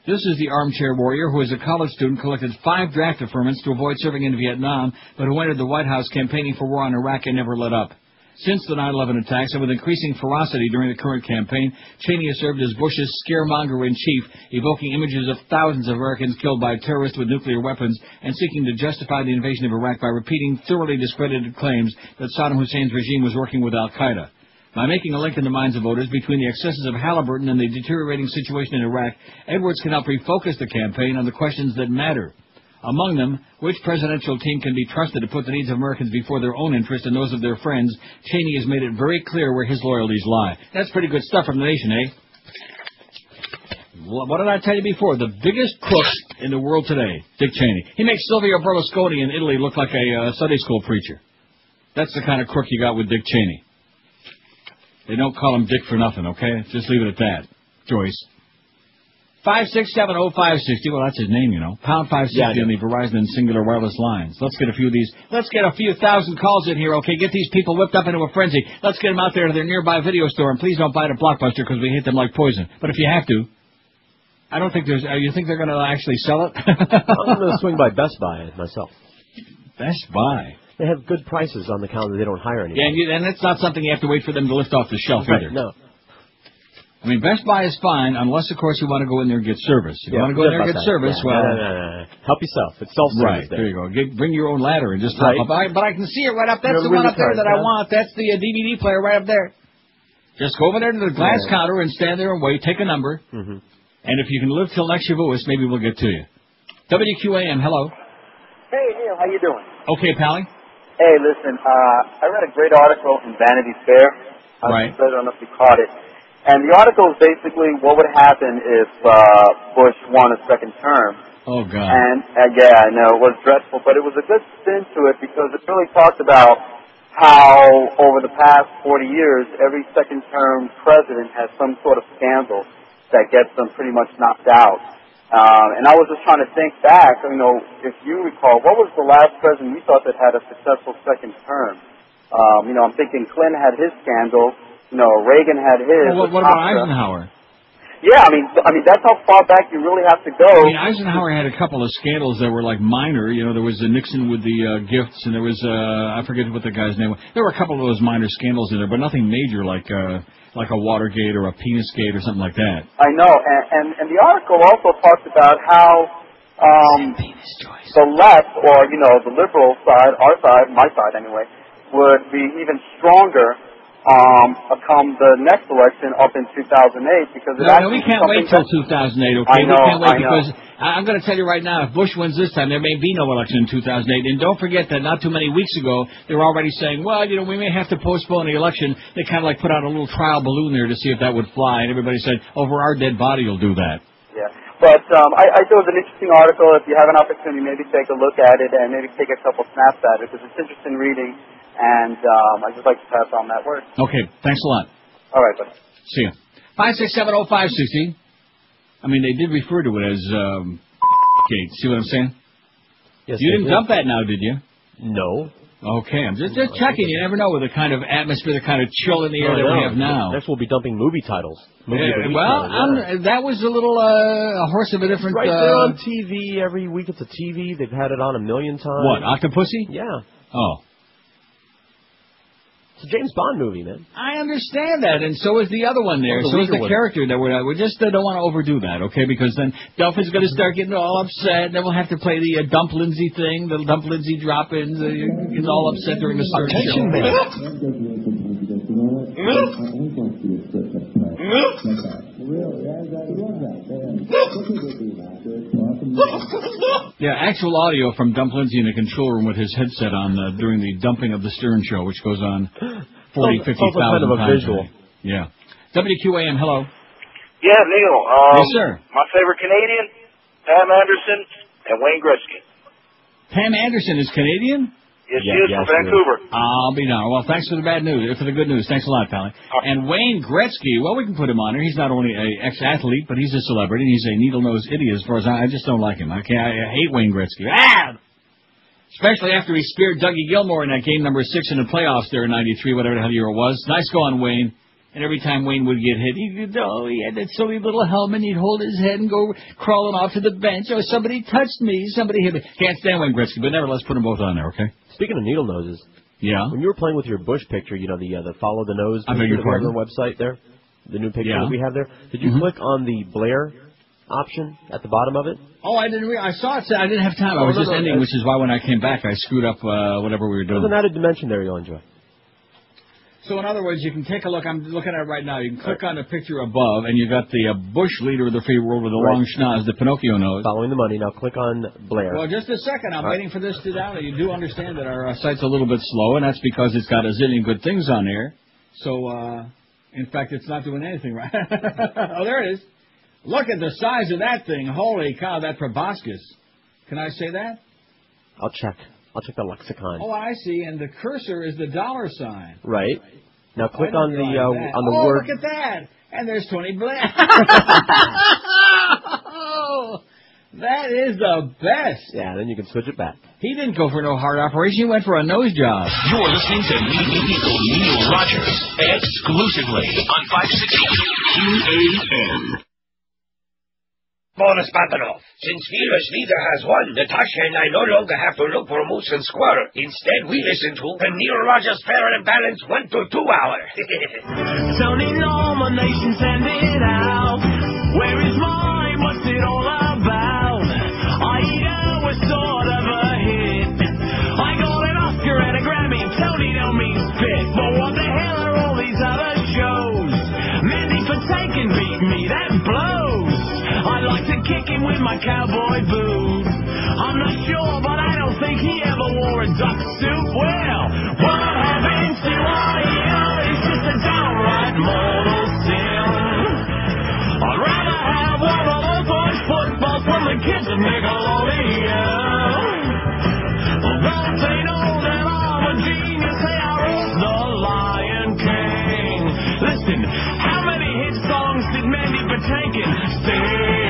[SPEAKER 3] This is the armchair warrior who, as a college student, collected 5 draft deferments to avoid serving in Vietnam, but who entered the White House campaigning for war on Iraq and never let up. Since the 9/11 attacks, and with increasing ferocity during the current campaign, Cheney has served as Bush's scaremonger-in-chief, evoking images of thousands of Americans killed by terrorists with nuclear weapons and seeking to justify the invasion of Iraq by repeating thoroughly discredited claims that Saddam Hussein's regime was working with al-Qaeda. By making a link in the minds of voters between the excesses of Halliburton and the deteriorating situation in Iraq, Edwards can help refocus the campaign on the questions that matter. Among them, which presidential team can be trusted to put the needs of Americans before their own interests and those of their friends? Cheney has made it very clear where his loyalties lie. That's pretty good stuff from the Nation, eh? What did I tell you before? The biggest crook in the world today, Dick Cheney. He makes Silvio Berlusconi in Italy look like a Sunday school preacher. That's the kind of crook you got with Dick Cheney. They don't call him Dick for nothing, okay? Just leave it at that. Joyce. 5670560. Well, that's his name, you know. Pound 560 on the Verizon and Singular wireless lines. Let's get a few of these. Let's get a few thousand calls in here, okay? Get these people whipped up into a frenzy. Let's get them out there to their nearby video store, and please don't buy it at Blockbuster because we hate them like poison. But if you have to, I don't think there's. You think they're going to actually sell it?
[SPEAKER 4] I'm going to swing by Best Buy myself.
[SPEAKER 3] Best Buy.
[SPEAKER 4] They have good prices on the counter. They don't hire anyone.
[SPEAKER 3] Yeah, and it's not something you have to wait for them to lift off the shelf either.
[SPEAKER 4] No.
[SPEAKER 3] I mean, Best Buy is fine, unless, of course, you want to go in there and get service. If you want to go in there and get service, well...
[SPEAKER 4] No. Help yourself. It's self-service.
[SPEAKER 3] Right, there you go. Bring your own ladder and just hop up. But I can see it right up. That's the one up there that I want. That's the DVD player right up there. Just go over there to the glass counter and stand there and wait. Take a number. Mm-hmm. And if you can live till next Shavuos, maybe we'll get to you. WQAM, hello.
[SPEAKER 18] Hey, Neil, how you doing?
[SPEAKER 3] Okay, Pally.
[SPEAKER 18] Hey, listen, I read a great article in Vanity Fair.
[SPEAKER 3] Right.
[SPEAKER 18] I don't know if you caught it. And the article is basically what would happen if Bush won a second term.
[SPEAKER 3] Oh, God.
[SPEAKER 18] And, yeah, I know, it was dreadful, but it was a good spin to it because it really talked about how over the past 40 years, every second-term president has some sort of scandal that gets them pretty much knocked out. And I was just trying to think back, you know, if you recall, what was the last president you thought that had a successful second term? You know, I'm thinking Clinton had his scandal. You know, Reagan had his.
[SPEAKER 3] Well, what about Eisenhower?
[SPEAKER 18] Yeah, I mean, that's how far back you really have to go.
[SPEAKER 3] I mean, Eisenhower had a couple of scandals that were like minor. You know, there was Nixon with the gifts, and there was I forget what the guy's name was. There were a couple of those minor scandals in there, but nothing major like a Watergate or a Penisgate or something like that.
[SPEAKER 18] I know, and the article also talks about how the left, or you know, the liberal side, our side, my side anyway, would be even stronger come the next election up in 2008 because
[SPEAKER 3] no, we can't wait till 2008. Okay,
[SPEAKER 18] I know,
[SPEAKER 3] we can't wait
[SPEAKER 18] because
[SPEAKER 3] I'm going to tell you right now, if Bush wins this time, there may be no election in 2008. And don't forget that not too many weeks ago, they were already saying, well, you know, we may have to postpone the election. They kind of like put out a little trial balloon there to see if that would fly, and everybody said, over our dead body, you'll do that.
[SPEAKER 18] Yeah, but I thought it was an interesting article. If you have an opportunity, maybe take a look at it and maybe take a couple snaps at it because it's interesting reading. And I'd just like to pass on that word.
[SPEAKER 3] Okay, thanks a lot.
[SPEAKER 18] All right, buddy.
[SPEAKER 3] See ya. 5670560. I mean, they did refer to it as Gate. See what I'm saying?
[SPEAKER 4] Yes,
[SPEAKER 3] you didn't dump that now, did you?
[SPEAKER 4] No.
[SPEAKER 3] Okay, I'm just checking. You never know with the kind of atmosphere, the kind of chill in the air that we have now.
[SPEAKER 4] Next we'll be dumping movie titles.
[SPEAKER 3] That was a little a horse of a different...
[SPEAKER 4] Right there on TV every week. It's a TV. They've had it on a million times.
[SPEAKER 3] What, Octopussy?
[SPEAKER 4] Yeah.
[SPEAKER 3] Oh.
[SPEAKER 4] It's a James Bond movie, man.
[SPEAKER 3] I understand that, and so is the other one there. So is the character that we just don't want to overdo that, okay? Because then Duff is going to start getting all upset, and then we'll have to play the Dump Lindsay thing, the Dump Lindsay drop-ins. He's all upset during the start Yeah, actual audio from Dump Lindsay in the control room with his headset on during the dumping of the Stern Show, which goes on 40, 50,000
[SPEAKER 4] kind of a
[SPEAKER 3] times.
[SPEAKER 4] visual.
[SPEAKER 3] Yeah. WQAM, hello.
[SPEAKER 17] Yeah, Neil.
[SPEAKER 3] Yes, sir.
[SPEAKER 17] My favorite Canadian, Pam Anderson and Wayne Gretzky.
[SPEAKER 3] Pam Anderson is Canadian?
[SPEAKER 17] Yes, she is from Vancouver.
[SPEAKER 3] I'll be darned. Well, thanks for the bad news, for the good news. Thanks a lot, Pally. And Wayne Gretzky, well, we can put him on here. He's not only an ex-athlete, but he's a celebrity. He's a needle-nosed idiot as far as I just don't like him. I hate Wayne Gretzky. Especially after he speared Dougie Gilmore in that game number 6 in the playoffs there in '93, whatever the hell year it was. Nice going, Wayne. And every time Wayne would get hit, he had that silly little helmet. He'd hold his head and go crawling off to the bench. Oh, somebody touched me. Somebody hit me. Can't stand Wayne Gretzky, but nevertheless, put them both on there, okay?
[SPEAKER 4] Speaking of needle noses,
[SPEAKER 3] yeah.
[SPEAKER 4] When you were playing with your Bush picture, you know the follow the nose picture on the website there, the new picture that we have there. Did you click on the Blair option at the bottom of it?
[SPEAKER 3] Oh, I didn't. I saw it. I didn't have time. I was just ending, which is why when I came back, I screwed up whatever we were doing.
[SPEAKER 4] There's an added dimension there you'll enjoy.
[SPEAKER 3] So, in other words, you can take a look. I'm looking at it right now. You can click on the picture above, and you got the Bush leader of the free world with the long schnoz, the Pinocchio nose.
[SPEAKER 4] Following the money. Now click on Blair.
[SPEAKER 3] Well, just a second. I'm waiting for this to download. You do understand that our site's a little bit slow, and that's because it's got a zillion good things on there. So, in fact, it's not doing anything right. Oh, there it is. Look at the size of that thing. Holy cow, that proboscis. Can I say that?
[SPEAKER 4] I'll check the lexicon.
[SPEAKER 3] Oh, I see. And the cursor is the $sign.
[SPEAKER 4] Right. Now click on the word.
[SPEAKER 3] Oh, look at that. And there's Tony Blair. Oh, that is the best.
[SPEAKER 4] Yeah, then you can switch it back.
[SPEAKER 3] He didn't go for no heart operation. He went for a nose job.
[SPEAKER 6] You're listening to Neil Rogers exclusively on 560 QAM.
[SPEAKER 23] Boris Batonov, since Fearless Leader has won, Natasha and I no longer have to look for Moose and Squirrel. Instead, we listen to the Neil Rogers Fair and Balanced 1 to 2 hour.
[SPEAKER 8] Tony nomination, send it out. Where is mine? What's it all about? Aida was sort of a hit. I got an Oscar and a Grammy. Tony don't mean spit. But what the hell are all these other shows? Mandy for taking beat me, that blows. I like to kick him with my cowboy boots. I'm not sure, but I don't think he ever wore a duck suit. Well, what happens to Aida is just a downright mortal sin. I'd rather have one of those orange footballs from the kids of Nickelodeon. Don't they know that I'm a genius? Hey, I wrote The Lion King. Listen, how many hit songs did Mandy Patinkin sing?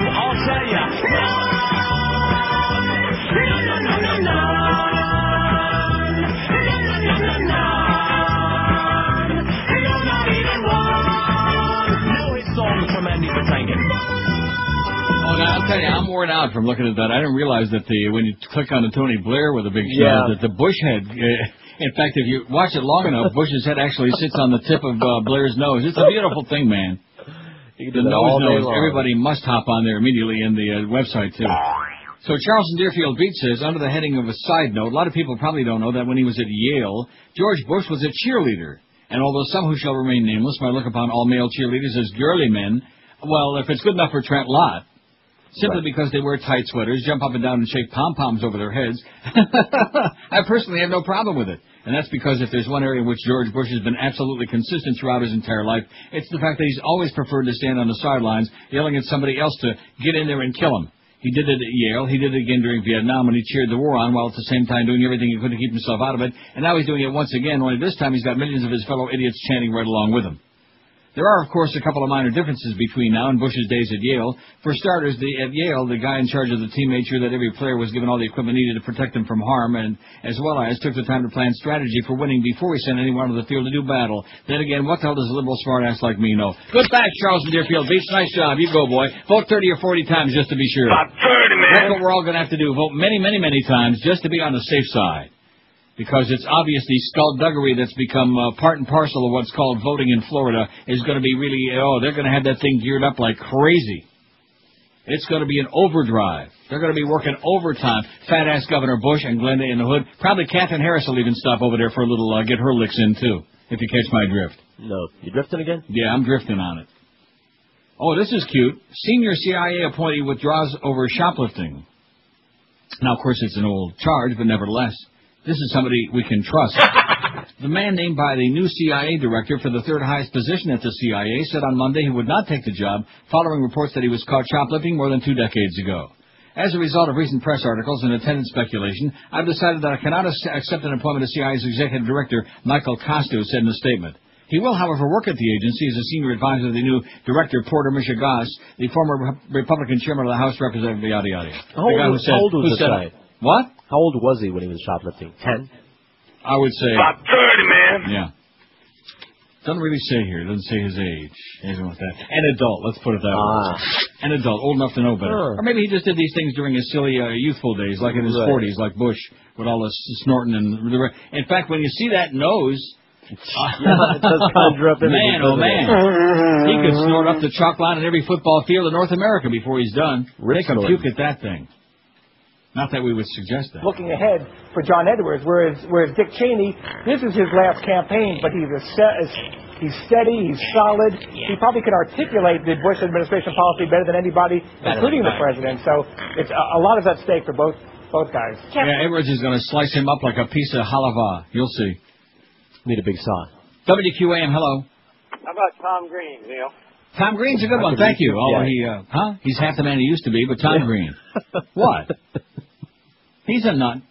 [SPEAKER 8] I'll tell ya.
[SPEAKER 3] I'll tell you, I'm worn out from looking at that. I didn't realize that when you click on the Tony Blair with a big shot, that the Bush head. In fact, if you watch it long enough, Bush's head actually sits on the tip of Blair's nose. It's a beautiful thing, man. The nose. Everybody must hop on there immediately in the website too. So Charleston Deerfield Beat says, under the heading of a side note, a lot of people probably don't know that when he was at Yale, George Bush was a cheerleader. And although some who shall remain nameless might look upon all male cheerleaders as girly men, well, if it's good enough for Trent Lott, simply because they wear tight sweaters, jump up and down and shake pom-poms over their heads, I personally have no problem with it. And that's because if there's one area in which George Bush has been absolutely consistent throughout his entire life, it's the fact that he's always preferred to stand on the sidelines yelling at somebody else to get in there and kill him. He did it at Yale. He did it again during Vietnam when he cheered the war on while at the same time doing everything he could to keep himself out of it. And now he's doing it once again, only this time he's got millions of his fellow idiots chanting right along with him. There are, of course, a couple of minor differences between now and Bush's days at Yale. For starters, at Yale, the guy in charge of the team made sure that every player was given all the equipment needed to protect them from harm, and as well as took the time to plan strategy for winning before he sent anyone to the field to do battle. Then again, what the hell does a liberal smartass like me know? Good back, Charles from Deerfield Beach. Nice job. You go, boy. Vote 30 or 40 times just to be sure.
[SPEAKER 14] About 30, man.
[SPEAKER 3] That's what we're all going to have to do. Vote many, many, many times just to be on the safe side. Because it's obvious the skullduggery that's become part and parcel of what's called voting in Florida is going to be really, they're going to have that thing geared up like crazy. It's going to be an overdrive. They're going to be working overtime. Fat-ass Governor Bush and Glenda in the hood. Probably Catherine Harris will even stop over there for a little, get her licks in too, if you catch my drift.
[SPEAKER 4] No. You drifting again?
[SPEAKER 3] Yeah, I'm drifting on it. Oh, this is cute. Senior CIA appointee withdraws over shoplifting. Now, of course, it's an old charge, but nevertheless, this is somebody we can trust. The man named by the new CIA director for the third highest position at the CIA said on Monday he would not take the job following reports that he was caught shoplifting more than 2 decades ago. As a result of recent press articles and attendant speculation, I've decided that I cannot accept an appointment as CIA's executive director, Michael Costo said in a statement. He will, however, work at the agency as a senior advisor to the new director, Porter Michigas, the former Republican chairman of the House Representative, yada, yada.
[SPEAKER 4] How old was this guy?
[SPEAKER 3] What?
[SPEAKER 4] How old was he when he was shoplifting? 10?
[SPEAKER 3] I would say...
[SPEAKER 14] About 30, man.
[SPEAKER 3] Yeah. Doesn't really say here. It doesn't say his age. Anything like that. An adult, let's put it that way. An adult, old enough to know better.
[SPEAKER 4] Sure.
[SPEAKER 3] Or maybe he just did these things during his silly youthful days, like in his 40s, like Bush, with all this snorting and... In fact, when you see that nose...
[SPEAKER 4] it does conjure up images,
[SPEAKER 3] man, oh man. He could snort up the chalk line in every football field in North America before he's done. They can puke at that thing. Not that we would suggest that.
[SPEAKER 9] Looking ahead for John Edwards, whereas Dick Cheney, this is his last campaign, but he's steady, he's solid. He probably could articulate the Bush administration policy better than anybody, including the president. So it's a lot is at stake for both guys.
[SPEAKER 3] Yeah, Edwards is going to slice him up like a piece of halava. You'll see.
[SPEAKER 4] Need a big saw.
[SPEAKER 3] WQAM, hello.
[SPEAKER 21] How about Tom Green, Neil?
[SPEAKER 3] Tom Green's a good one, thank you. Oh, he's half the man he used to be, but Tom Green. What? He's a nut.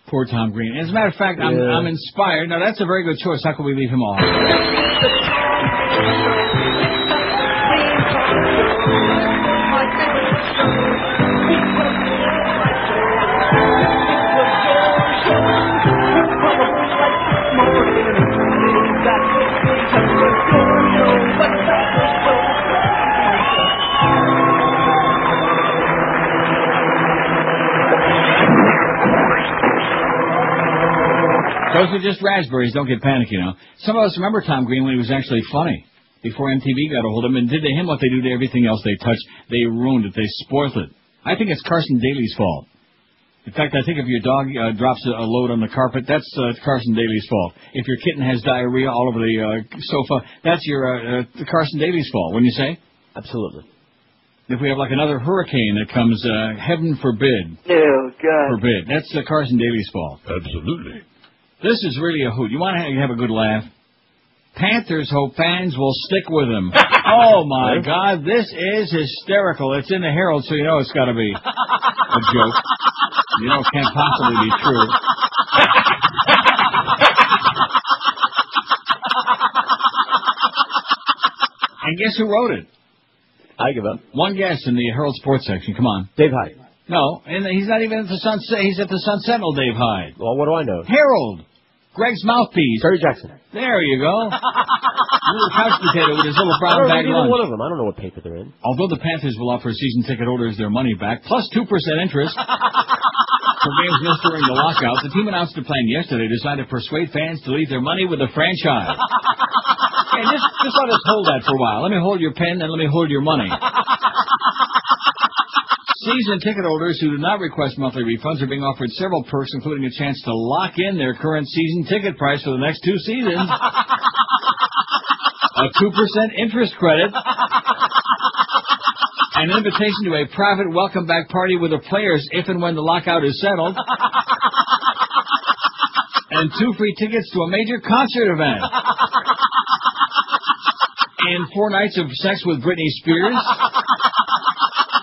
[SPEAKER 3] Poor Tom Green. As a matter of fact, I'm inspired. Now, that's a very good choice. How can we leave him off? Those are just raspberries. Don't get panicky now. Some of us remember Tom Green when he was actually funny. Before MTV got a hold of him and did to him what they do to everything else they touched. They ruined it. They spoiled it. I think it's Carson Daly's fault. In fact, I think if your dog drops a load on the carpet, that's Carson Daly's fault. If your kitten has diarrhea all over the sofa, that's your Carson Daly's fault, wouldn't you say?
[SPEAKER 4] Absolutely.
[SPEAKER 3] If we have like another hurricane that comes, heaven forbid.
[SPEAKER 21] Oh, God.
[SPEAKER 3] Forbid. That's Carson Daly's fault.
[SPEAKER 10] Absolutely.
[SPEAKER 3] This is really a hoot. You want to have a good laugh? Panthers hope fans will stick with them. Oh, my God. This is hysterical. It's in the Herald, so you know it's got to be a joke. You know it can't possibly be true. And guess who wrote it?
[SPEAKER 4] I give up.
[SPEAKER 3] One guess in the Herald Sports section. Come on.
[SPEAKER 4] Dave Hyde.
[SPEAKER 3] No, and he's not even at the Sun. He's at the Sun Sentinel, Dave Hyde.
[SPEAKER 4] Well, what do I know?
[SPEAKER 3] Herald. Greg's mouthpiece.
[SPEAKER 4] Terry Jackson.
[SPEAKER 3] There you go. Little couch potato with his little brown bag lunch.
[SPEAKER 4] One of them. I don't know what paper they're in.
[SPEAKER 3] Although the Panthers will offer season ticket holders their money back, plus 2% interest for games missed during the lockout, the team announced a plan yesterday designed to persuade fans to leave their money with the franchise. Hey, just let us hold that for a while. Let me hold your pen and let me hold your money. Season ticket holders who do not request monthly refunds are being offered several perks, including a chance to lock in their current season ticket price for the next 2 seasons, a 2% interest credit, an invitation to a private welcome back party with the players if and when the lockout is settled, and 2 free tickets to a major concert event, and 4 nights of sex with Britney Spears,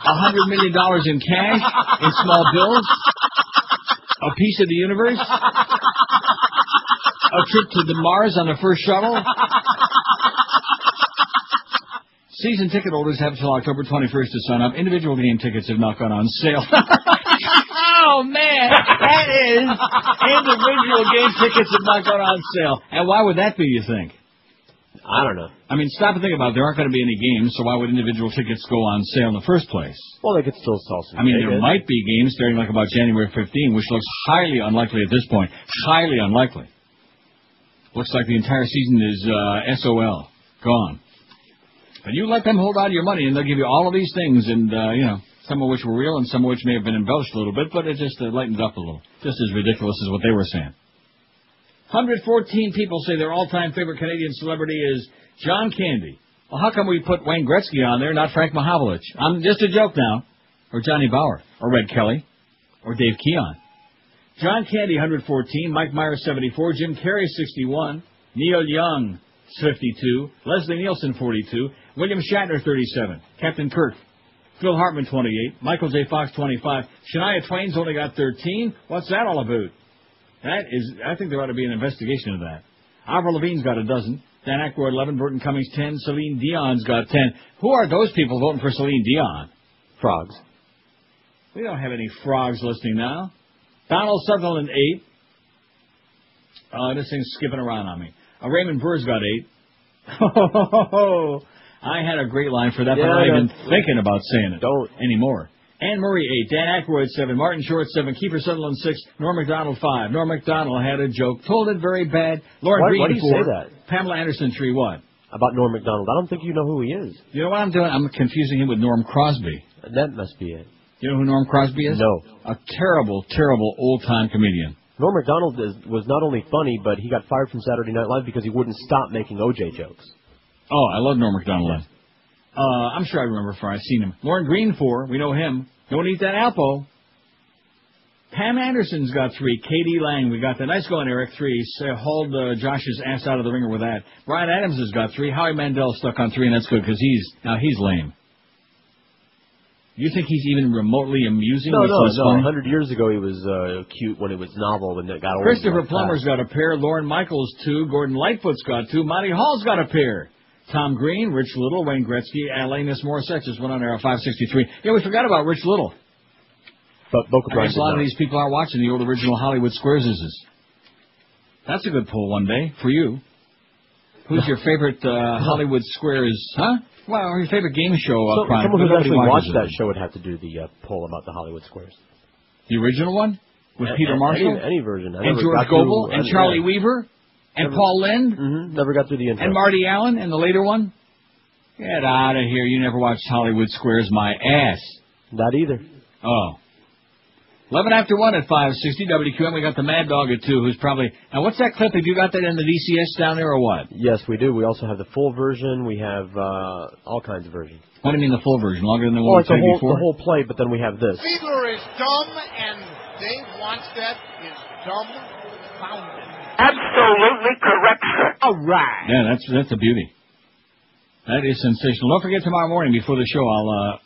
[SPEAKER 3] $100 million in cash, in small bills, a piece of the universe, A trip to the Mars on the first shuttle? Season ticket holders have until October 21st to sign up. Individual game tickets have not gone on sale. Oh, man. That is. Individual game tickets have not gone on sale. And why would that be, you think?
[SPEAKER 4] I don't know.
[SPEAKER 3] I mean, stop and think about it. There aren't going to be any games, so why would individual tickets go on sale in the first place?
[SPEAKER 4] Well, they could still sell some.
[SPEAKER 3] I mean, there might be games starting like about January 15, which looks highly unlikely at this point. Highly unlikely. Looks like the entire season is SOL. Gone. But you let them hold on to your money, and they'll give you all of these things, and, some of which were real and some of which may have been embellished a little bit, but it just lightened up a little. Just as ridiculous as what they were saying. 114 people say their all-time favorite Canadian celebrity is John Candy. Well, how come we put Wayne Gretzky on there, not Frank Mahovlich? I'm just a joke now. Or Johnny Bauer. Or Red Kelly. Or Dave Keon. John Candy, 114. Mike Myers, 74. Jim Carrey, 61. Neil Young, 52. Leslie Nielsen, 42. William Shatner, 37. Captain Kirk. Phil Hartman, 28. Michael J. Fox, 25. Shania Twain's only got 13. What's that all about? I think there ought to be an investigation of that. Avril Lavigne's got a dozen. Dan Aykroyd, 11. Burton Cummings, 10. Celine Dion's got 10. Who are those people voting for Celine Dion?
[SPEAKER 4] Frogs.
[SPEAKER 3] We don't have any frogs listening now. Donald Sutherland, 8. This thing's skipping around on me. Raymond Burr's got 8. I had a great line for that, but I'm not even thinking about saying it anymore. Anne Murray, 8. Dan Aykroyd, 7. Martin Short, 7. Kiefer Sutherland, 6. Norm Macdonald, 5. Norm Macdonald had a joke. Told it very bad. Lauren Green,
[SPEAKER 4] why do you
[SPEAKER 3] 4.
[SPEAKER 4] say that?
[SPEAKER 3] Pamela Anderson, 3. What?
[SPEAKER 4] About Norm Macdonald. I don't think you know who he is.
[SPEAKER 3] You know what I'm doing? I'm confusing him with Norm Crosby.
[SPEAKER 4] That must be it.
[SPEAKER 3] You know who Norm Crosby is?
[SPEAKER 4] No.
[SPEAKER 3] A terrible, terrible old-time comedian.
[SPEAKER 4] Norm Macdonald was not only funny, but he got fired from Saturday Night Live because he wouldn't stop making O.J. jokes.
[SPEAKER 3] Oh, I love Norm Macdonald. Yeah. I'm sure I remember for I've seen him. Lauren Green, 4. We know him. Don't eat that apple. Pam Anderson's got 3. Katie Lang, we got that. Nice going, Eric, 3. Hauled Josh's ass out of the ringer with that. Brian Adams has got 3. Howie Mandel stuck on 3, and that's good because he's lame. You think he's even remotely amusing?
[SPEAKER 4] No. 100 years ago he was cute when it was novel, when it got old.
[SPEAKER 3] Christopher Plummer's got a pair. Lauren Michaels, 2. Gordon Lightfoot's got 2. Monty Hall's got a pair. Tom Green, Rich Little, Wayne Gretzky, Alanis Morissette just went on there at 563. Yeah, we forgot about Rich Little.
[SPEAKER 4] But Boca
[SPEAKER 3] I guess a lot of these people are watching the old original Hollywood Squares. That's a good poll one day for you. Who's your favorite Hollywood Squares? Huh? Well, your favorite game show?
[SPEAKER 4] Someone who's actually watched that show would have to do the poll about the Hollywood Squares.
[SPEAKER 3] The original one with Peter Marshall,
[SPEAKER 4] any version,
[SPEAKER 3] and George Gobel, and Charlie Weaver. And Paul Lynde?
[SPEAKER 4] Mm-hmm. Never got through the intro.
[SPEAKER 3] And Marty Allen and the later one? Get out of here. You never watched Hollywood Squares, my ass.
[SPEAKER 4] Not either.
[SPEAKER 3] Oh. 11 after 1 at 560 WQM. We got the Mad Dog at 2, who's probably... Now, what's that clip? Have you got that in the VCS down there or what?
[SPEAKER 4] Yes, we do. We also have the full version. We have all kinds of versions.
[SPEAKER 3] What do you mean the full version? Longer than the one we played before?
[SPEAKER 4] The whole play, but then we have this.
[SPEAKER 7] Fiedler is dumb, and Dave Wannstedt is dumb-founded.
[SPEAKER 11] Absolutely correct, sir.
[SPEAKER 7] All right.
[SPEAKER 3] Yeah, that's a beauty. That is sensational. Don't forget tomorrow morning before the show, I'll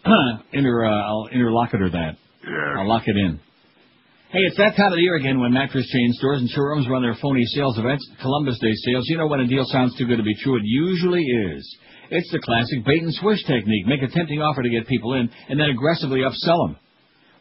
[SPEAKER 3] interlock it or that. Yeah. I'll lock it in. Hey, it's that time of the year again when mattress chain stores and showrooms run their phony sales events, Columbus Day sales. You know when a deal sounds too good to be true, it usually is. It's the classic bait and switch technique. Make a tempting offer to get people in, and then aggressively upsell them.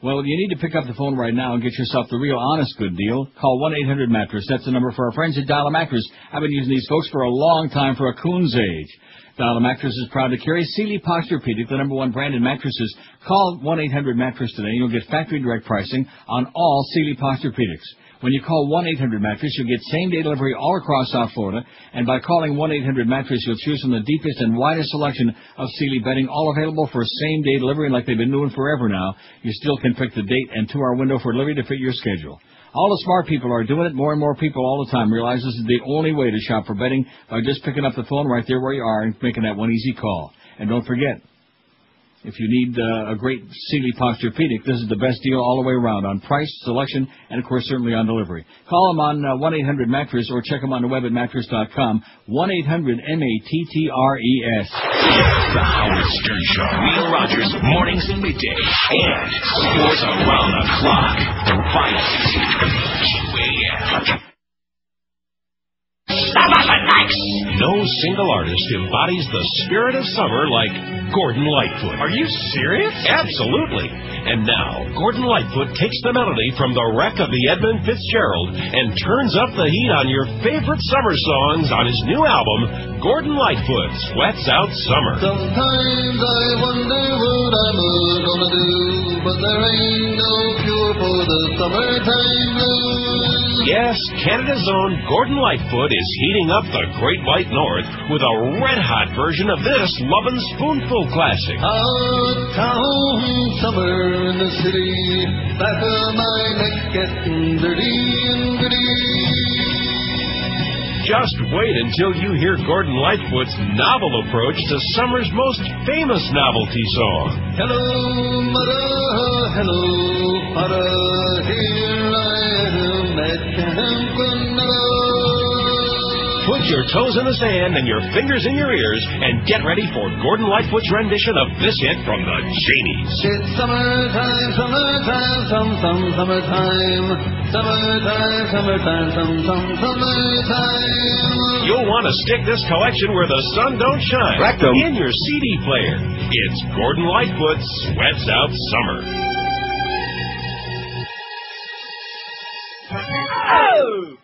[SPEAKER 3] Well, you need to pick up the phone right now and get yourself the real honest good deal. Call 1-800-MATTRESS. That's the number for our friends at Dial a Mattress. I've been using these folks for a long time for a coon's age. Dial a Mattress is proud to carry Sealy Posturepedic, the #1 brand in mattresses. Call 1-800-MATTRESS today and you'll get factory direct pricing on all Sealy Posturepedics. When you call 1-800-MATTRESS, you'll get same-day delivery all across South Florida. And by calling 1-800-MATTRESS, you'll choose from the deepest and widest selection of Sealy bedding, all available for same-day delivery like they've been doing forever now. You still can pick the date and 2-hour window for delivery to fit your schedule. All the smart people are doing it. More and more people all the time realize this is the only way to shop for bedding by just picking up the phone right there where you are and making that one easy call. And don't forget, if you need a great Sealy Posturepedic, this is the best deal all the way around on price, selection, and, of course, certainly on delivery. Call them on 1-800-MATTRESS or check them on the web at mattress.com. 1-800-MATTRES.
[SPEAKER 6] The Howard Stern Show. Neil Rogers, mornings and midday. And sports around the clock. 560 QAM.
[SPEAKER 12] single artist embodies the spirit of summer like Gordon Lightfoot.
[SPEAKER 13] Are you serious?
[SPEAKER 12] Absolutely. And now, Gordon Lightfoot takes the melody from the wreck of the Edmund Fitzgerald and turns up the heat on your favorite summer songs on his new album, Gordon Lightfoot Sweats Out Summer.
[SPEAKER 22] Sometimes I wonder what I'm gonna do, but there ain't no cure for the summertime blues.
[SPEAKER 12] Yes, Canada's own Gordon Lightfoot is heating up the Great White North with a red-hot version of this Lovin' Spoonful classic.
[SPEAKER 22] Out town summer in the city, back of my neck getting dirty and gritty.
[SPEAKER 12] Just wait until you hear Gordon Lightfoot's novel approach to summer's most famous novelty song.
[SPEAKER 22] Hello, mother, hello, mother, here I am at Camp Granada.
[SPEAKER 12] Put your toes in the sand and your fingers in your ears and get ready for Gordon Lightfoot's rendition of this hit from the Janeys.
[SPEAKER 22] It's summertime, summertime, summertime. Summertime, summertime, summertime.
[SPEAKER 12] You'll want to stick this collection where the sun don't shine.
[SPEAKER 22] Rectum.
[SPEAKER 12] In your CD player. It's Gordon Lightfoot Sweats Out Summer.
[SPEAKER 22] Oh!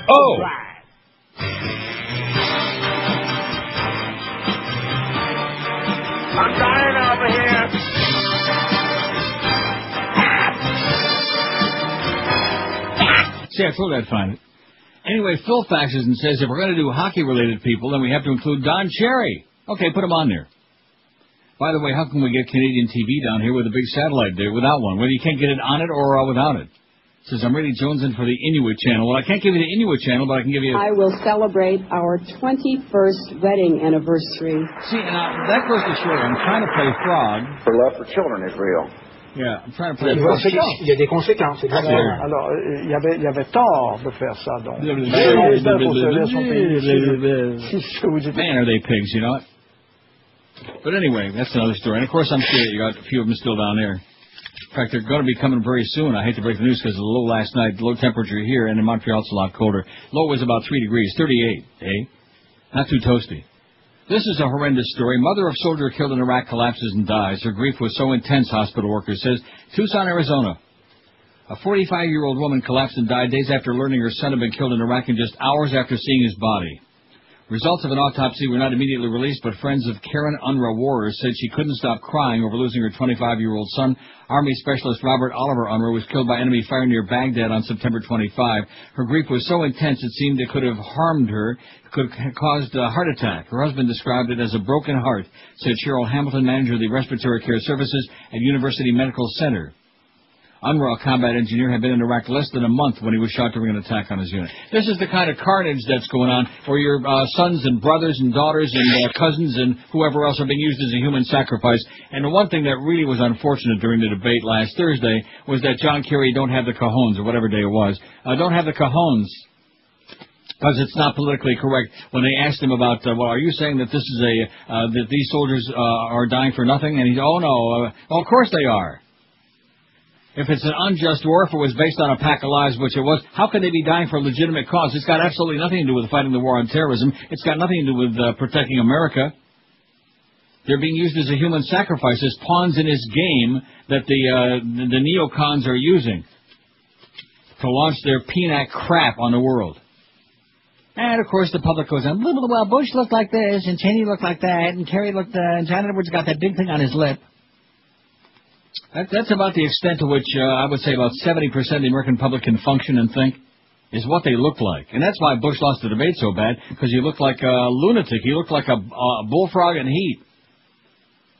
[SPEAKER 12] Oh!
[SPEAKER 23] I'm dying over here.
[SPEAKER 3] See, I told you I'd find it. Anyway, Phil faxes and says if we're going to do hockey-related people, then we have to include Don Cherry. Okay, put him on there. By the way, how can we get Canadian TV down here with a big satellite there without one? Well, you can't get it on it or without it. Says, I'm really jonesing for the Inuit channel. Well, I can't give you the Inuit channel, but I can give you...
[SPEAKER 24] I will celebrate our 21st wedding anniversary.
[SPEAKER 3] See, now, that goes to show you, I'm trying to play frog.
[SPEAKER 25] For love for children is real.
[SPEAKER 3] Yeah, I'm trying to play
[SPEAKER 9] Il
[SPEAKER 3] frog.
[SPEAKER 9] y a des conséquences, exactement.
[SPEAKER 3] Yeah.
[SPEAKER 9] Alors, il y avait tort de faire ça, donc.
[SPEAKER 3] Man, are they pigs, you know what? But anyway, that's another story. And, of course, I'm sure you got a few of them still down there. In fact, they're going to be coming very soon. I hate to break the news because of the low last night, low temperature here, and in Montreal it's a lot colder. Low was about 3 degrees, 38, eh? Not too toasty. This is a horrendous story. Mother of soldier killed in Iraq collapses and dies. Her grief was so intense, hospital worker says. Tucson, Arizona. A 45-year-old woman collapsed and died days after learning her son had been killed in Iraq and just hours after seeing his body. Results of an autopsy were not immediately released, but friends of Karen Unruh Warren said she couldn't stop crying over losing her 25-year-old son. Army specialist Robert Oliver Unruh was killed by enemy fire near Baghdad on September 25. Her grief was so intense it seemed it could have harmed her, could have caused a heart attack. Her husband described it as a broken heart, said Cheryl Hamilton, manager of the Respiratory Care Services at University Medical Center. Unruh, a combat engineer, had been in Iraq less than a month when he was shot during an attack on his unit. This is the kind of carnage that's going on where your sons and brothers and daughters and cousins and whoever else are being used as a human sacrifice. And the one thing that really was unfortunate during the debate last Thursday was that John Kerry don't have the cojones, or whatever day it was, don't have the cojones. Because it's not politically correct. When they asked him about, well, are you saying that this is that these soldiers are dying for nothing? And he's, oh no, of course they are. If it's an unjust war, if it was based on a pack of lies, which it was, how could they be dying for a legitimate cause? It's got absolutely nothing to do with fighting the war on terrorism. It's got nothing to do with protecting America. They're being used as a human sacrifice, as pawns in his game that the neocons are using to launch their peanut crap on the world. And, of course, the public goes on, well, Bush looked like this, and Cheney looked like that, and Kerry looked, and John Edwards got that big thing on his lip. That's about the extent to which I would say about 70% of the American public can function and think, is what they look like. And that's why Bush lost the debate so bad, because he looked like a lunatic. He looked like a bullfrog in heat.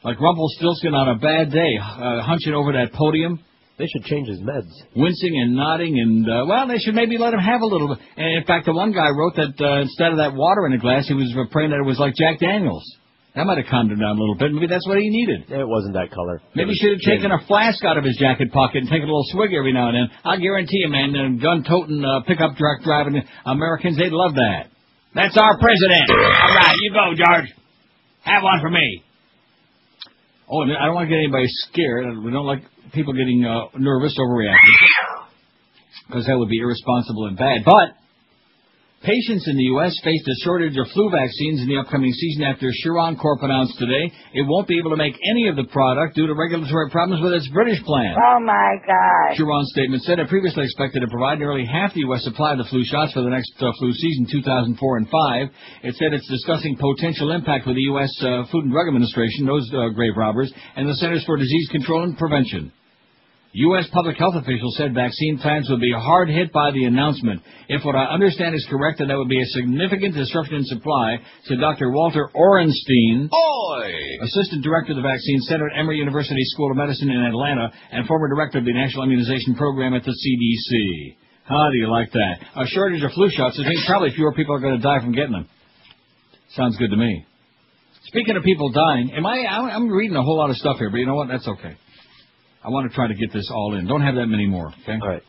[SPEAKER 3] Like Rumpelstiltskin on a bad day, hunching over that podium.
[SPEAKER 4] They should change his meds.
[SPEAKER 3] Wincing and nodding, and, well, they should maybe let him have a little bit. And, in fact, the one guy wrote that instead of that water in the glass, he was praying that it was like Jack Daniels. That might have calmed him down a little bit. Maybe that's what he needed.
[SPEAKER 4] It wasn't that color.
[SPEAKER 3] Maybe he should have taken a flask out of his jacket pocket and taken a little swig every now and then. I guarantee you, man, gun-toting, pickup truck driving Americans, they'd love that. That's our president. All right, you go, George. Have one for me. Oh, and I don't want to get anybody scared. We don't like people getting nervous, overreacting. because that would be irresponsible and bad. But patients in the U.S. faced a shortage of flu vaccines in the upcoming season after Chiron Corp announced today it won't be able to make any of the product due to regulatory problems with its British plant.
[SPEAKER 16] Oh, my God.
[SPEAKER 3] Chiron's statement said it previously expected to provide nearly half the U.S. supply of the flu shots for the next flu season, 2004 and 5. It said it's discussing potential impact with the U.S. Food and Drug Administration, those grave robbers, and the Centers for Disease Control and Prevention. U.S. public health officials said vaccine plans would be hard hit by the announcement. If what I understand is correct, then that would be a significant disruption in supply, said Dr. Walter Orenstein, Assistant Director of the Vaccine Center at Emory University School of Medicine in Atlanta and former Director of the National Immunization Program at the CDC. How do you like that? A shortage of flu shots, I think probably fewer people are going to die from getting them. Sounds good to me. Speaking of people dying, I'm reading a whole lot of stuff here, but you know what? That's okay. I want to try to get this all in. Don't have that many more, okay?
[SPEAKER 4] All right.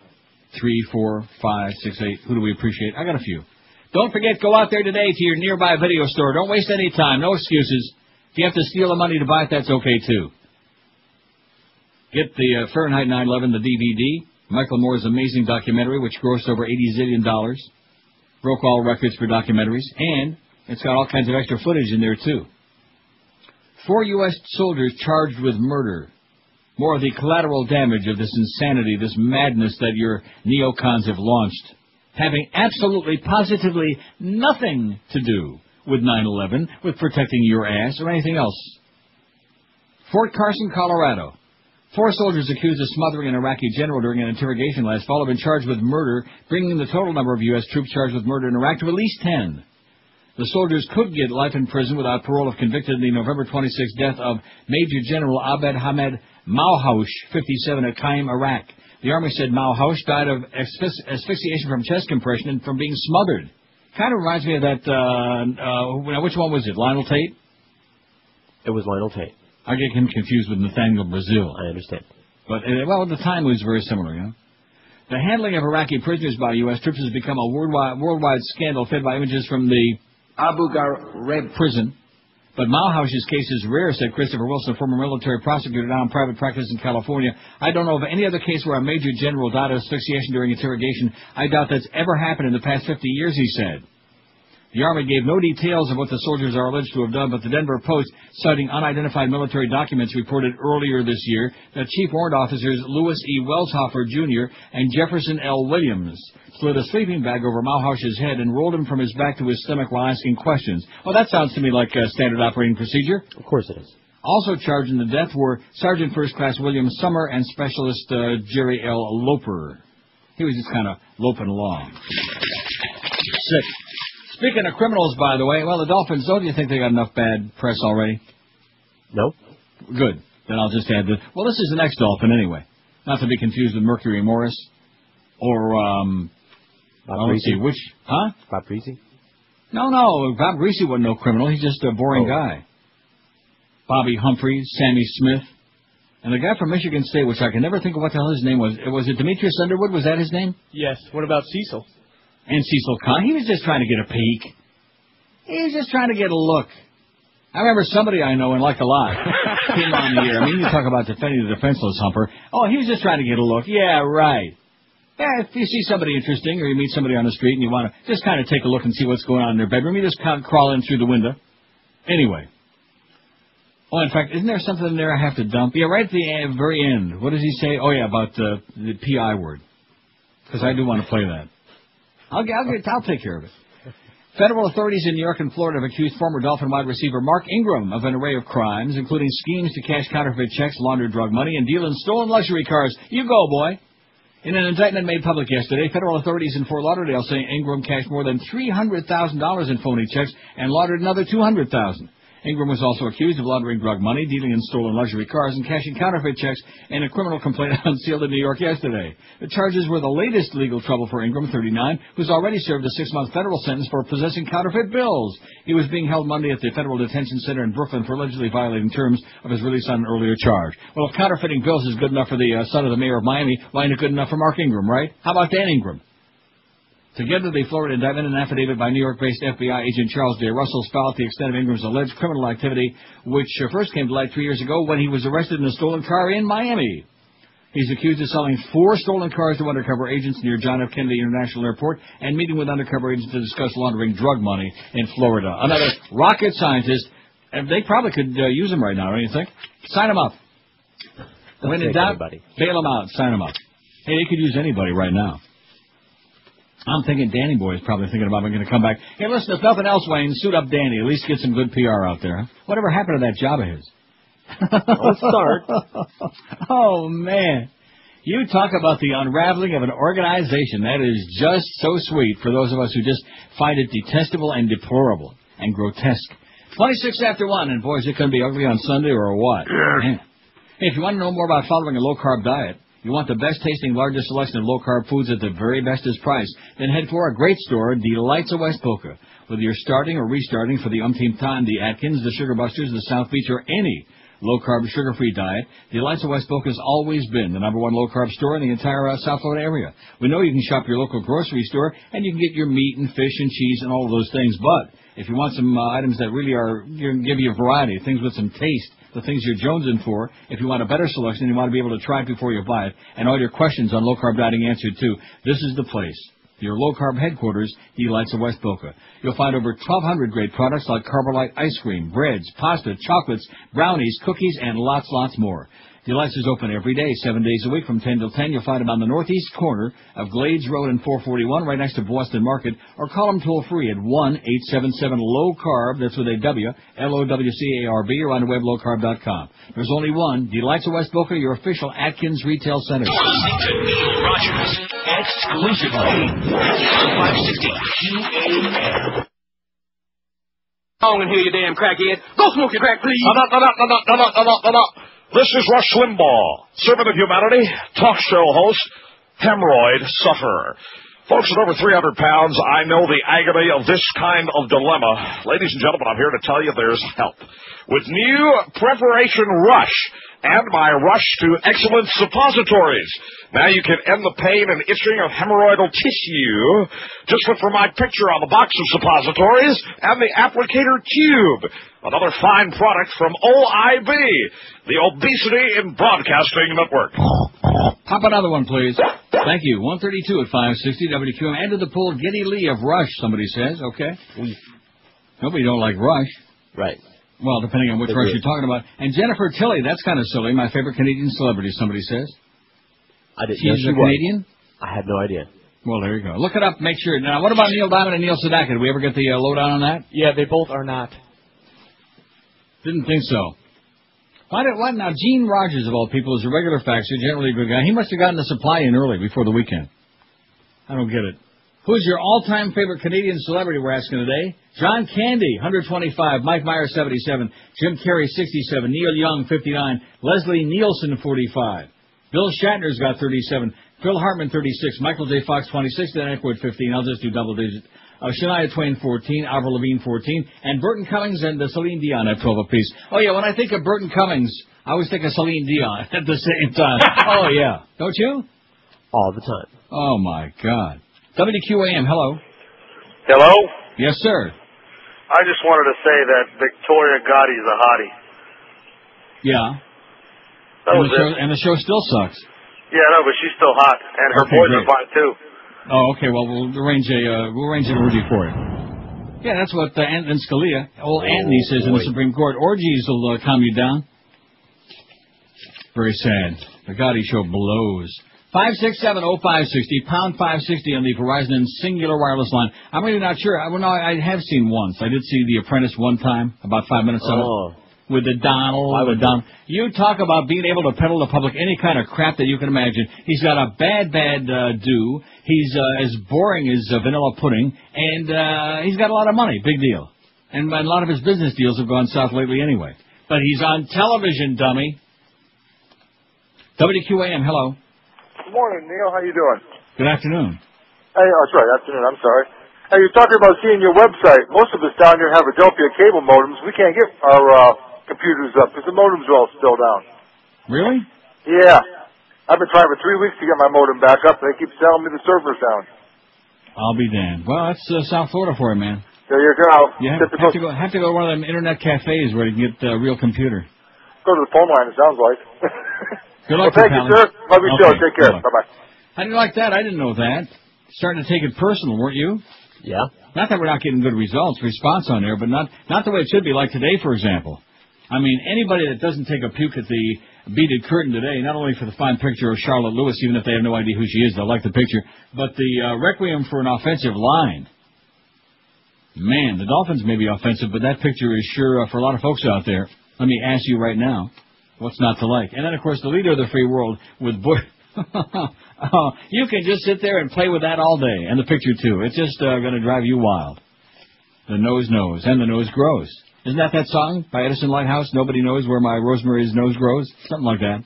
[SPEAKER 3] 3, 4, 5, 6, 8. Who do we appreciate? I got a few. Don't forget, go out there today to your nearby video store. Don't waste any time. No excuses. If you have to steal the money to buy it, that's okay, too. Get the Fahrenheit 9/11, the DVD. Michael Moore's amazing documentary, which grossed over $80 zillion. Broke all records for documentaries. And it's got all kinds of extra footage in there, too. 4 U.S. soldiers charged with murder. More of the collateral damage of this insanity, this madness that your neocons have launched, having absolutely, positively nothing to do with 9/11, with protecting your ass or anything else. Fort Carson, Colorado. 4 soldiers accused of smothering an Iraqi general during an interrogation last fall have been charged with murder, bringing the total number of U.S. troops charged with murder in Iraq to at least 10. The soldiers could get life in prison without parole if convicted in the November 26th death of Major General Abed Hamed Mawhoush, 57, at Qaim, Iraq. The Army said Mawhoush died of asphyxiation from chest compression and from being smothered. Kind of reminds me of that, which one was it, Lionel Tate?
[SPEAKER 4] It was Lionel Tate.
[SPEAKER 3] I get him confused with Nathaniel Brazil.
[SPEAKER 4] I understand.
[SPEAKER 3] But, the time was very similar, you know. The handling of Iraqi prisoners by U.S. troops has become a worldwide scandal fed by images from the Abu Ghraib prison. But Mawhoush's case is rare, said Christopher Wilson, former military prosecutor now in private practice in California. I don't know of any other case where a major general died of asphyxiation during interrogation. I doubt that's ever happened in the past 50 years, he said. The Army gave no details of what the soldiers are alleged to have done, but the Denver Post, citing unidentified military documents, reported earlier this year that Chief Warrant Officers Louis E. Welshofer Jr. and Jefferson L. Williams slid a sleeping bag over Mawhoush's head and rolled him from his back to his stomach while asking questions. Well, that sounds to me like a standard operating procedure.
[SPEAKER 4] Of course it is.
[SPEAKER 3] Also charged in the death were Sergeant First Class William Summer and Specialist Jerry L. Loper. He was just kind of loping along. Sick. Speaking of criminals, by the way, the Dolphins, don't you think they got enough bad press already?
[SPEAKER 4] No.
[SPEAKER 3] Good. Then I'll just add this. Well, this is the next Dolphin anyway. Not to be confused with Mercury Morris. Or,
[SPEAKER 4] Bob Greasy.
[SPEAKER 3] Which, huh?
[SPEAKER 4] Bob Greasy?
[SPEAKER 3] No, Bob Greasy wasn't no criminal. He's just a boring guy. Bobby Humphrey, Sammy Smith, and the guy from Michigan State, which I can never think of what the hell his name was. Was it Demetrius Underwood? Was that his name?
[SPEAKER 20] Yes. What about Cecil?
[SPEAKER 3] And Cecil Kahn. He was just trying to get a peek. He was just trying to get a look. I remember somebody I know and like a lot came on the air. I mean, you talk about defending the defenseless, Humper. Oh, he was just trying to get a look. Yeah, right. Yeah, if you see somebody interesting or you meet somebody on the street and you want to just kind of take a look and see what's going on in their bedroom, you just kind of crawl in through the window. Anyway. Oh, in fact, isn't there something in there I have to dump? Yeah, right at the very end. What does he say? Oh, yeah, about the PI word. Because I do want to play that. I'll take care of it. Federal authorities in New York and Florida have accused former Dolphin wide receiver Mark Ingram of an array of crimes, including schemes to cash counterfeit checks, launder drug money, and deal in stolen luxury cars. You go, boy. In an indictment made public yesterday, federal authorities in Fort Lauderdale say Ingram cashed more than $300,000 in phony checks and laundered another $200,000. Ingram was also accused of laundering drug money, dealing in stolen luxury cars, and cashing counterfeit checks in a criminal complaint unsealed in New York yesterday. The charges were the latest legal trouble for Ingram, 39, who's already served a 6-month federal sentence for possessing counterfeit bills. He was being held Monday at the Federal Detention Center in Brooklyn for allegedly violating terms of his release on an earlier charge. Well, if counterfeiting bills is good enough for the son of the mayor of Miami, why ain't it good enough for Mark Ingram, right? How about Dan Ingram? Together, the Florida indictment and affidavit by New York-based FBI agent Charles J. Russell spell out the extent of Ingram's alleged criminal activity, which first came to light 3 years ago when he was arrested in a stolen car in Miami. He's accused of selling 4 stolen cars to undercover agents near John F. Kennedy International Airport and meeting with undercover agents to discuss laundering drug money in Florida. Another rocket scientist, and they probably could use him right now, don't you think? Sign him up. When in doubt, bail him out, sign him up. Hey, they could use anybody right now. I'm thinking Danny Boy is probably thinking about going to come back. Hey, listen, if nothing else, Wayne, suit up Danny. At least get some good PR out there. Huh? Whatever happened to that job of his?
[SPEAKER 4] Let's start.
[SPEAKER 3] Oh, man. You talk about the unraveling of an organization. That is just so sweet for those of us who just find it detestable and deplorable and grotesque. 26 after 1, and boys, it can be ugly on Sunday or what? Man. Hey, if you want to know more about following a low-carb diet, you want the best-tasting, largest selection of low-carb foods at the very bestest price, then head for our great store, Delights of West Boca. Whether you're starting or restarting for the umpteenth time, the Atkins, the Sugar Busters, the South Beach, or any low-carb, sugar-free diet, Delights of West Boca has always been the #1 low-carb store in the entire South Florida area. We know you can shop your local grocery store, and you can get your meat and fish and cheese and all of those things, but if you want some items that really are going to give you a variety, things with some taste, the things you're jonesing for, if you want a better selection, you want to be able to try it before you buy it, and all your questions on low-carb dieting answered too, this is the place. Your low-carb headquarters, Delights of West Boca. You'll find over 1,200 great products like Carbolite ice cream, breads, pasta, chocolates, brownies, cookies, and lots more. Delights is open every day, 7 days a week from 10 till 10. You'll find them on the northeast corner of Glades Road and 441, right next to Boston Market, or call them toll-free at 1-877-LOW-CARB, that's with a W, LOWCARB, or on the web lowcarb.com. There's only one, Delights of West Boca, your official Atkins retail center.
[SPEAKER 12] You're listening to Neil Rogers, exclusively on 560 QAM.
[SPEAKER 1] Long and hear you damn crackhead. Go smoke your crack, please.
[SPEAKER 5] No. This is Rush Limbaugh, servant of humanity, talk show host, hemorrhoid sufferer. Folks, at over 300 pounds, I know the agony of this kind of dilemma. Ladies and gentlemen, I'm here to tell you there's help. With new Preparation Rush and my Rush to Excellence suppositories. Now you can end the pain and itching of hemorrhoidal tissue. Just look for my picture on the box of suppositories and the applicator tube. Another fine product from OIB, the Obesity in Broadcasting Network.
[SPEAKER 3] Pop another one, please. Thank you. 132 at 560 WQM. Enter the pool, Geddy Lee of Rush, somebody says. Okay. Nobody don't like Rush.
[SPEAKER 4] Right.
[SPEAKER 3] Well, depending on which Rush you're talking about. And Jennifer Tilly, that's kind of silly. My favorite Canadian celebrity, somebody says.
[SPEAKER 4] I didn't
[SPEAKER 3] know she was Canadian?
[SPEAKER 4] I had no idea.
[SPEAKER 3] Well, there you go. Look it up. Make sure. Now, what about Neil Diamond and Neil Sedaka? Did we ever get the lowdown on that?
[SPEAKER 20] Yeah, they both are not.
[SPEAKER 3] Didn't think so. Why now? Gene Rogers, of all people, is a regular faxer, generally a good guy. He must have gotten the supply in early before the weekend. I don't get it. Who's your all-time favorite Canadian celebrity, we're asking today? John Candy, 125. Mike Myers, 77. Jim Carrey, 67. Neil Young, 59. Leslie Nielsen, 45. Bill Shatner's got 37. Phil Hartman, 36. Michael J. Fox, 26. Dan Aykroyd, 15. I'll just do double digits. Shania Twain, 14. Avril Lavigne, 14. And Burton Cummings and Celine Dion at 12 apiece. Oh, yeah, when I think of Burton Cummings, I always think of Celine Dion at the same time. Oh, yeah. Don't you?
[SPEAKER 4] All the time.
[SPEAKER 3] Oh, my God. WQAM, hello.
[SPEAKER 14] Hello?
[SPEAKER 3] Yes, sir.
[SPEAKER 14] I just wanted to say that Victoria Gotti's a hottie.
[SPEAKER 3] Yeah.
[SPEAKER 14] That was it.
[SPEAKER 3] And the show still sucks.
[SPEAKER 14] Yeah, no, but she's still hot, and her boys are fine too.
[SPEAKER 3] Oh, okay. Well, we'll arrange an orgy for you. Yeah, that's what Anthony Scalia, old Anthony, says in the Supreme Court. Orgies will calm you down. Very sad. The Gotti show blows. 567-0560, pound 560 on the Verizon Singular Wireless line. I'm really not sure. I have seen once. I did see The Apprentice one time, about 5 minutes of it. With the Donald. You talk about being able to peddle to the public any kind of crap that you can imagine. He's got a bad do. He's as boring as vanilla pudding, and he's got a lot of money. Big deal. And a lot of his business deals have gone south lately anyway. But he's on television, dummy. WQAM, hello.
[SPEAKER 13] Good morning, Neil. How you doing?
[SPEAKER 3] Good afternoon.
[SPEAKER 13] Hey, that's right. Afternoon. I'm sorry. Hey, you're talking about seeing your website. Most of us down here have Adelphia cable modems. We can't get our computers up because the modems are all still down.
[SPEAKER 3] Really?
[SPEAKER 13] Yeah. I've been trying for 3 weeks to get my modem back up, and they keep telling me the server's down.
[SPEAKER 3] I'll be damned. Well, that's South Florida for you, man.
[SPEAKER 13] There you go.
[SPEAKER 3] You have to go to one of them internet cafes where you can get a real computer.
[SPEAKER 13] Go to the phone line, it sounds like.
[SPEAKER 3] Good luck,
[SPEAKER 13] thank you, sir. Love your show. Take care. Bye-bye.
[SPEAKER 3] How do you like that? I didn't know that. Starting to take it personal, weren't you?
[SPEAKER 4] Yeah.
[SPEAKER 3] Not that we're not getting good response on there, but not the way it should be, like today, for example. I mean, anybody that doesn't take a puke at the beaded curtain today, not only for the fine picture of Charlotte Lewis, even if they have no idea who she is, they'll like the picture, but the requiem for an offensive line. Man, the Dolphins may be offensive, but that picture is sure for a lot of folks out there. Let me ask you right now, what's not to like? And then, of course, the leader of the free world with Bush. Oh, you can just sit there and play with that all day, and the picture, too. It's just going to drive you wild. The nose knows, and the nose grows. Isn't that song by Edison Lighthouse? Nobody knows where my Rosemary's nose grows? Something like that.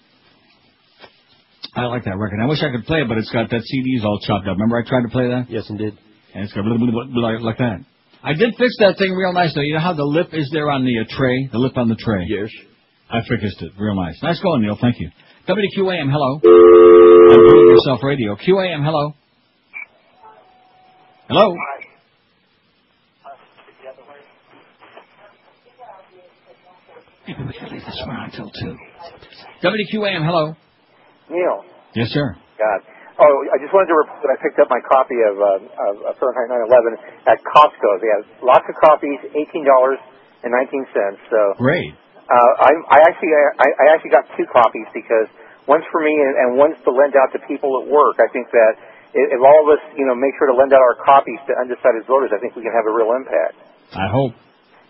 [SPEAKER 3] I like that record. I wish I could play it, but it's got that CD's all chopped up. Remember I tried to play that?
[SPEAKER 4] Yes, indeed.
[SPEAKER 3] And it's got blah, blah, blah, blah, like that. I did fix that thing real nice, though. You know how the lip is there on the tray? The lip on the tray.
[SPEAKER 4] Yes.
[SPEAKER 3] I fixed it. Real nice. Nice going, Neil. Thank you. WQAM, hello. I'm Yourself Radio. QAM, hello. Hello. Maybe we should leave this one until 2. WQAM, hello.
[SPEAKER 21] Neil.
[SPEAKER 3] Yes, sir.
[SPEAKER 21] God. Oh, I just wanted to report that I picked up my copy of Fahrenheit 9/11 at Costco. They have lots of copies, $18.19. So
[SPEAKER 3] great.
[SPEAKER 21] I actually got 2 copies because one's for me and one's to lend out to people at work. I think that if all of us, make sure to lend out our copies to undecided voters, I think we can have a real impact.
[SPEAKER 3] I hope.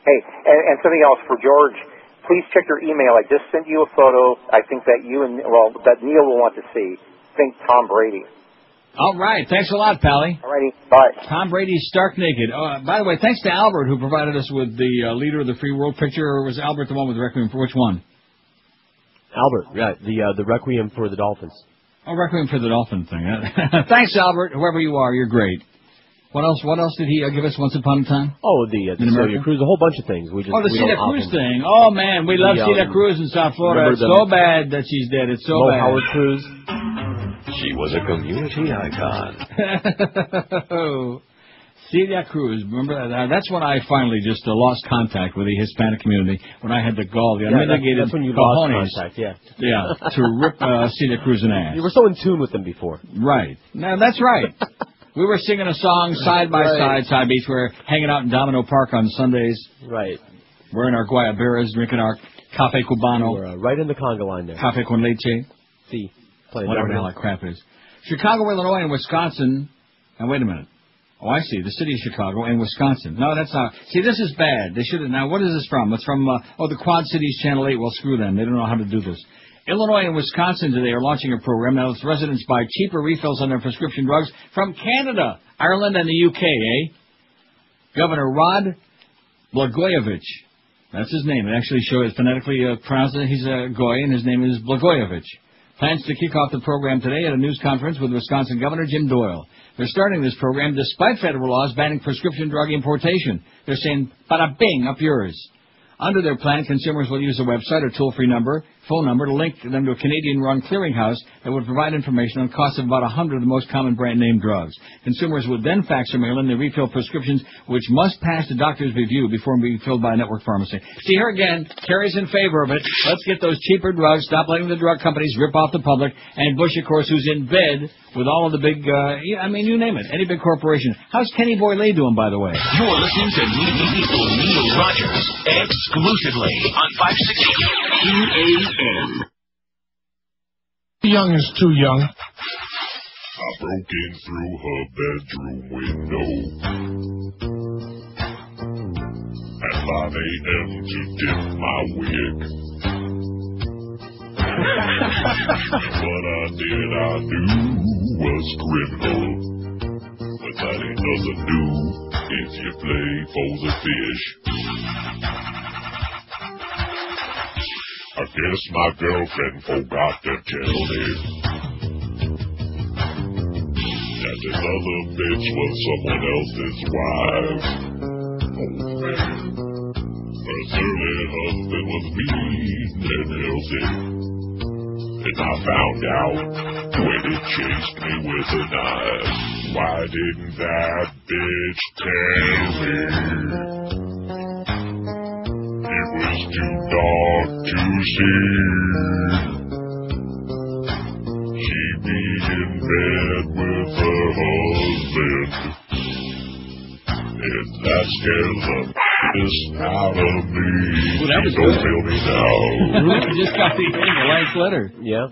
[SPEAKER 21] Hey, and something else for George. Please check your email. I just sent you a photo. I think that that Neil will want to see. Think Tom Brady.
[SPEAKER 3] All right. Thanks a lot, Pally.
[SPEAKER 21] All righty. Bye.
[SPEAKER 3] Tom Brady stark naked. By the way, thanks to Albert who provided us with the leader of the free world picture. Or was Albert the one with the requiem for which one?
[SPEAKER 4] Albert, yeah, the requiem for the Dolphins.
[SPEAKER 3] Oh, requiem for the Dolphin thing. Thanks, Albert. Whoever you are, you're great. What else did he give us once upon a time?
[SPEAKER 4] Oh, the Celia Cruz, a whole bunch of things.
[SPEAKER 3] The Celia Cruz thing. Oh, man, we love Celia Cruz in South Florida. It's so bad that she's dead. It's so bad.
[SPEAKER 4] Howard Cruz.
[SPEAKER 12] She was a community icon.
[SPEAKER 3] Celia Cruz, remember that? That's when I finally just lost contact with the Hispanic community, when I had the gall, the unmitigated
[SPEAKER 4] that's when you
[SPEAKER 3] cojones,
[SPEAKER 4] lost contact, yeah.
[SPEAKER 3] Yeah, to rip Celia Cruz an ass.
[SPEAKER 4] You were so in tune with them before.
[SPEAKER 3] Right. No, that's right. We were singing a song side by side beach. We were hanging out in Domino Park on Sundays.
[SPEAKER 4] Right.
[SPEAKER 3] Wearing our guayaberas, drinking our Café Cubano.
[SPEAKER 4] We were right in the conga line there.
[SPEAKER 3] Café con leche.
[SPEAKER 4] See.
[SPEAKER 3] Whatever the hell that crap is. Chicago, Illinois, and Wisconsin. Now, wait a minute. Oh, I see. The city of Chicago and Wisconsin. No, that's not. See, this is bad. They should have. Now, what is this from? It's from, the Quad Cities Channel 8. Well, screw them. They don't know how to do this. Illinois and Wisconsin today are launching a program that lets residents buy cheaper refills on their prescription drugs from Canada, Ireland, and the UK, Governor Rod Blagojevich. That's his name. It actually shows phonetically pronounced. He's a Goy, and his name is Blagojevich. Plans to kick off the program today at a news conference with Wisconsin Governor Jim Doyle. They're starting this program despite federal laws banning prescription drug importation. They're saying, bada bing, up yours. Under their plan, consumers will use a website or toll-free phone number to link them to a Canadian-run clearinghouse that would provide information on costs of about 100 of the most common brand-name drugs. Consumers would then fax or mail in their refill prescriptions, which must pass the doctor's review before being filled by a network pharmacy. See, here again, Kerry's in favor of it. Let's get those cheaper drugs, stop letting the drug companies rip off the public, and Bush, of course, who's in bed with all of the big, you name it, any big corporation. How's Kenny Boyle doing, by the way?
[SPEAKER 12] You're listening to Neil Rogers, exclusively on 560 QAM.
[SPEAKER 2] Young is too young.
[SPEAKER 15] I broke in through her bedroom window at 5 a.m. to dip my wig. What I knew was criminal, but that ain't nothing new if you play for the fish. I guess my girlfriend forgot to tell me that this other bitch was someone else's wife. Oh man, her surly husband was mean and healthy, and I found out when he chased me with a knife. Why didn't that bitch tell me? It was too dark to see. bed with her husband. And that scares the piss out of me.
[SPEAKER 3] Well, that was
[SPEAKER 15] Don't
[SPEAKER 3] good.
[SPEAKER 15] tell me now.
[SPEAKER 3] We just got the last letter.
[SPEAKER 4] Yeah.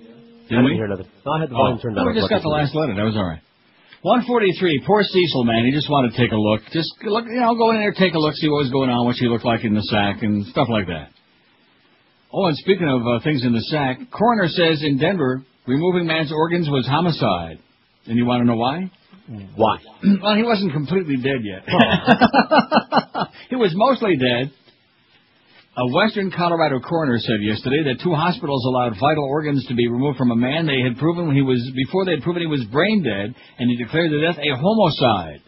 [SPEAKER 3] Didn't we?
[SPEAKER 4] Hear nothing. No, I had the volume turned down.
[SPEAKER 3] We just got the last letter. That was all right. 143. Poor Cecil, man. He just wanted to take a look. Just look, go in there, take a look, see what was going on, what she looked like in the sack, and stuff like that. Oh, and speaking of things in the sack, coroner says in Denver, removing man's organs was homicide. And you want to know why?
[SPEAKER 4] Why?
[SPEAKER 3] Well, he wasn't completely dead yet. He was mostly dead. A Western Colorado coroner said yesterday that 2 hospitals allowed vital organs to be removed from a man they had proven before they had proven he was brain dead, and he declared the death a homicide.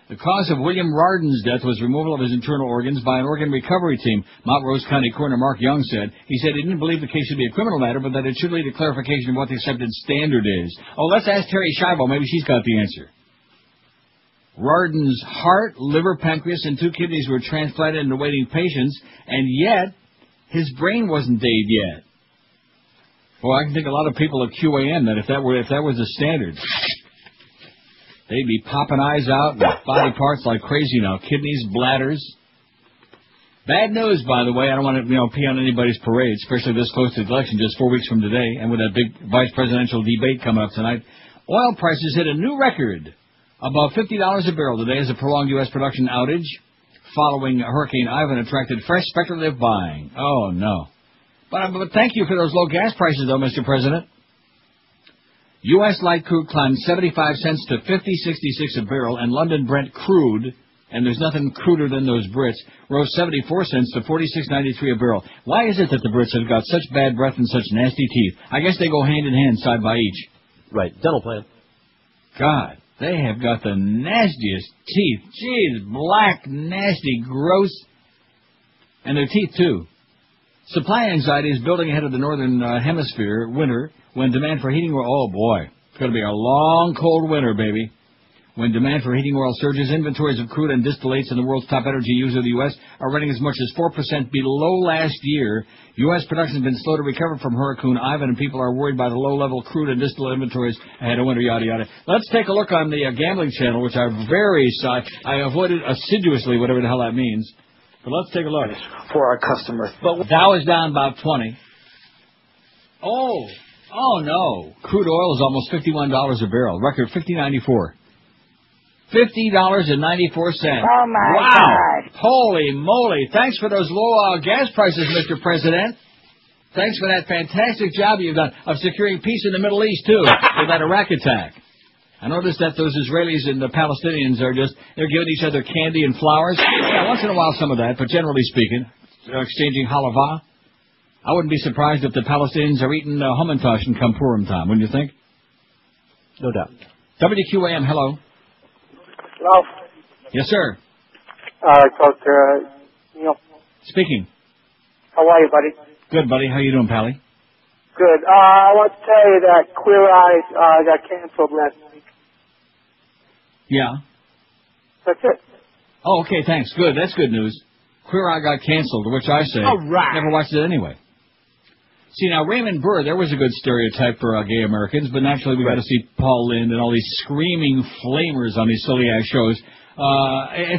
[SPEAKER 3] The cause of William Rarden's death was removal of his internal organs by an organ recovery team, Mount Rose County Coroner Mark Young said. He said he didn't believe the case should be a criminal matter, but that it should lead to clarification of what the accepted standard is. Oh, let's ask Terry Schiavo. Maybe she's got the answer. Rarden's heart, liver, pancreas, and 2 kidneys were transplanted in awaiting patients, and yet his brain wasn't dead yet. Well, I can think a lot of people at QAM that if that was the standard, they'd be popping eyes out with body parts like crazy now, kidneys, bladders. Bad news, by the way. I don't want to pee on anybody's parade, especially this close to the election, just 4 weeks from today, and with that big vice presidential debate coming up tonight. Oil prices hit a new record. Above $50 a barrel today as a prolonged U.S. production outage following Hurricane Ivan attracted fresh speculative buying. Oh, no. But thank you for those low gas prices, though, Mr. President. U.S. light crude climbed 75 cents to $50.66 a barrel, and London Brent crude, and there's nothing cruder than those Brits, rose 74 cents to $46.93 a barrel. Why is it that the Brits have got such bad breath and such nasty teeth? I guess they go hand in hand, side by each.
[SPEAKER 4] Right. Dental plan.
[SPEAKER 3] God. They have got the nastiest teeth. Jeez, black, nasty, gross. And their teeth, too. Supply anxiety is building ahead of the northern hemisphere winter when demand for heating oil... Oh, boy. It's going to be a long, cold winter, baby. When demand for heating oil surges, inventories of crude and distillates in the world's top energy user, the U.S., are running as much as 4% below last year. U.S. production has been slow to recover from Hurricane Ivan, and people are worried by the low-level crude and distillate inventories ahead of winter, yada, yada. Let's take a look on the gambling channel, which I avoided assiduously, whatever the hell that means. But let's take a look.
[SPEAKER 21] For our customers.
[SPEAKER 3] But Dow is down about 20. Oh, no. Crude oil is almost $51 a barrel. Record $50.94. $50.94.
[SPEAKER 16] Oh, my
[SPEAKER 3] wow.
[SPEAKER 16] God.
[SPEAKER 3] Holy moly. Thanks for those low gas prices, Mr. President. Thanks for that fantastic job you've done of securing peace in the Middle East, too, with that Iraq attack. I noticed that those Israelis and the Palestinians they're giving each other candy and flowers. Yeah, once in a while some of that, but generally speaking, they're exchanging halava. I wouldn't be surprised if the Palestinians are eating Hamantash in come Purim time, wouldn't you think?
[SPEAKER 4] No doubt.
[SPEAKER 3] WQAM, hello.
[SPEAKER 21] Hello.
[SPEAKER 3] Yes, sir.
[SPEAKER 21] Talk to Neil.
[SPEAKER 3] Speaking.
[SPEAKER 21] How are you, buddy?
[SPEAKER 3] Good, buddy. How you doing, Pally?
[SPEAKER 21] Good. I want to tell you that Queer Eye got canceled last week.
[SPEAKER 3] Yeah.
[SPEAKER 21] That's it.
[SPEAKER 3] Oh, okay, thanks. Good. That's good news. Queer Eye got canceled, which I say.
[SPEAKER 21] All right.
[SPEAKER 3] Never watched it anyway. See, now, Raymond Burr, there was a good stereotype for gay Americans, but naturally we got to see Paul Lynde and all these screaming flamers on these silly-ass shows.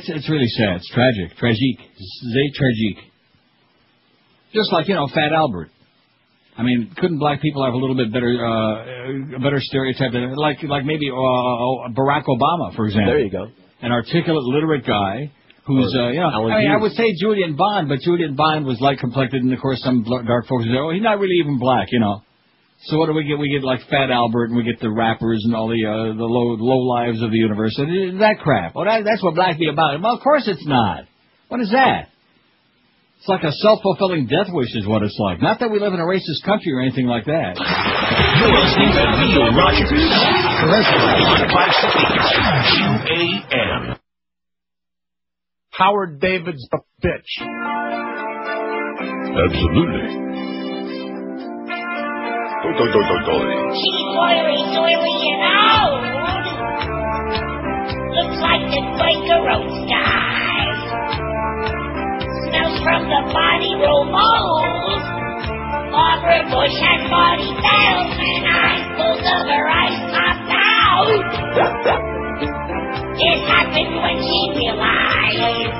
[SPEAKER 3] It's really sad. It's tragic. Tragique. C'est tragique. Just like, Fat Albert. I mean, couldn't black people have a little bit better, a better stereotype than, like maybe Barack Obama, for example.
[SPEAKER 4] There you go.
[SPEAKER 3] An articulate, literate guy. Who's, I would say Julian Bond, but Julian Bond was light-complected, and, of course, some dark folks say, he's not really even black, So what do we get? We get, like, Fat Albert, and we get the rappers and all the low lives of the universe. And that crap. Well, that's what black be about. Well, of course it's not. What is that? It's like a self-fulfilling death wish is what it's like. Not that we live in a racist country or anything like that.
[SPEAKER 12] You're listening to Neil Rogers on 560 QAM.
[SPEAKER 7] Howard David's a bitch.
[SPEAKER 15] Absolutely.
[SPEAKER 2] She's oily, doily, and old. Looks like the Quaker Oats guy. Smells from the body roll mold. Barbara Bush has 40,000 eyes, pulls of her eyes popped out. It happened when she realized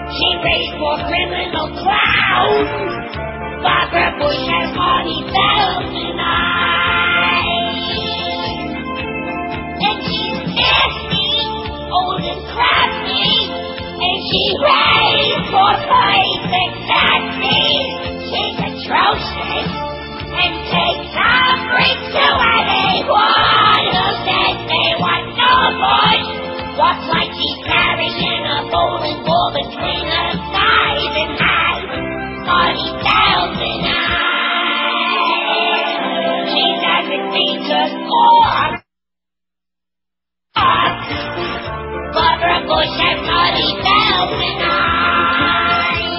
[SPEAKER 2] she raised more criminal clowns. Barbara Bush has Marty Feldman eyes. And she's nasty, old and crafty, and she raised more plays exactly. She's atrocious and takes our freaks to anyone who says they want no Bush. Walks like she's carrying a bowling ball between her thighs and has Marty Feldman eyes. She doesn't mean to score. Barbara Bush has Marty Feldman eyes.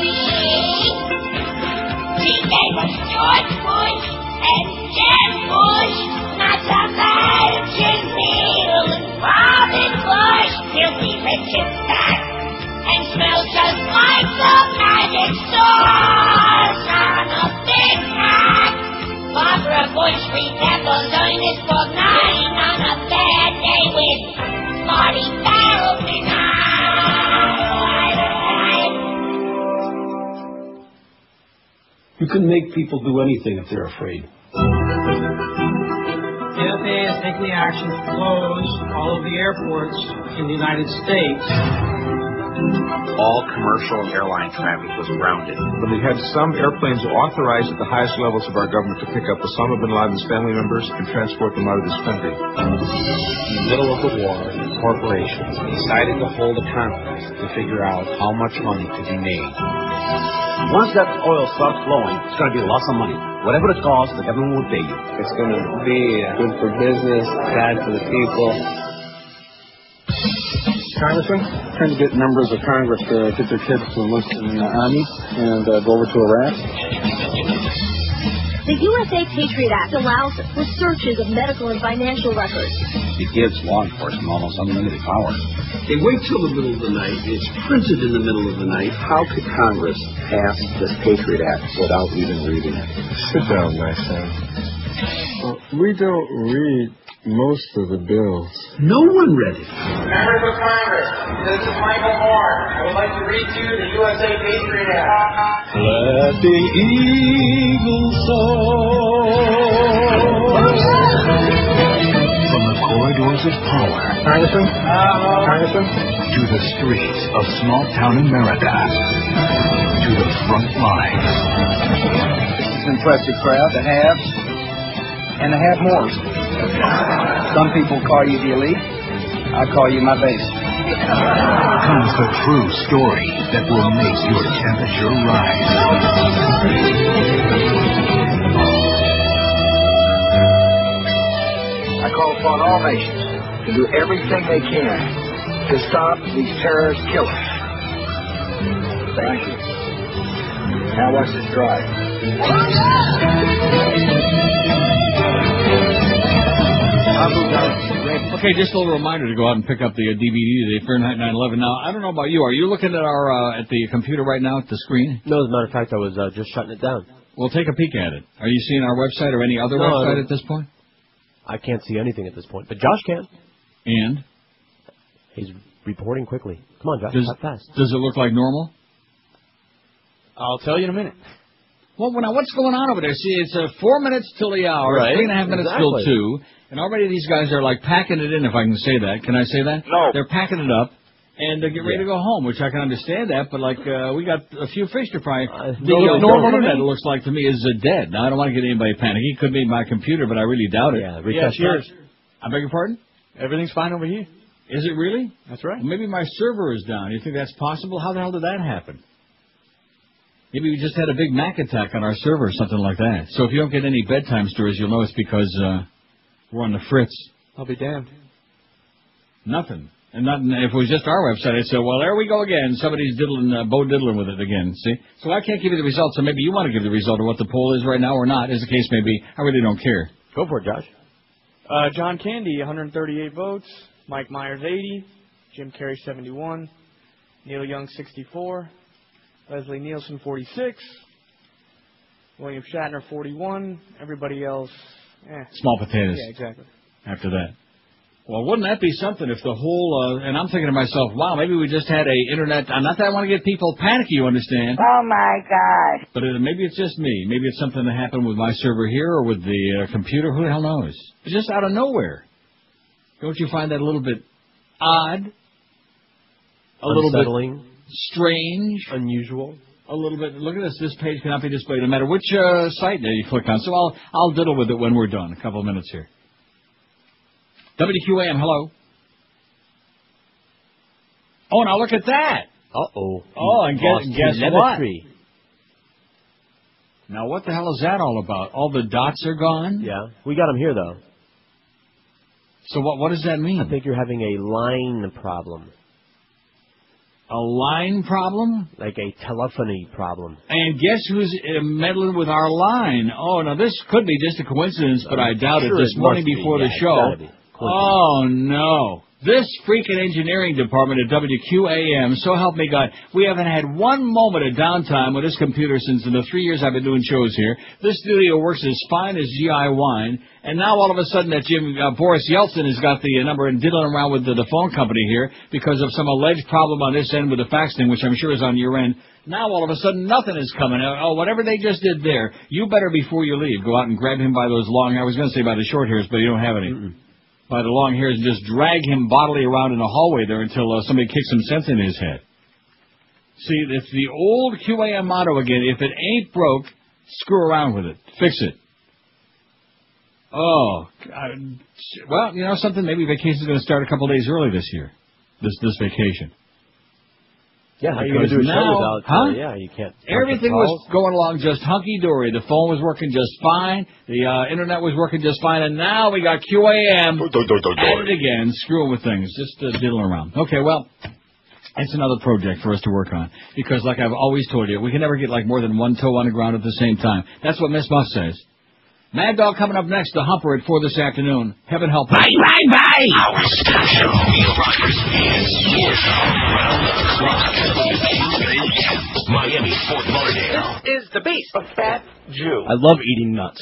[SPEAKER 2] She gave us George Bush and Jeb Bush, not to mention Neil and Robin Bush. Filthy rich and fat, and smells just like the magic sauce on a big hat. Barbara Bush resembles Ernest Borgnine on a bad day with Marty Feldman eyes.
[SPEAKER 8] You can make people do anything if they're afraid.
[SPEAKER 10] The FAA is taking the action to close all of the airports in the United States.
[SPEAKER 25] All commercial and airline traffic was grounded.
[SPEAKER 17] But we had some airplanes authorized at the highest levels of our government to pick up Osama bin Laden's family members and transport them out of this country.
[SPEAKER 8] In the middle of the war, corporations decided to hold a conference to figure out how much money could be made.
[SPEAKER 18] Once that oil starts flowing, it's going to be lots of money. Whatever it costs, the government will pay you.
[SPEAKER 19] It's going to be good for business, bad for the people.
[SPEAKER 26] Congressman, trying to get members of Congress to get their kids to enlist in the Army and go over to Iraq.
[SPEAKER 27] The USA Patriot Act allows for searches of medical and financial records.
[SPEAKER 18] It gives law enforcement almost unlimited power.
[SPEAKER 8] They wait till the middle of the night. It's printed in the middle of the night.
[SPEAKER 26] How could Congress pass this Patriot Act without even reading it? Sit down, my son. We don't read most of the bills.
[SPEAKER 8] No one read it.
[SPEAKER 28] Members of Congress, this is Michael Moore. I would like to read to you the USA Patriot Act.
[SPEAKER 26] Let the eagle soar.
[SPEAKER 8] From the corridors of power,
[SPEAKER 26] Congressman,
[SPEAKER 8] to the streets of small-town America, to the front lines.
[SPEAKER 28] This is an impressive crowd, the haves and the have-mores. Some people call you the elite. I call you my base.
[SPEAKER 8] Comes the true story that will make your temperature rise.
[SPEAKER 28] I call upon all nations to do everything they can to stop these terrorist killers. Thank you. Now watch this drive.
[SPEAKER 3] Okay, just a little reminder to go out and pick up the DVD today, Fahrenheit 9/11. Now, I don't know about you. Are you looking at our at the computer right now at the screen?
[SPEAKER 4] No, as a matter of fact, I was just shutting it down.
[SPEAKER 3] Well, take a peek at it. Are you seeing our website or any other website at this point?
[SPEAKER 4] I can't see anything at this point, but Josh can.
[SPEAKER 3] And?
[SPEAKER 4] He's reporting quickly. Come on, Josh, talk fast.
[SPEAKER 3] Does it look like normal?
[SPEAKER 20] I'll tell you in a minute.
[SPEAKER 3] Well, now what's going on over there? See, it's 4 minutes till the hour,
[SPEAKER 4] right.
[SPEAKER 3] 3.5 minutes till 2, and already these guys are like packing it in, if I can say that. Can I say that?
[SPEAKER 5] No.
[SPEAKER 3] They're packing it up, and they're getting ready to go home, which I can understand that, but like, we got a few fish to fry. The normal internet, it looks like to me, is dead. Now, I don't want to get anybody panicky. It could be my computer, but I really doubt it.
[SPEAKER 4] Yeah,
[SPEAKER 20] it's yours.
[SPEAKER 3] I beg your pardon?
[SPEAKER 20] Everything's fine over here.
[SPEAKER 3] Is it really?
[SPEAKER 20] That's right.
[SPEAKER 3] Maybe my server is down. You think that's possible? How the hell did that happen? Maybe we just had a big Mac attack on our server or something like that. So if you don't get any bedtime stories, you'll know it's because we're on the fritz.
[SPEAKER 20] I'll be damned.
[SPEAKER 3] Nothing. And if it was just our website, I'd say, well, there we go again. Somebody's diddling with it again, see? So I can't give you the results, so maybe you want to give the result of what the poll is right now or not, as the case may be. I really don't care.
[SPEAKER 4] Go for it, Josh.
[SPEAKER 20] John Candy, 138 votes. Mike Myers, 80. Jim Carrey, 71. Neil Young, 64. Leslie Nielsen, 46. William Shatner, 41. Everybody else,
[SPEAKER 3] small potatoes.
[SPEAKER 20] Yeah, exactly.
[SPEAKER 3] after that. Well, wouldn't that be something if the whole, and I'm thinking to myself, wow, maybe we just had a internet, not that I want to get people panicky, you understand?
[SPEAKER 1] Oh, my gosh.
[SPEAKER 3] But maybe it's just me. Maybe it's something that happened with my server here or with the computer. Who the hell knows? It's just out of nowhere. Don't you find that a little bit odd? A little bit strange?
[SPEAKER 4] Unusual?
[SPEAKER 3] A little bit. Look at this. This page cannot be displayed no matter which site that you click on. So I'll diddle with it when we're done. A couple of minutes here. WQAM, hello. Oh, now look at that.
[SPEAKER 4] Uh-oh.
[SPEAKER 3] Oh, and guess what? Now, what the hell is that all about? All the dots are gone?
[SPEAKER 4] Yeah. We got them here, though.
[SPEAKER 3] So what does that mean?
[SPEAKER 4] I think you're having a line problem.
[SPEAKER 3] A line problem?
[SPEAKER 4] Like a telephony problem.
[SPEAKER 3] And guess who's meddling with our line? Oh, now this could be just a coincidence, but I doubt it. This morning before the show. Oh, no. This freaking engineering department at WQAM, so help me God, we haven't had one moment of downtime with this computer since in the 3 years I've been doing shows here. This studio works as fine as GI wine, and now all of a sudden that Boris Yeltsin has got the number and diddling around with the phone company here because of some alleged problem on this end with the fax thing, which I'm sure is on your end. Now all of a sudden nothing is coming. Oh, whatever they just did there, you better before you leave go out and grab him by those long, I was going to say by the short hairs, but you don't have any. By the long hairs and just drag him bodily around in the hallway there until somebody kicks some sense in his head. See, it's the old QAM motto again. If it ain't broke, screw around with it. Fix it. Oh, God. Well, you know something? Maybe vacation's going to start a couple days early this year. This vacation.
[SPEAKER 4] Yeah, how are you going to do a show without... yeah, you can't...
[SPEAKER 3] Everything was going along just hunky-dory. The phone was working just fine. The internet was working just fine. And now we got QAM at it again, screwing with things, just diddling around. Okay, well, it's another project for us to work on. Because like I've always told you, we can never get like more than one toe on the ground at the same time. That's what Miss Muff says. Mad Dog coming up next, the Humper at 4 this afternoon. Heaven help us.
[SPEAKER 2] Bye, bye, bye!
[SPEAKER 12] Our Scott Show. Neil Rogers and your show around the clock. Miami, Fort Lauderdale.
[SPEAKER 6] This is the beast of Fat Jew.
[SPEAKER 20] I love eating nuts.